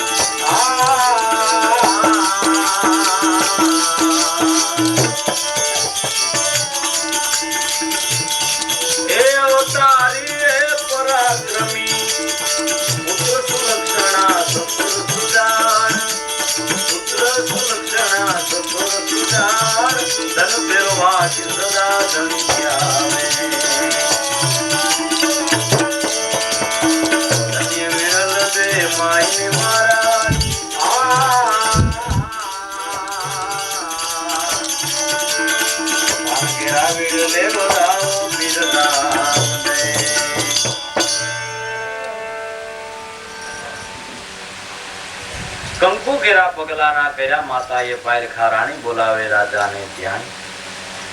એ અવતારી હે પરાક્રમી પુત્ર સુલક્ષણા સપુર સુજાન પુત્ર સુલક્ષણા સપુર સુજાન ધન ફેરવા સદા ધન્યાવે ધન્ય મેળ દે માઈને મહારાજ લે બોલાવો કંકુ ઘેરા પગલાના કર્યા માતાએ પાયરખા રાણી બોલાવે રાજાને ધ્યાન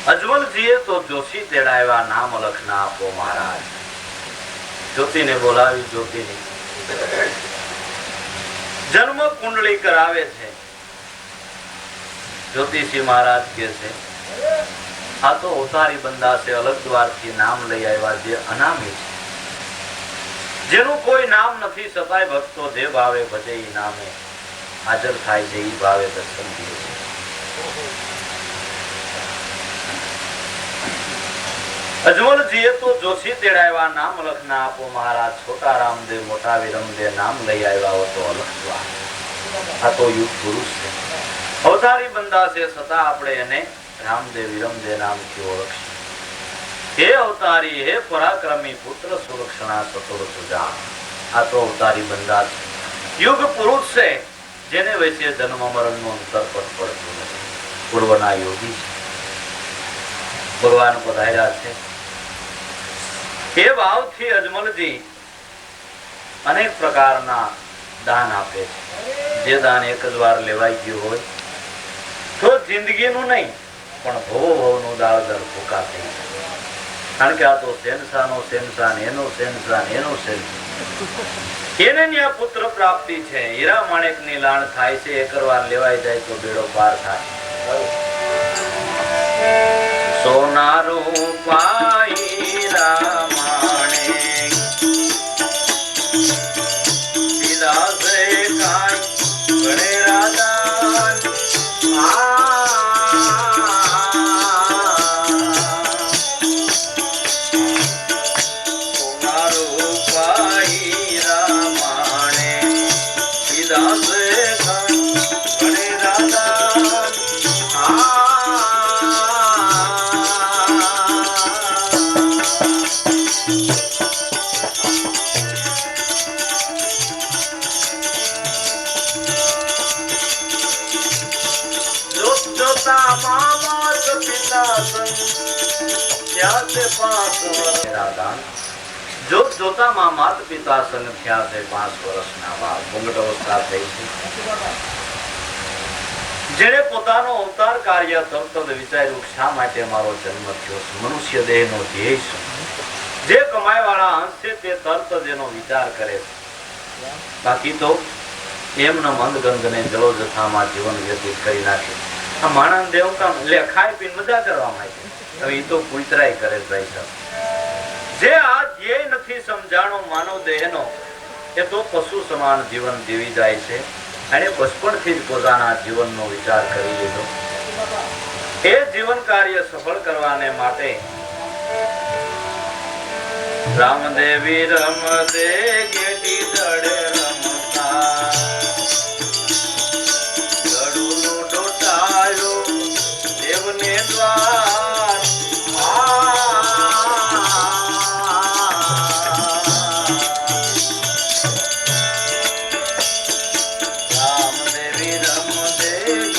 અજમલજીએ તો જોશી તેડાવ્યા નામ લખના આપો મહારાજ જ્યોતિને બોલાવી જ્યોતિને જન્મ કુંડળી કરાવે છે જ્યોતિષી મહારાજ કે છે આ તો અવતારી બંદા છે અલગ દ્વારથી નામ લઈ આવ્યા જે અનામી છે જેનું કોઈ નામ નથી છતાંય ભક્તો જે ભાવે ભજે ઈ નામે હાજર થાય છે ઈ ભાવે દર્શન દે છે અજમલજીએ તો જોશી તેડાવ્યા નામ લખના આપો મહારાજ છોટા રામદેવ મોટા વિરમદે નામ લઈ આવ્યા હો તો અલગ દ્વાર આ તો યુગ પુરુષ છે અવતારી બંદા છે છતાં આપણે એને રામદેવ વિરમદે નામથી ઓળખશું હે અવતારી હે પરાક્રમી પુત્ર સુલક્ષણા સતુર સુજાન આ તો અવતારી બંદા છે યુગ પુરુષ છે જેને વચ્ચે જન્મ મરણનું અંતર પણ પડતું નથી પૂર્વના યોગી છે ભગવાન પધાર્યા છે એ ભાવથી અજમલજી અનેક પ્રકારના દાન આપે છે જે દાન એક જ વાર લેવાઈ ગયું હોય તો જિંદગીનું નહીં પણ ભવો ભવનું દાળદર ભૂકા થઈ જાય કારણ કે આ તો શેનશાનો શેનશાન એનો શેનશાન એનો શેનશાન એને ત્યાં પુત્ર પ્રાપ્તિ છે હીરા માણેક ની લાણ થાય છે એક વાર લેવાઈ જાય તો બેડો પાર થાય સોનારું પાઈ હીરા માણેક પીલા છે કાંઈ ગણે રાધાન જોત જોતામાં માત પિતા સંગ થયા છે 5 વર્ષના બાદ મુંગટ અવસ્થા થઈ છે જેને પોતાનો અવતાર કાર્ય તરત વિચાર્યું શા માટે મારો જન્મ થયો મનુષ્ય દેહનો ધ્યેય શું જે કમાઈ વાળા અંશ છે તે તરત જ એનો વિચાર કરે છે બાકી તો એમના મંદગંધને જળો જથામાં જીવન વ્યતીત કરી નાખે આ માણસ દેવ કામ લે ખાઈ પીને મજા કરવા માંગે હવે એ તો કુતરાય કરે ભાઈ સાહેબ જે આ ધ્યેય નથી સમજાણો માનવ દેહનો એ તો પશુ સમાન જીવન જીવી જાય છે અને બચપણથી જ પોતાના જીવનનો વિચાર કરી લીધો એ જીવન કાર્ય સફળ કરવાને માટે રામદેવી રમદે ગેટી દડે રમતા ગળુનો ડોટાયો દેવને દ્વાર રામદેવી રમદે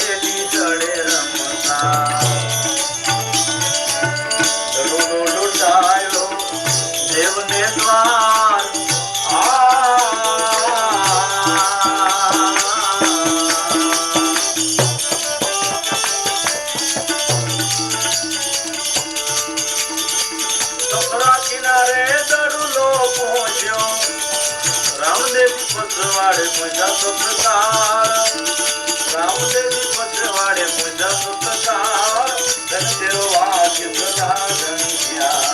પહોંચ્યો રામદેવજી પથવાડે પહોંચ્યા સત્કાર રામદેવજી પથવાડે પહોંચ્યા સત્કાર ધન તેરો વાક્ય સદા ધન્યા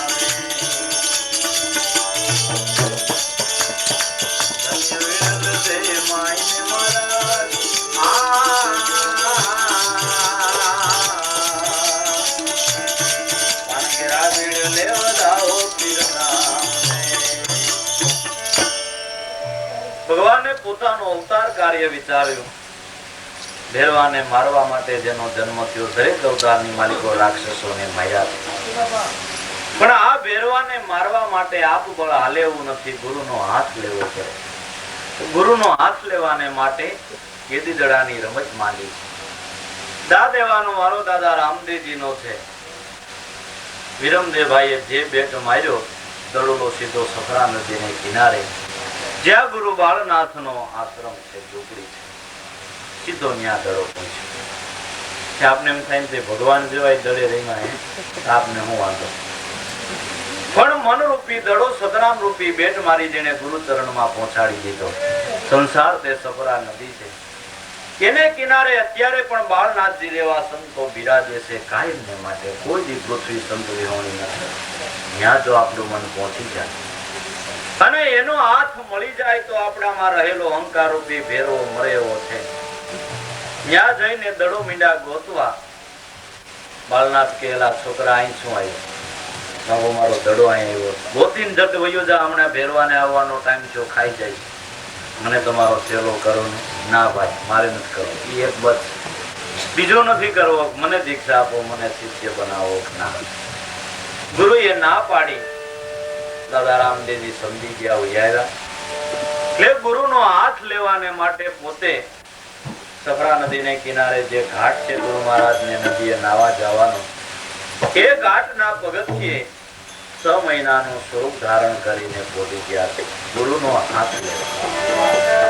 ભગવાને પોતાનો અવતાર કાર્ય વિચાર્યું. ભેરવાને મારવા માટે જેનો જન્મ થયો દરેક અવતારની માલિકો રાક્ષસોને માર્યા, પણ આ ભેરવાને મારવા માટે આપ બળ હાલે એવું નથી, ગુરુનો હાથ લેવો પડે. ગુરુનો હાથ લેવાને માટે કેદીદડાની રમત માંડી. દા દેવાનો મારો દાદા રામદેવજીનો છે. વિરમદેવભાઈએ જે બેટ માર્યો દડોલો સીધો સફરા નદીને કિનારે જ્યાં ગુરુ બાળનાથનો આશ્રમ છે, ઝૂંપડી છે, સીધો ન્યા દડો પહોંચ્યો. આપને એમ થાય તે ભગવાન જેવાય દડે રહીમાં આપને હું વાંધો, પણ મનરૂપી દડો સતરામ રૂપી બેટ મારી જેને ગુરુ ચરણમાં પહોંચાડી દીધો. સંસાર તે સફરા નદી છે, એને કિનારે અત્યારે પણ બાળનાથજી જેવા સંતો બિરાજે છે કાયમને માટે. કોઈ દી પૃથ્વી સંત વિહોણી નથી. ત્યાં જો આપણું મન પહોંચી જાય અને એનો હાથ મળી જાય તો આપણામાં રહેલો અહંકાર રૂપી ભેરો મરે એવો છે. ત્યાં જઈને દડો મીંડા ગોતવા. બાળનાથ કહેલા છોકરા અહીં શું આવ્યો? મારો દડો અહીં આવ્યો. ગોતીને જટ વયો જા, હમણાં ભેરવાને આવવાનો ટાઈમ થયો, ખાઈ જાય. મને તમારો સેલો કરો ને? ના ભાઈ, મારે નથી કરવો. એ એક બસ, બીજો નથી કરવો. મને દીક્ષા આપો, મને શિષ્ય બનાવો. ના, ગુરુએ ના પાડી. દાદા રામદેવજી સમજી ગયા, ઉયારા. એટલે ગુરુનો હાથ લેવાને માટે પોતે સફરા નદીને કિનારે જે ઘાટ છે ગુરુ મહારાજને નદીએ નાવા જવાનો, એ ઘાટના પગથિયે 6 મહિનાનું સ્વરૂપ ધારણ કરીને પહોંચી ગયા છે. ગુરુનો હાથ લેવા